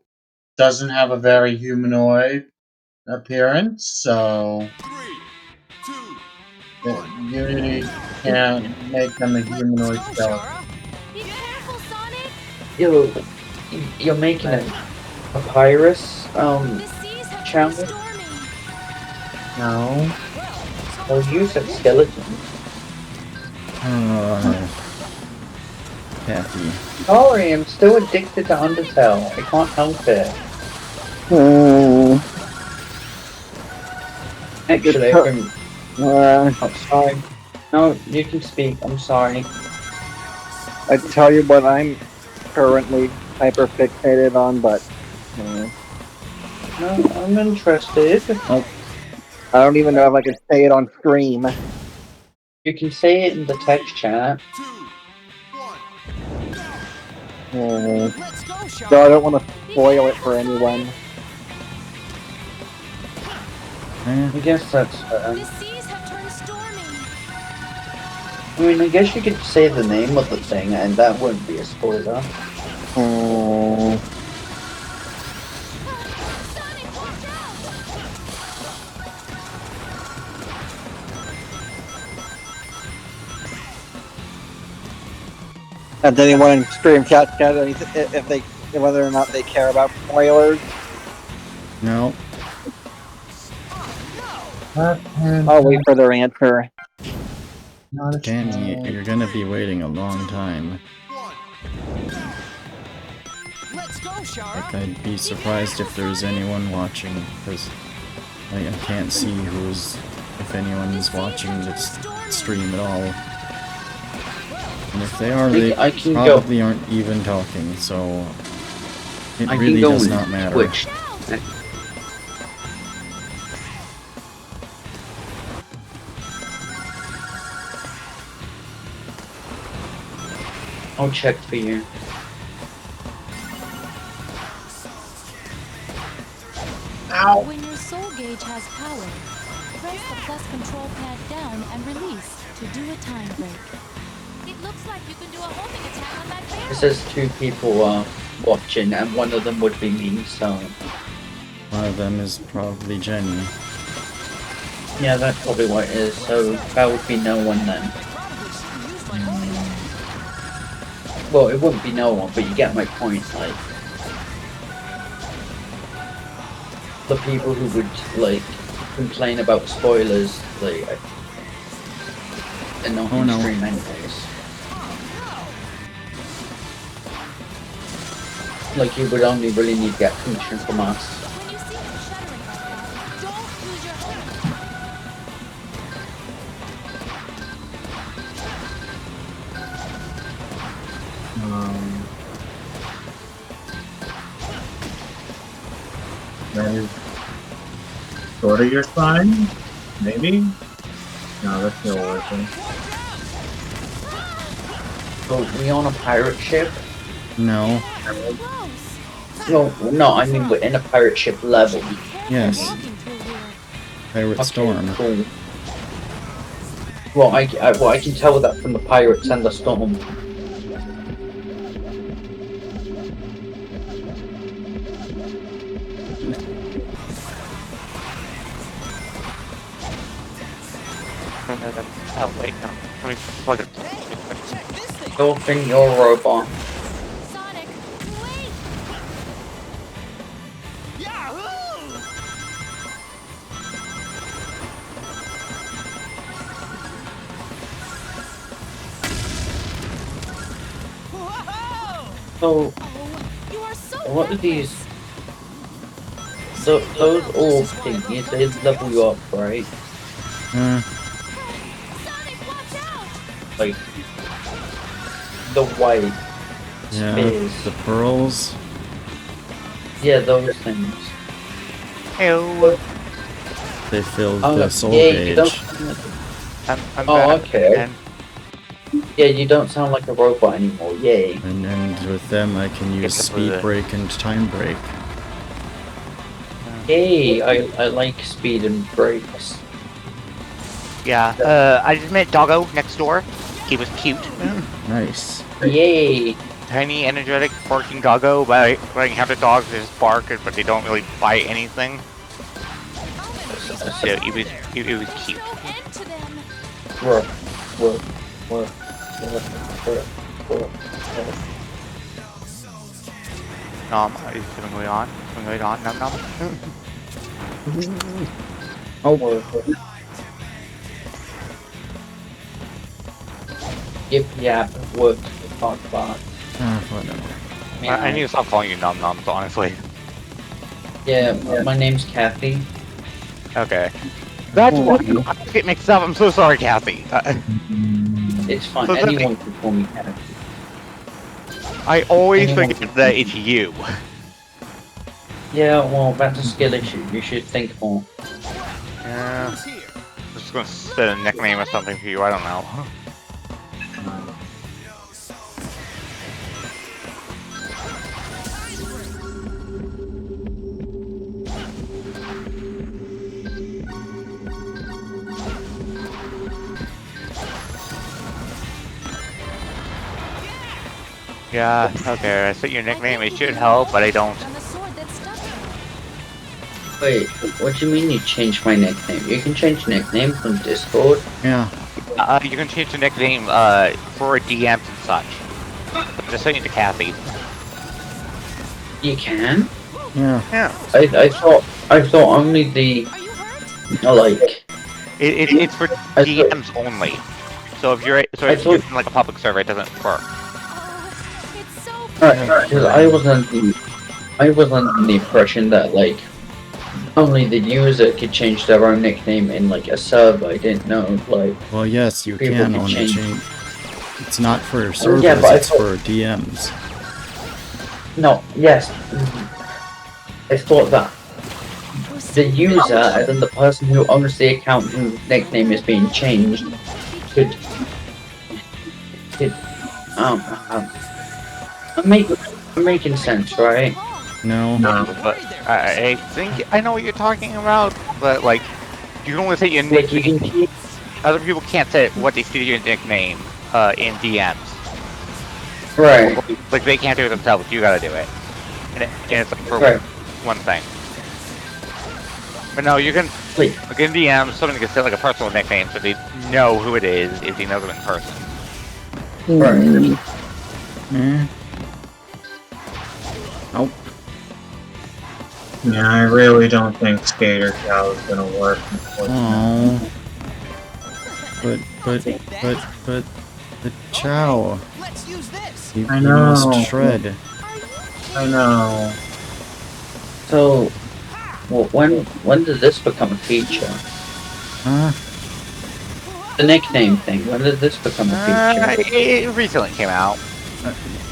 doesn't have a very humanoid appearance, so the Unity can't make them a humanoid skeleton. You're making a papyrus channel? No. Well, you said skeleton. Kathy. Sorry, I'm still addicted to Undertale. I can't help it. Actually, I'm sorry. No, you can speak. I'm sorry. I tell you what I'm currently hyper fixated on, but No, I'm interested. I don't even know if I can say it on stream. You can say it in the text chat. So I don't want to spoil it for anyone. I guess that's fair. I mean, I guess you could say the name of the thing, and that wouldn't be a spoiler. Has anyone in stream chat said anything, whether or not they care about spoilers? No. I'll wait for their answer. Danny, you're gonna be waiting a long time. Like, I'd be surprised if there's anyone watching, because I can't see if anyone's watching this stream at all. And if they are, they probably aren't even talking, so it really does not matter. Twitch I'll check for you. Ow! When your soul gauge has power, press the plus control pad down and release to do a time break. It looks like you can do a homing attack on that bear. It says 2 people are watching, and one of them would be me, so... One of them is probably Jenny. Yeah, that's probably what it is, so that would be no one then. Well, it wouldn't be no one, but you get my point, like... The people who would, like, complain about spoilers, like... They're not Oh, in no. stream anyways. Like, you would only really need to get permission from us. When you see him shuddering like that, don't use your homing. That is sort of your sign? Maybe? No, that's still working. So, we on a pirate ship? No. No, no, I mean we're in a pirate ship level. Yes. Pirate Okay, Storm. cool. Well, I can tell that from the pirates and the storm. Oh wait, no. Let me plug it. Dolphin, you're a robot. Sonic, wait! So, You are so what are these? So, those orb thingies, they level you up, right? Sonic, watch out! Like, the white Yeah, spears. the pearls. Yeah, those things. Ew. They filled Oh, the soul yeah, you gauge. don't. I'm Oh, back, okay. and Yeah, you don't sound like a robot anymore. Yay. And with them, I can use Except for speed the- break and time break. Yay, I like speed and brakes. yeah. I just met Doggo next door. He was cute. Nice. Yay. Tiny, energetic, barking Doggo. But I encounter dogs that just bark, but they don't really bite anything. So it was cute. No end to them. Work, work, work, work, work, work, work. Is something going on? Something going on? Num num. Oh, work. Yip yap, work, talk about. Whatever. I need to stop calling you num nums, honestly. Yeah, my name's Kathy. Okay. That's why I get mixed up. I'm so sorry, Kathy. It's fine, So anyone can call me Kathy. I always forget that it's you. Yeah, well, that's a skill issue. You should think more. Yeah. I'm just gonna set a nickname or something for you. I don't know. Yeah, okay, I set your nickname, it should help, but I don't. And the sword that stuck him. Wait, what do you mean you changed my nickname? You can change nickname from Discord. Yeah. You can change the nickname, for DMs and such. Just send it to Kathy. You can? Yeah. Yeah. I thought only the like It's for DMs only. So if you're in like a public server, it doesn't work. because I was under the impression that like only the user could change their own nickname in like a server. I didn't know like. Well, yes, you people can could only change. change. It's not for servers, yeah, but I it's thought- for DMs. No, yes. I thought that the user and then the person who owns the account whose nickname is being changed could I'm making sense, right? No. But I think I know what you're talking about. But like, you can only say your Like you nickname. can Other people can't say what they see your nickname in DMs. right. Like they can't do it themselves. You gotta do it. And it's like for Right. one thing. But no, you can. Wait. Like in DMs, somebody can say like a personal nickname, so they know who it is if he knows them in person. Right. Eh. Oh. Yeah, I really don't think Skater Cow is gonna work. Oh. But the Chow. Let's use this. You, I you know. must shred. I know. So, well, when did this become a feature? Huh? The nickname thing. When did this become a feature? It recently came out.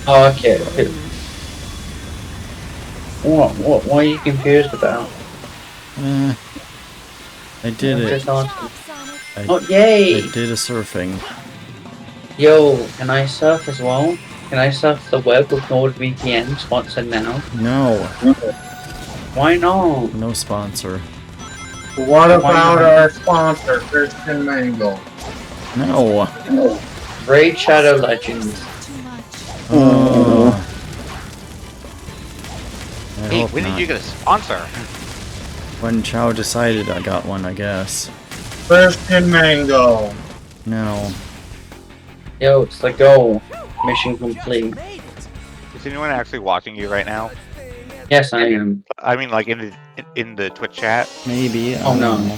Oh, okay. What are you confused about? I did I'm it. just asking. I, Oh, yay! I did a surfing. Yo, can I surf as well? Can I surf the web with NordVPN sponsored now? No. Why not? No sponsor. What about our sponsor, Christian Mango? No. Raid Shadow Legends. Oh. I Hey, hope when not. did you get a sponsor? When Chow decided I got one, I guess. Christian Mango. No. Yo, it's the goal. Mission complete. Is anyone actually watching you right now? Yes, I am. I mean, like in the Twitch chat. Maybe. Oh, no.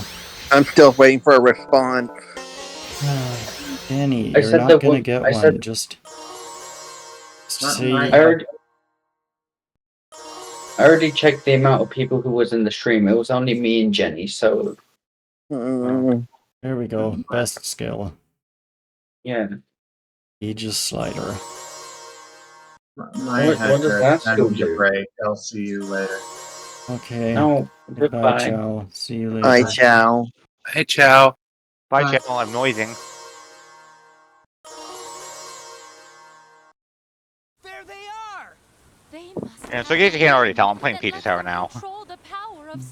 I'm still waiting for a response. Danny, I you're said not that gonna one- get I one. said- Just Not say. mine. I already checked the amount of people who was in the stream. It was only me and Jenny, so Mm. There we go. Best skill. yeah. Aegis Slider. My What does head that I skill need to do? break. I'll see you later. Okay. No, Goodbye, goodbye. Chow. See you later. Hi, Chow. Hey, Chow. Bye, Bye. channel. I'm noising. There they are. They must And so I guess you can't already tell. I'm playing that Peach's let Tower them now. control the power of Oh,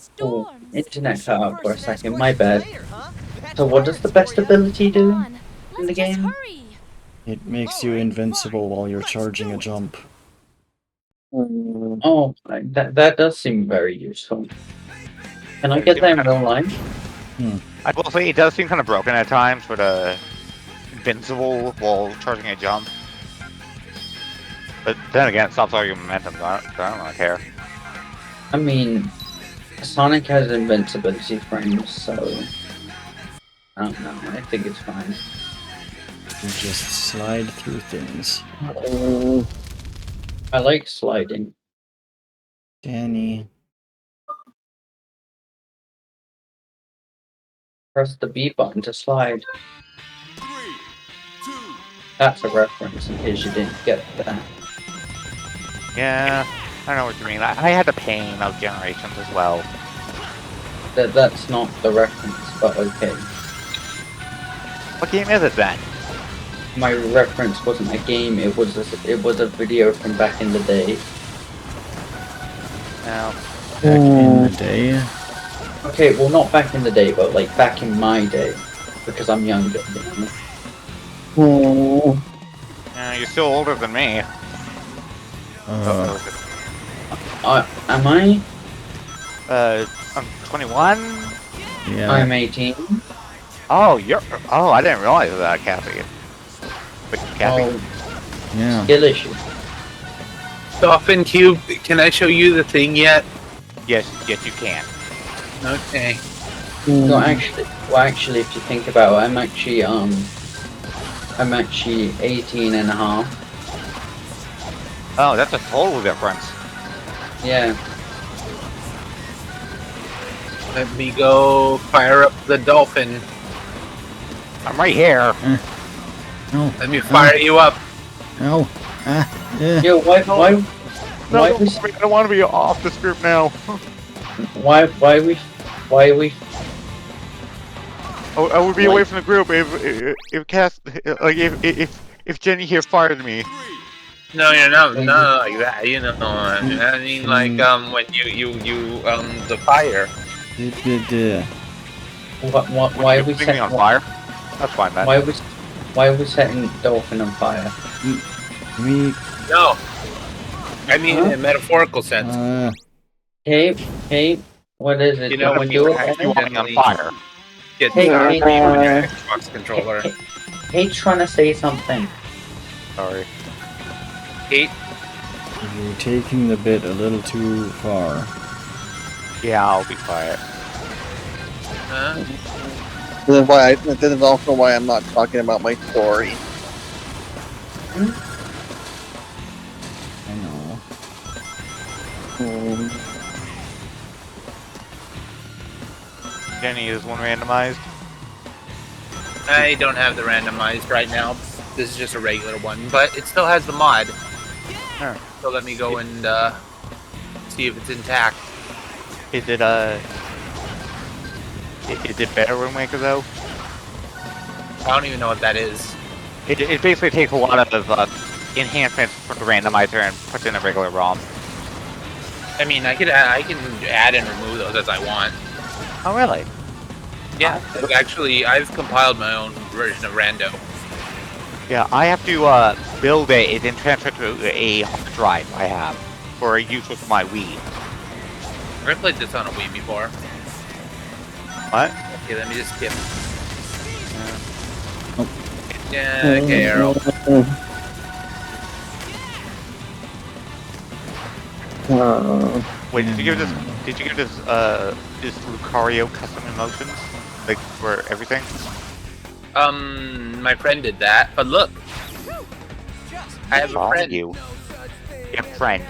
storms. internet cut out for a Person asked second. My questions bad. later, huh? That's So what does the pirates best for ya. ability Come do on, in the let's just game? hurry. It makes you invincible while you're charging a jump. Mm. Oh, that does seem very useful. Can I get that in real life? I will say it does seem kind of broken at times, but invincible while charging a jump. But then again, it stops all your momentum. So I don't really care. I mean, Sonic has invincibility frames, so I don't know. I think it's fine. You just slide through things. Mm. I like sliding. Danny. Press the B button to slide. 3, 2, That's a reference in case you didn't get that. Yeah, I know what you mean. I had the pain of Generations as well. That's not the reference, but okay. What game is it then? My reference wasn't a game; it was a video from back in the day. No. Back in the day. Okay, well, not back in the day, but like back in my day, because I'm younger. Mm. You're still older than me. Am I? I'm 21. Yeah. I'm 18. Oh, you're. Oh, I didn't realize that, Kathy. But Kathy. Oh, Yeah. skill issue. Dolphin Cube, can I show you the thing yet? Yes, you can. Okay. No, actually, if you think about it, I'm actually 18 and a half. Oh, that's a total difference. Yeah. Let me go fire up the dolphin. I'm right here. No. Let me fire you up. No. Yeah. Yo, why No, was I don't want to be off this group now. why Why are we? I would be away from the group if Cass like if Jenny here fired me. No, you're not. No, like that. You know, I mean, like when you the fire. Why are we Putting me on setting fire? That's fine, man. Why are we setting Dolphin on fire? No, I mean in a metaphorical sense. Hey, what is it? You know, when you you want me on fire. Get Hey, started hey, on your Xbox controller. Hey, trying to say something. Sorry. Kate, You're taking the bit a little too far. Yeah, I'll be quiet. huh? This is also why I'm not talking about my story. I know. Jenny is one randomized. I don't have the randomized right now. This is just a regular one, but it still has the mod. Huh. So let me go and see if it's intact. Is it is it better Wind Waker though? I don't even know what that is. It basically takes a lot of enhancements from the randomizer and puts in a regular ROM. I mean, I can add and remove those as I want. Oh really? Yeah, actually, I've compiled my own version of Rando. Yeah, I have to build it and then transfer it to a hard drive I have for use with my Wii. I played this on a Wii before. What? Okay, let me just skip. Yeah, okay, Arrow. Wait, did you give this this Lucario custom emotions? Like for everything? My friend did that, but look. I have a friend. You. Yeah, friend.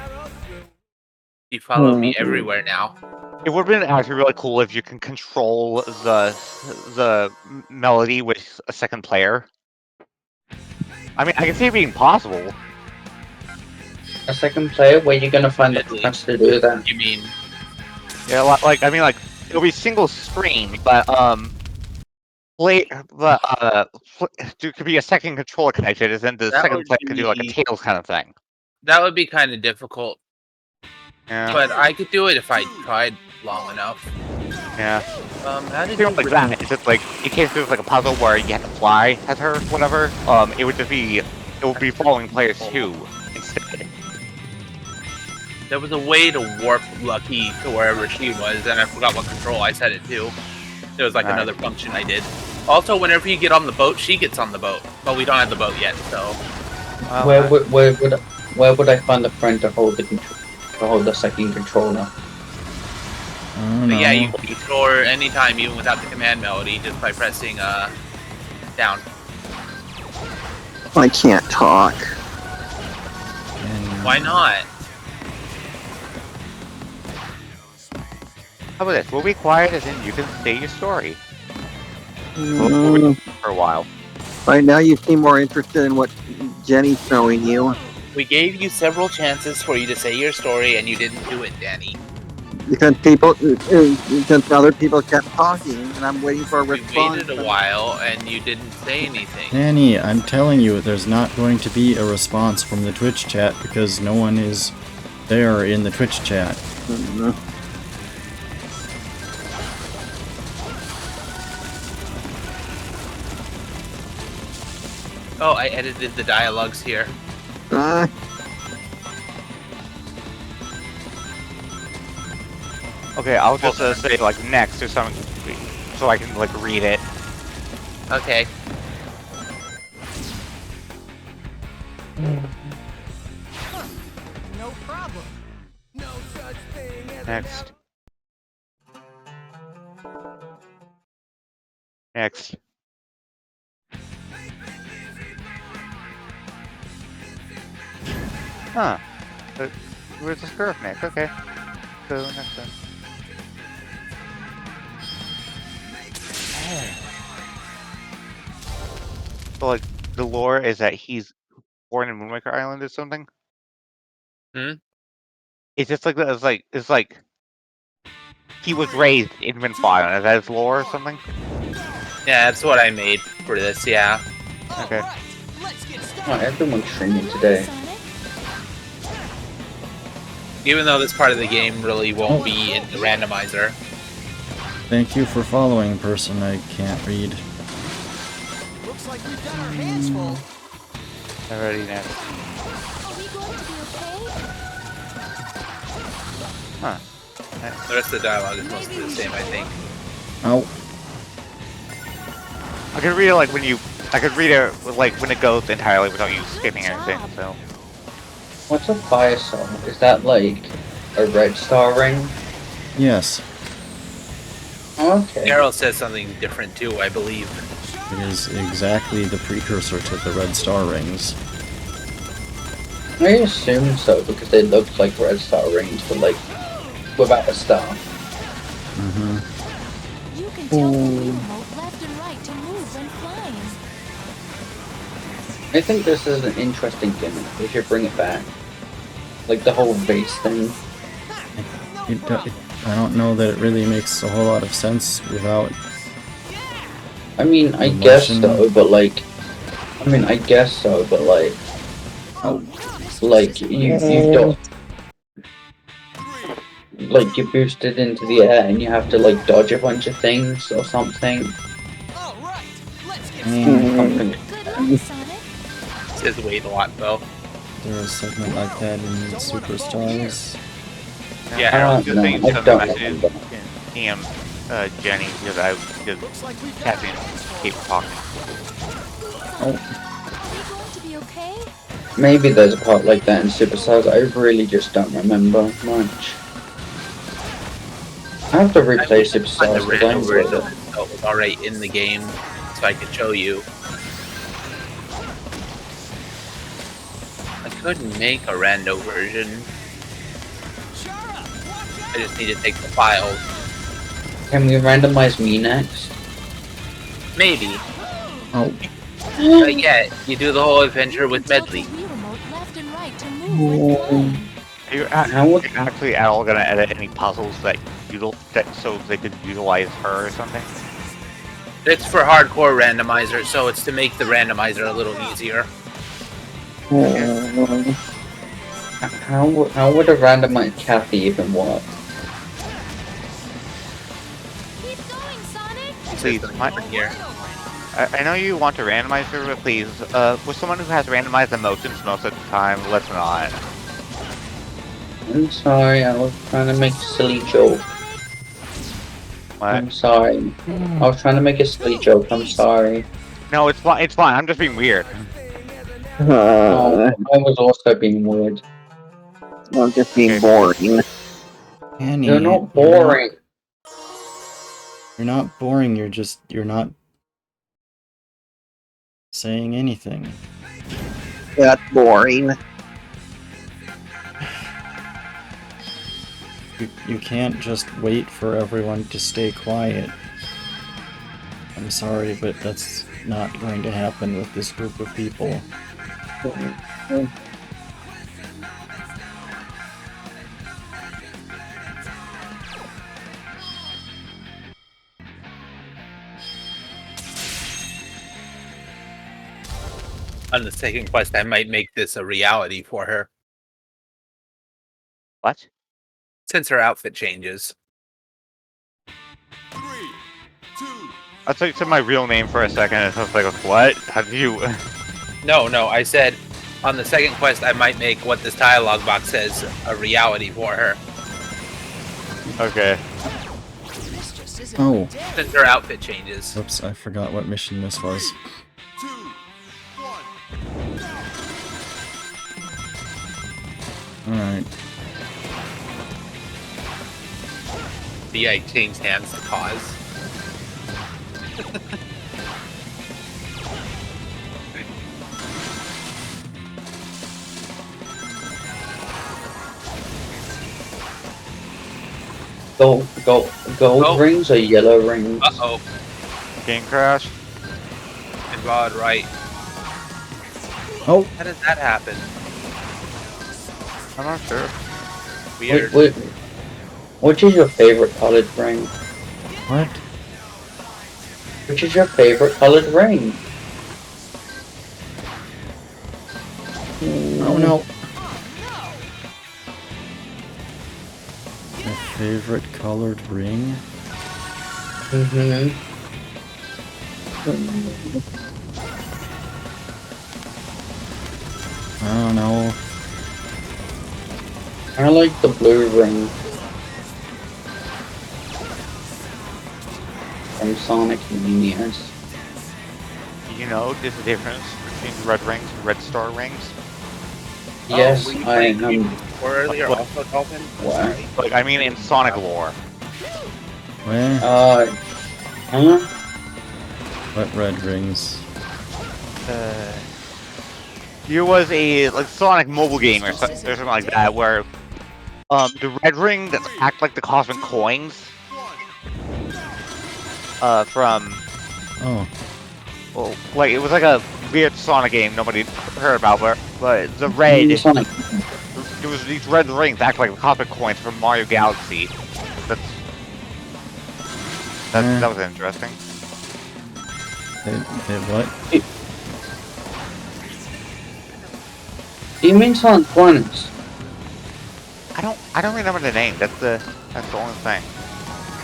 He follows me everywhere now. It would have been actually really cool if you can control the melody with a second player. I mean, I can see it being possible. A second player? Where you gonna find the friends to do that? You mean? Yeah, like I mean, like it'll be single screen, but there could be a second controller connected, and then the That second would player could do like a be- Tails kind of thing. That would be kind of difficult. Yeah. But I could do it if I tried long enough. Yeah. How did Something like that. It's just like in case there's like a puzzle where you have to fly as her, whatever. It would be following players too instead. There was a way to warp Lucky to wherever she was, and I forgot what control I set it to. There was like Alright. another function I did. Also, whenever you get on the boat, she gets on the boat, but we don't have the boat yet, so. Where would I find a friend to hold the second controller? But yeah, you can control her anytime, even without the command melody, just by pressing down. I can't talk. Why not? How about this? We'll be quiet, and then you can say your story Mm, for a while. right now, you seem more interested in what Jenny's showing you. We gave you several chances for you to say your story, and you didn't do it, Danny. Because since other people kept talking, and I'm waiting for a We response. waited a while, and you didn't say anything. Danny, I'm telling you, there's not going to be a response from the Twitch chat because no one is there in the Twitch chat. Mhm. Oh, I edited the dialogues here. Okay, I'll just say like next or something, so I can like read it. Okay. No problem. No such thing as Next. Next. Huh. Where's the scarf next? Okay. So next one. So like the lore is that he's born in Moonraker Island or something? Hmm? It's just like that. It's like he was raised in Rinfire. Is that his lore or something? Yeah, that's what I made for this. Yeah. Okay. Oh, everyone's streaming today. Even though this part of the game really won't be in the randomizer. Thank you for following, person I can't read. Looks like we've got our hands full. Already now. Are we going to be okay? Huh. The rest of the dialogue is mostly the same, I think. Oh, I could read it like when you. I could read it like when it goes entirely without you skipping anything. So. What's a fire song? Is that like a red star ring? yes. Okay. Carol says something different too, I believe. It is exactly the precursor to the red star rings. I assume so because they look like red star rings, but like without a star. Mm-hmm. You can tell the Wii remote left and right to move when flying. I think this is an interesting gimmick. They should bring it back. Like the whole vase thing. I don't know that it really makes a whole lot of sense without. I mean, I Emotion. guess so, but like. I mean, I guess so, but like. Like, you don't. Like, you boost it into the air and you have to like dodge a bunch of things or something. Something. Good luck, Sonic. It says wait a lot though. There was a segment like that in Superstars. Yeah, I Harold. don't know. Just I saying don't some messages. remember. DM Jenny because I Captain keep talking. Are we going to be okay? Maybe there's a part like that in Superstars. I really just don't remember much. I have to replay Find the Superstars random again. version so it was alright in the game, so I could show you. I couldn't make a rando version. I just need to take the files. Can we randomize me next? Maybe. Oh, But yeah, you do the whole adventure with Tell the Medley. Wii remote left and right to move when flying. Are you How would- actually at all gonna edit any puzzles that so they could utilize her or something? It's for hardcore randomizer, so it's to make the randomizer a little easier. How would a randomized Kathy even work? Keep going, Sonic. Please, Here. I know you want to randomize her, but please, with someone who has randomized emotions most of the time, let's not. I'm sorry, I was trying to make a silly joke. What? I'm sorry. I was trying to make a silly joke, I'm sorry. No, it's fine. It's fine. I'm just being weird. Oh, I was also being weird. I'm just being boring. Annie, You're not boring. You're not boring. You're not saying anything. That's boring. You can't just wait for everyone to stay quiet. I'm sorry, but that's not going to happen with this group of people. On the second quest, I might make this a reality for her, What? since her outfit changes. 3, 2, I thought you said my real name for a second, and I was like, what? How do you... No, I said on the second quest, I might make what this dialogue box says a reality for her, Okay. This just isn't Oh, since her outfit changes. oops, I forgot what mission this was. 2, 1. Alright. The I changed hands to cause. Gold Oh. rings or yellow rings? Uh-oh. Game crash? And God, right. Oh, How does that happen? I'm not sure. Weird. Wait, Which is your favorite colored ring? What? Which is your favorite colored ring? Oh no. My favorite colored ring? Mm-hmm. I don't know. I like the blue ring. From Sonic Minions. You know, there's a difference between red rings and red star rings. Yes, were you I playing am. earlier also, Dolphin? What? Like, I mean, in Sonic lore. Where? Huh? What red rings? There was a like Sonic mobile game or something like that where the red ring that act like the cosmic coins from Oh. well, like it was like a weird Sonic game nobody heard about, but the red Sonic. there was these red rings that act like the cosmic coins from Mario Galaxy. That was interesting. What? Do you mean Sonic Planets? I don't remember the name. That's the only thing.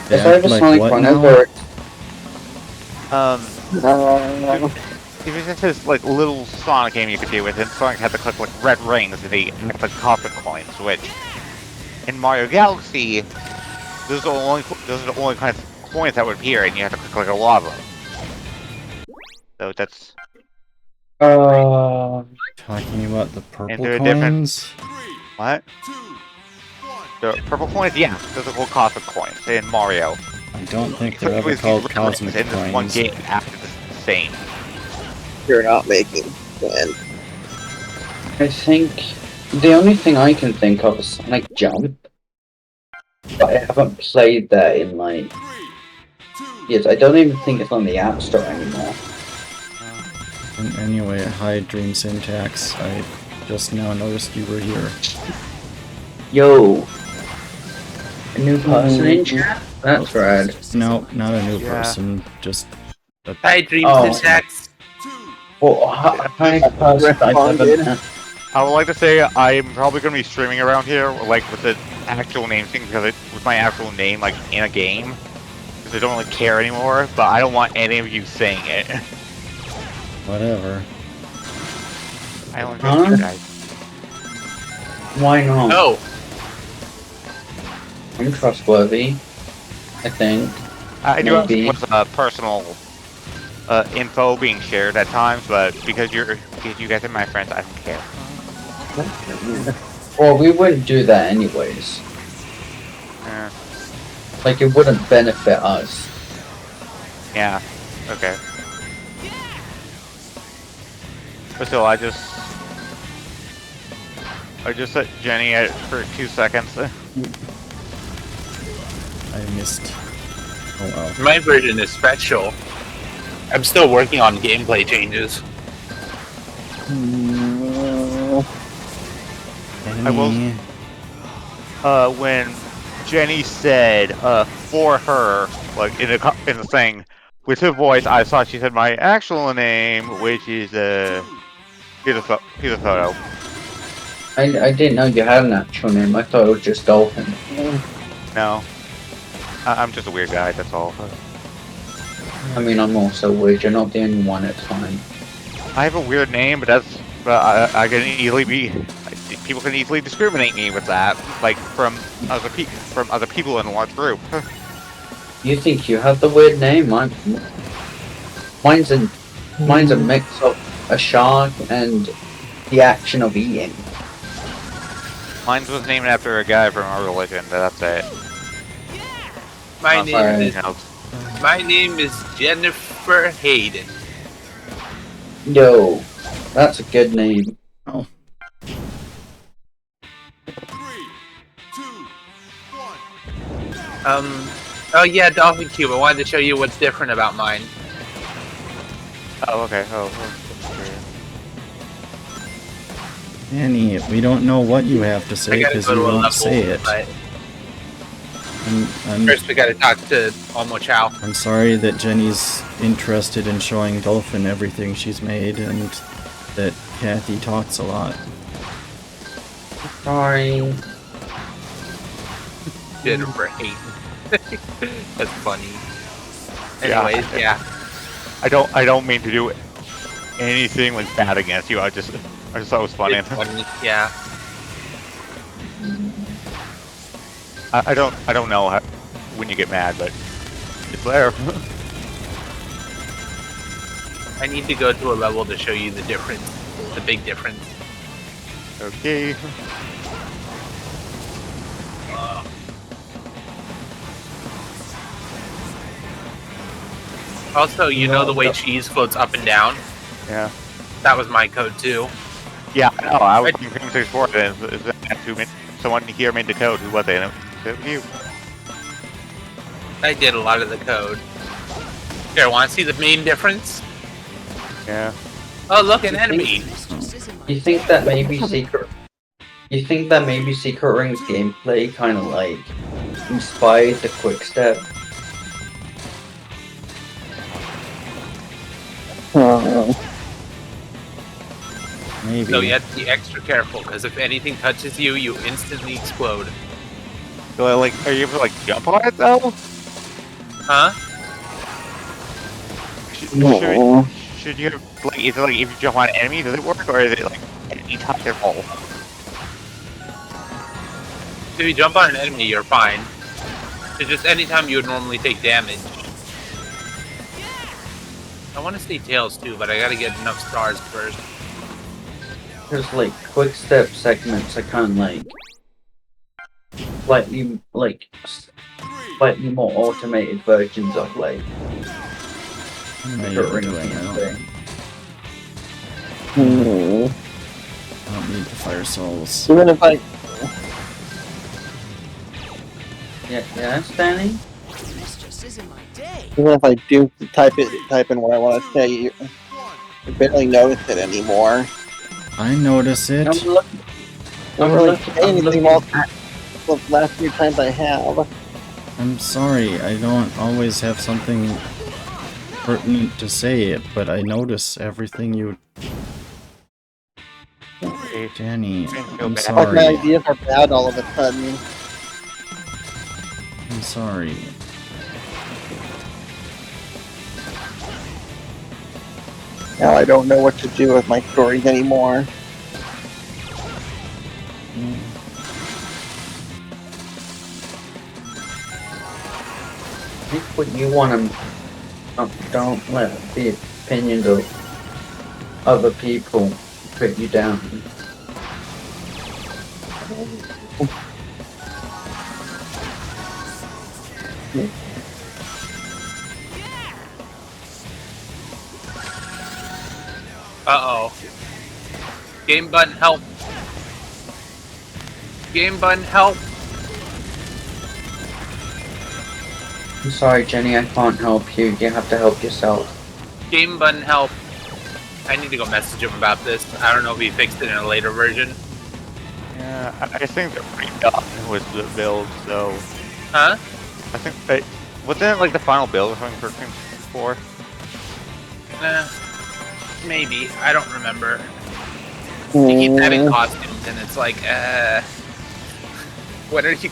Yes, I have a like Sonic what Planet now? where If it's just this like little Sonic game you could do with it, Sonic had to click like red rings and they act like cosmic coins, which in Mario Galaxy those are the only kinds of coins that would appear, and you have to click like a lot of them. So that's Talking about the purple they're different. coins? What? The purple coins? Yeah, those are called cosmic coins in Mario. I don't think So they're it ever was called these red rings cosmic in this one coins. game after the same. You're not making then. I think the only thing I can think of is Sonic Jump. But I haven't played that in like years. I don't even think it's on the App Store anymore. And anyway, hi Dream Syntax. I just now noticed you were here. Yo, a new person in chat? That's rad. No, not a new Yeah. person. Just a Hi, Dream Oh. Syntax. Well, hi person I haven't met. I would like to say I'm probably going to be streaming around here, like with the actual name thing, because with my actual name, like in a game, because I don't really care anymore. But I don't want any of you saying it. whatever. I don't Huh? want you guys. Why not? No. I'm trustworthy. I think. I do have Maybe. some personal info being shared at times, but because you guys are my friends, I don't care. Well, we wouldn't do that anyways. Yeah. Like, it wouldn't benefit us. Yeah. Okay. But still, I just set Jenny at for 2 seconds. I missed. Oh wow. My version is special. I'm still working on gameplay changes. I will. When Jenny said for her, like in the thing, with her voice, I thought she said my actual name, which is here's a photo. I didn't know you had an actual name. I thought it was just Dolphin. No, I'm just a weird guy. That's all. I mean, I'm also weird. You're not the only one. It's fine. I have a weird name, but I can easily be. People can easily discriminate me with that, like from other people in a large group. You think you have the weird name? Mine's a mix of a shark and the action of eating. Mine was named after a guy from our religion, but that's it. My Not name for is anything else. My name is Jennifer Hayden. Yo, that's a good name. Oh. 3, 2, 1. Oh yeah, Dolphin Cube. I wanted to show you what's different about mine. Oh, okay. Oh. Annie, we don't know what you have to I say gotta because go you to a won't level, say it. but First, we gotta talk to Omo Chow. I'm sorry that Jenny's interested in showing Dolphin everything she's made, and that Kathy talks a lot. Sorry. Did her for hate. That's funny. Anyways, yeah. I don't mean to do anything like bad against you. I just thought it was funny. It's funny. Yeah. I don't know how, when you get mad, but it's there. I need to go to a level to show you the difference, the big difference. Okay. Also, you know the way cheese floats up and down? Yeah. That was my code too. Yeah, no, I was thinking 64 then. Someone here made the code. Who was it? It was you. I did a lot of the code. Here, want to see the main difference? Yeah. Oh, look, an enemy! You think that maybe Secret Ring's gameplay kind of like inspired the quick step? Maybe. So you have to be extra careful, because if anything touches you, you instantly explode. So, like, are you able to like jump on it though? Huh? Should you like? Is it like if you jump on an enemy, does it work, or is it like any touch their hole? If you jump on an enemy, you're fine. It's just anytime you would normally take damage. I want to say Tails too, but I gotta get enough stars first. Because like quick step segments are kind of slightly more automated versions of like Secret Ring gameplay. I don't need the fire souls. Even if I Yeah, Stanley? This just isn't my day. even if I do type in what I want to say, you barely notice it anymore. I notice it. I don't really say anything the last few times I have. I'm sorry, I don't always have something pertinent to say, but I notice everything you... Danny, I'm Like my sorry. ideas are bad all of a sudden. I'm sorry. Now I don't know what to do with my stories anymore. I think what you want to don't let the opinions of other people put you down. Uh-oh. Game button help. Game button help. I'm sorry, Jenny, I can't help you. You have to help yourself. Game button help. I need to go message him about this. I don't know if he fixed it in a later version. Yeah, I think they're pretty done with the build, so... Huh? I think they... Wasn't it like the final build or something for King 4? Maybe. I don't remember. They keep adding costumes and it's like, when are you...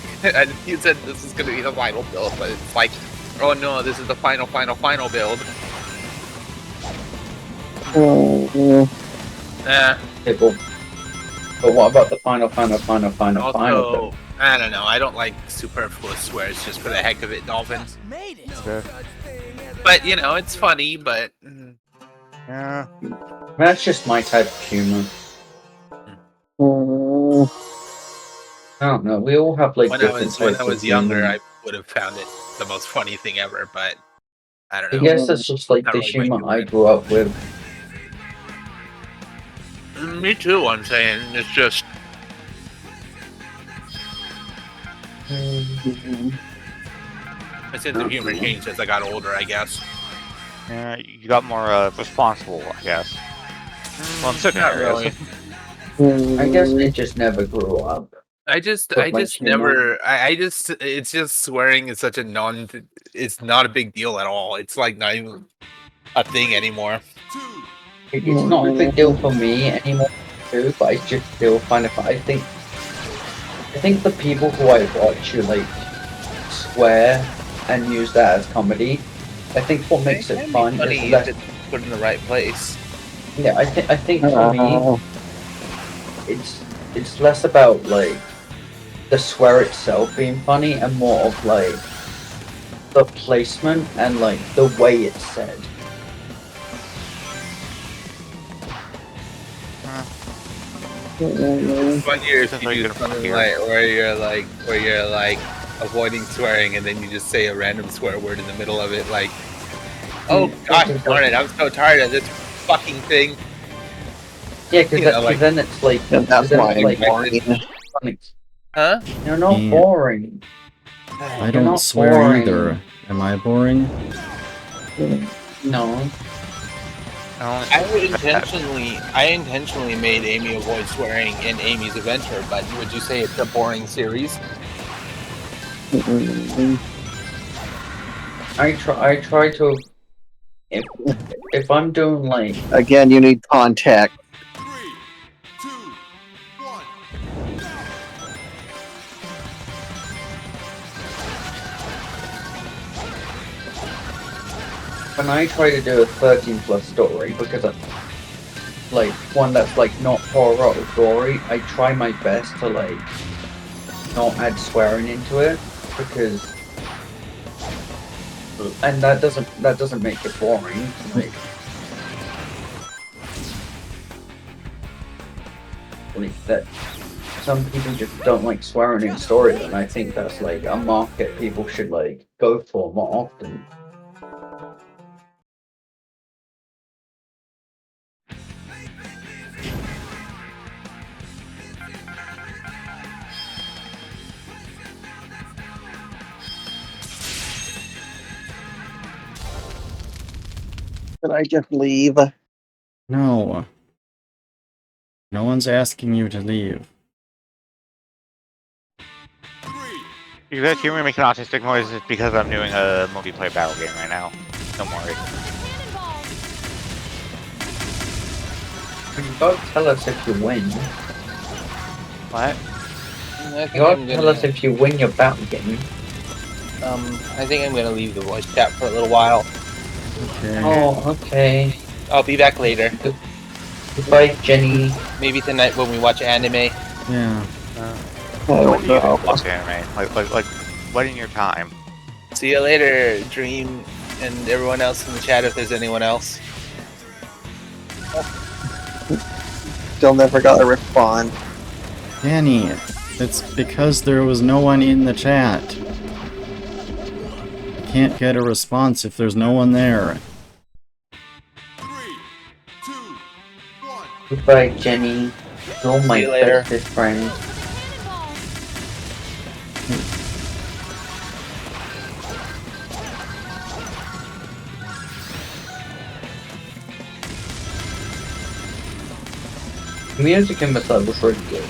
You said this is going to be the final build, but it's like, oh no, this is the final build. But what about the final Also, build? I don't know. I don't like superfluous swears just for the heck of it, Dolphins. Made it. But, you know, it's funny, but... Yeah. That's just my type of humor. I don't know. We all have like when different I types was of younger, humor. I would have found it the most funny thing ever, but I don't I know. guess that's just like Not the really my humor I grew up with. Me too, I'm saying. It's just... My sense of humor changed as I got older, I guess. Yeah, you got more responsible, I guess. Well, in certain Not areas. really. I guess I just never grew up. I But, like, just you know, never. I just. It's just swearing is such a non. It's not a big deal at all. It's like not even a thing anymore. it's not a big deal for me anymore too, but I just still find it fun. I think the people who I watch who like swear and use that as comedy, I think what makes it fun Funny is if less. it's put in the right place. Yeah, I think for me, it's less about like the swear itself being funny and more of like the placement and like the way it's said. It's funnier if Sounds you like do you're something here. like where you're like avoiding swearing and then you just say a random swear word in the middle of it, like, "Oh gosh darn it, I'm so tired of this fucking thing." Yeah, because You know, like- then it's like And that's then why it's like boring. funny. Huh? You're not Yeah. boring. I You're don't not swear boring. either. Am I boring? No. I intentionally made Amy avoid swearing in Amy's Adventure, but would you say it's a boring series? I try to if I'm doing like Again, you need contact. 3, 2, 1. when I try to do a 13+ story because I like one that's like not horror or gory, I try my best to like not add swearing into it because and that doesn't make it boring. Like that some people just don't like swearing in stories, and I think that's like a market people should like go for more often. Did I just leave? No. No one's asking you to leave. You guys hear me making autistic noises because I'm doing a multiplayer battle game right now. Don't worry. You gotta tell us if you win. What? You gotta tell us if you win your battle game. I think I'm gonna leave the voice chat for a little while. Okay. Oh, okay. I'll be back later. Goodbye, Jenny. Maybe tonight when we watch anime. Yeah. When do you watch anime? Like, what in your time? See you later, Dream, and everyone else in the chat if there's anyone else. Still never got a respond. Danny, it's because there was no one in the chat. You can't get a response if there's no one there. 3, 2, 1. Goodbye, Jenny. You're my you later. bestest friend. The music in this level was really good.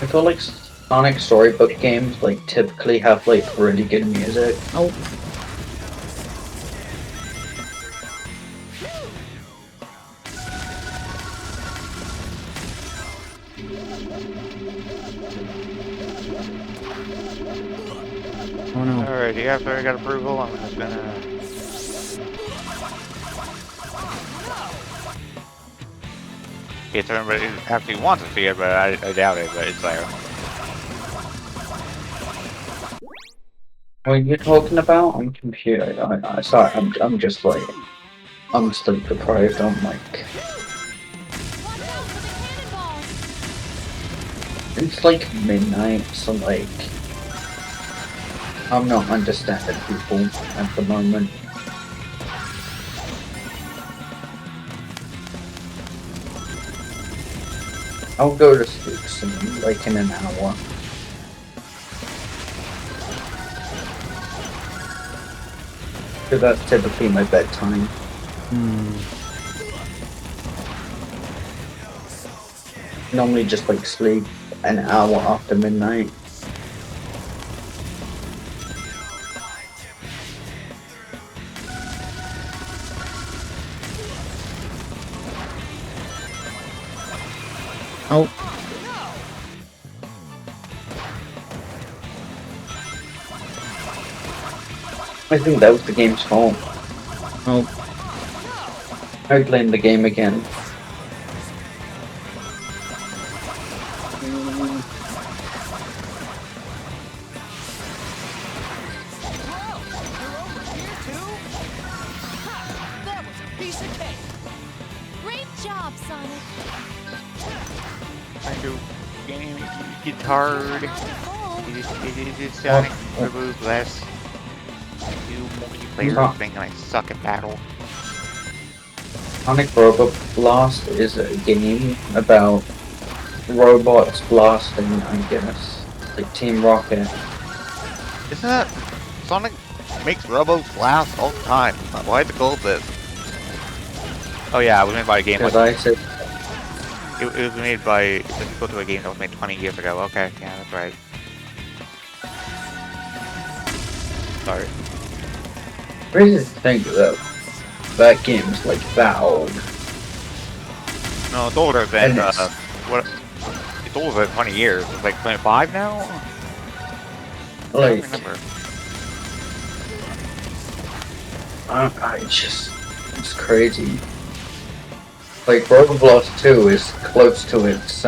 I feel like Sonic Storybook games like typically have like really good music. Oh. Oh no. Alrighty, after I got approval, I'm just gonna... If everybody actually wants to see it, but I doubt it, but it's there. What are you talking about? I'm confused. Sorry, I'm just like I'm sleep deprived. I'm like it's like midnight, so like I'm not understanding people at the moment. I'll go to sleep soon, like in an hour. Because that's typically my bedtime. Normally just like sleep an hour after midnight. Oh, I think that was the game's fault. oh, I blame the game again. That was a piece of cake. Great job, Sonic. I do game guitar. It is Sonic Robo Blast. New multiplayer thing, and I suck at battle. Sonic Robo Blast is a game about robots blasting, I guess. Like Team Rocket. Isn't that Sonic makes Robos blast all the time? Why is it called this? Oh yeah, it was made by a game. Because Like, I said, it was made by it's a sequel to a game that was made 20 years ago. Okay, yeah, that's right. Sorry. crazy to think that that game's like that old. No, it's older than And it's- what? It's older than 20 years. It's like 25 now. I Like, don't remember. it's crazy. Like, Robo Blast 2 is close to its,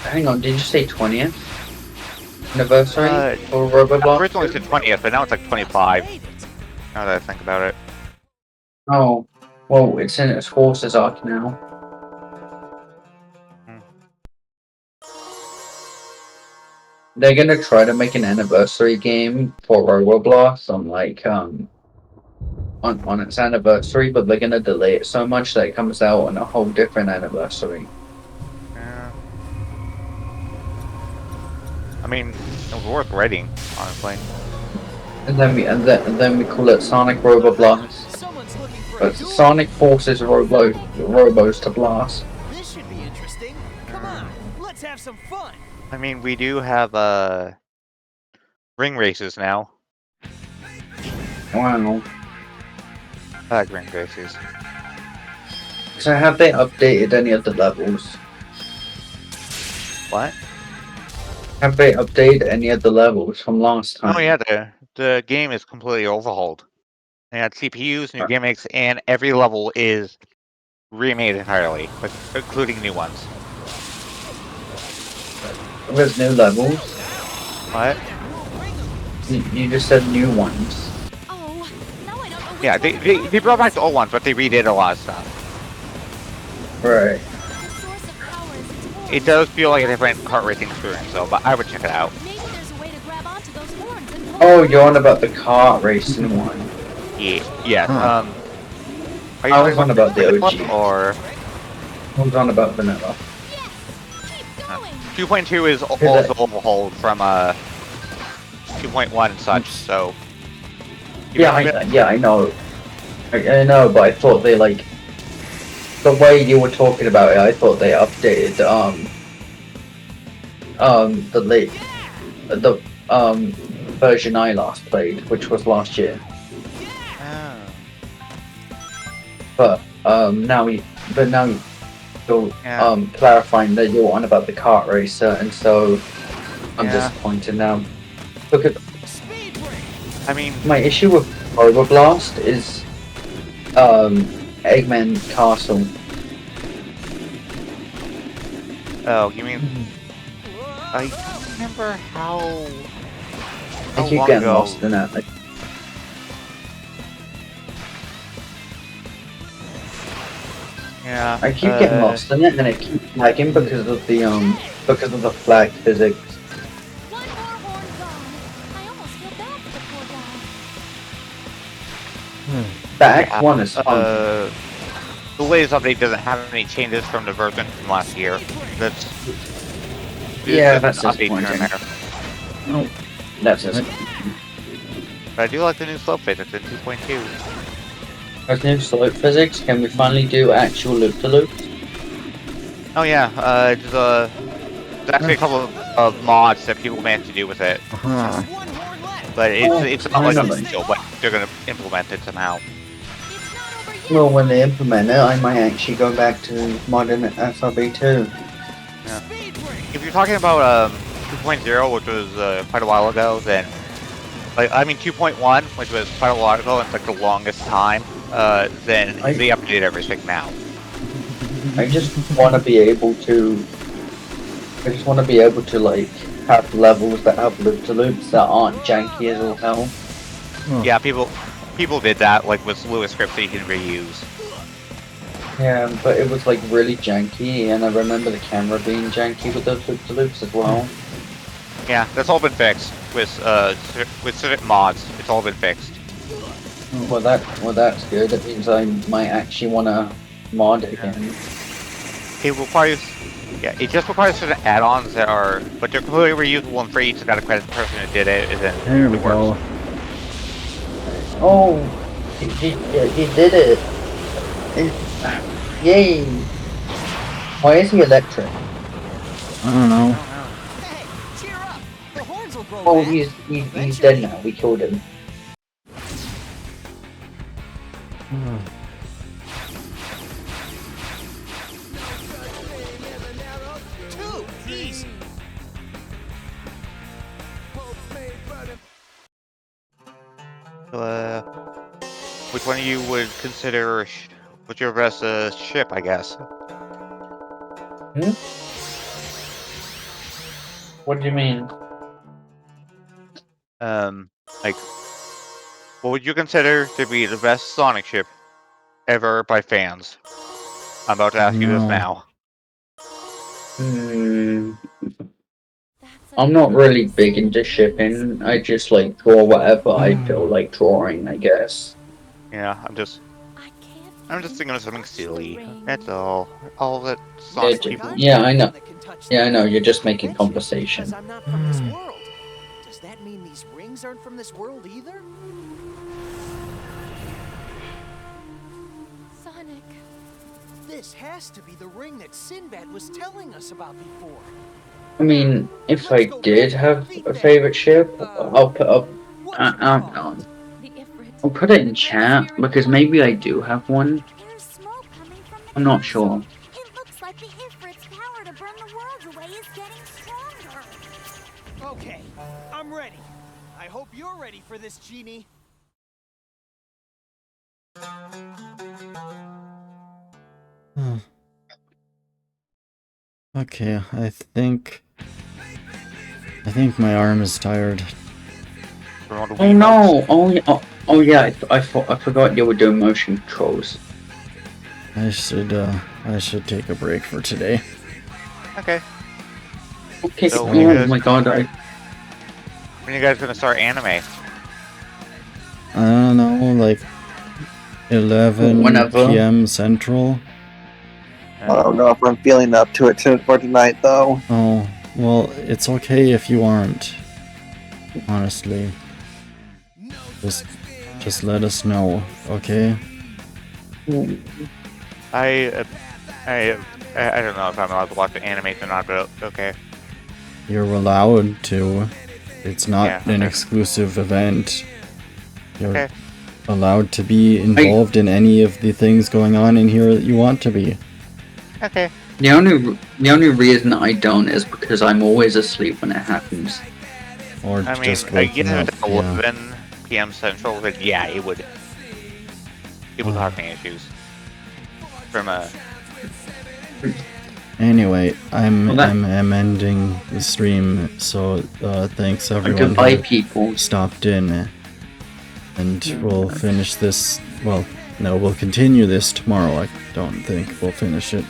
hang on, did you say 20th anniversary for Robo Blast? Originally it's the 20th, but now it's like 25. Now that I think about it. Oh, well, it's in its Forces arc now. They're gonna try to make an anniversary game for Robo Blast on like on its anniversary, but they're gonna delay it so much that it comes out on a whole different anniversary. Yeah. I mean, it was worth writing, honestly. And then we call it Sonic Robo Blast. Someone's looking for a But duel. Sonic forces Robos to blast. This should be interesting. Come on, let's have some fun. I mean, we do have ring races now. Wow. I like ring races. So have they updated any of the levels? What? Have they updated any of the levels from last time? Oh yeah, the game is completely overhauled. They had CPUs, new gimmicks, and every level is remade entirely, including new ones. There's new levels. What? You just said new ones. Oh, now I don't know which Yeah, they brought back the old ones, but they redid a lot of stuff. Right. the source of power is its horns. It does feel like a different kart racing experience, though, but I would check it out. Maybe there's a way to grab onto those horns and pull Oh, you're on about the kart racing one. Yeah. Huh. Are you I was on about the this OG. one, or I was on about vanilla. Keep going. 2.2 is also overhauled from 2.1 and such. So Yeah, I know. I know, but I thought they like the way you were talking about it. I thought they updated the version I last played, which was last year. But now you're Yeah. clarifying that you're on about the kart racer, and so I'm Yeah. disappointed now. Look at Speed break. I mean, my issue with Robo Blast is Eggman Castle. oh, you mean I don't remember how I keep long getting ago. lost in that. Like, Yeah, I keep getting lost in it, and it keeps lagging because of the flag physics. One more horn gone. I almost feel bad for the poor guy. That Act 1 is fun. The latest update doesn't have any changes from the version from last year. That's Yeah, it's that's just an update here and disappointing. there. That's it. But I do like the new slope physics in 2.2. There's new slope physics. Can we finally do actual loop-to-loops? Oh yeah, there's actually a couple of mods that people managed to do with it. Uh-huh. But it's not like finally. official, but they're gonna implement it somehow. Well, when they implement it, I might actually go back to modern FRB 2. Yeah. If you're talking about 2.0, which was quite a while ago, then like I mean 2.1, which was quite a while ago, and it's like the longest time. Then they update everything now. I just want to be able to. I just want to be able to like have levels that have loop-to-loops that aren't janky as all hell. Yeah, people did that like with Lewis scripts that you can reuse. Yeah, but it was like really janky, and I remember the camera being janky with those loop-to-loops as well. Yeah, that's all been fixed with certain mods. It's all been fixed. Well, that's good. That means I might actually want to mod it again. It requires, yeah, it just requires certain add-ons that are, but they're completely reusable and free. So gotta credit the person who did it. There we go. Oh, he did it. Yay! Why is he electric? I don't know. Hey, cheer up! The horns will grow Oh, back. he's dead now. We killed him. Too easy. Which one of you would consider what's your best ship? I guess. What do you mean? Like, what would you consider to be the best Sonic ship ever by fans? I'm about to ask you this No. now. I'm not really big into shipping. I just like draw whatever I feel like drawing, I guess. Yeah, I'm just thinking of something silly. That's all. All that Sonic people. Yeah, I know. Yeah, I know. You're just making conversation. Because I'm not from this world. Does that mean these rings aren't from this world either? Sonic. This has to be the ring that Sinbad was telling us about before. I mean, if I did have a favorite ship, I'll put up. I'll put it in chat because maybe I do have one. I'm not sure. It looks like the Ifrit's power to burn the world away is getting stronger. Okay, I'm ready. I hope you're ready for this, Genie. Okay, I think my arm is tired. Oh no! Oh yeah! I forgot you were doing motion controls. I should take a break for today. Okay. Okay. So Oh my god! when are you guys gonna start anime? I don't know, like 11 Whenever. p.m. Central. I don't know if I'm feeling up to it for tonight, though. Oh, well, it's okay if you aren't. Honestly. Just let us know, okay? I don't know if I'm allowed to watch the anime or not, but okay. You're allowed to. It's not Yeah, an okay. exclusive event. You're Okay. allowed to be involved in any of the things going on in here that you want to be. Okay. The only reason I don't is because I'm always asleep when it happens. Or I mean, just I waking guess up. if it's 11 p.m. Central, but yeah, it would have any issues. From Anyway, I'm Well, that- I'm ending the stream, so thanks everyone Goodbye, who people. stopped in, and we'll finish this. Well, no, we'll continue this tomorrow. I don't think we'll finish it.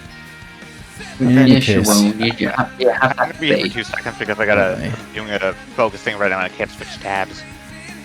In any Yes, you case, will. You have I'm gonna be here for faith. 2 seconds because I gotta Bye. doing a focus thing right now and I can't switch tabs.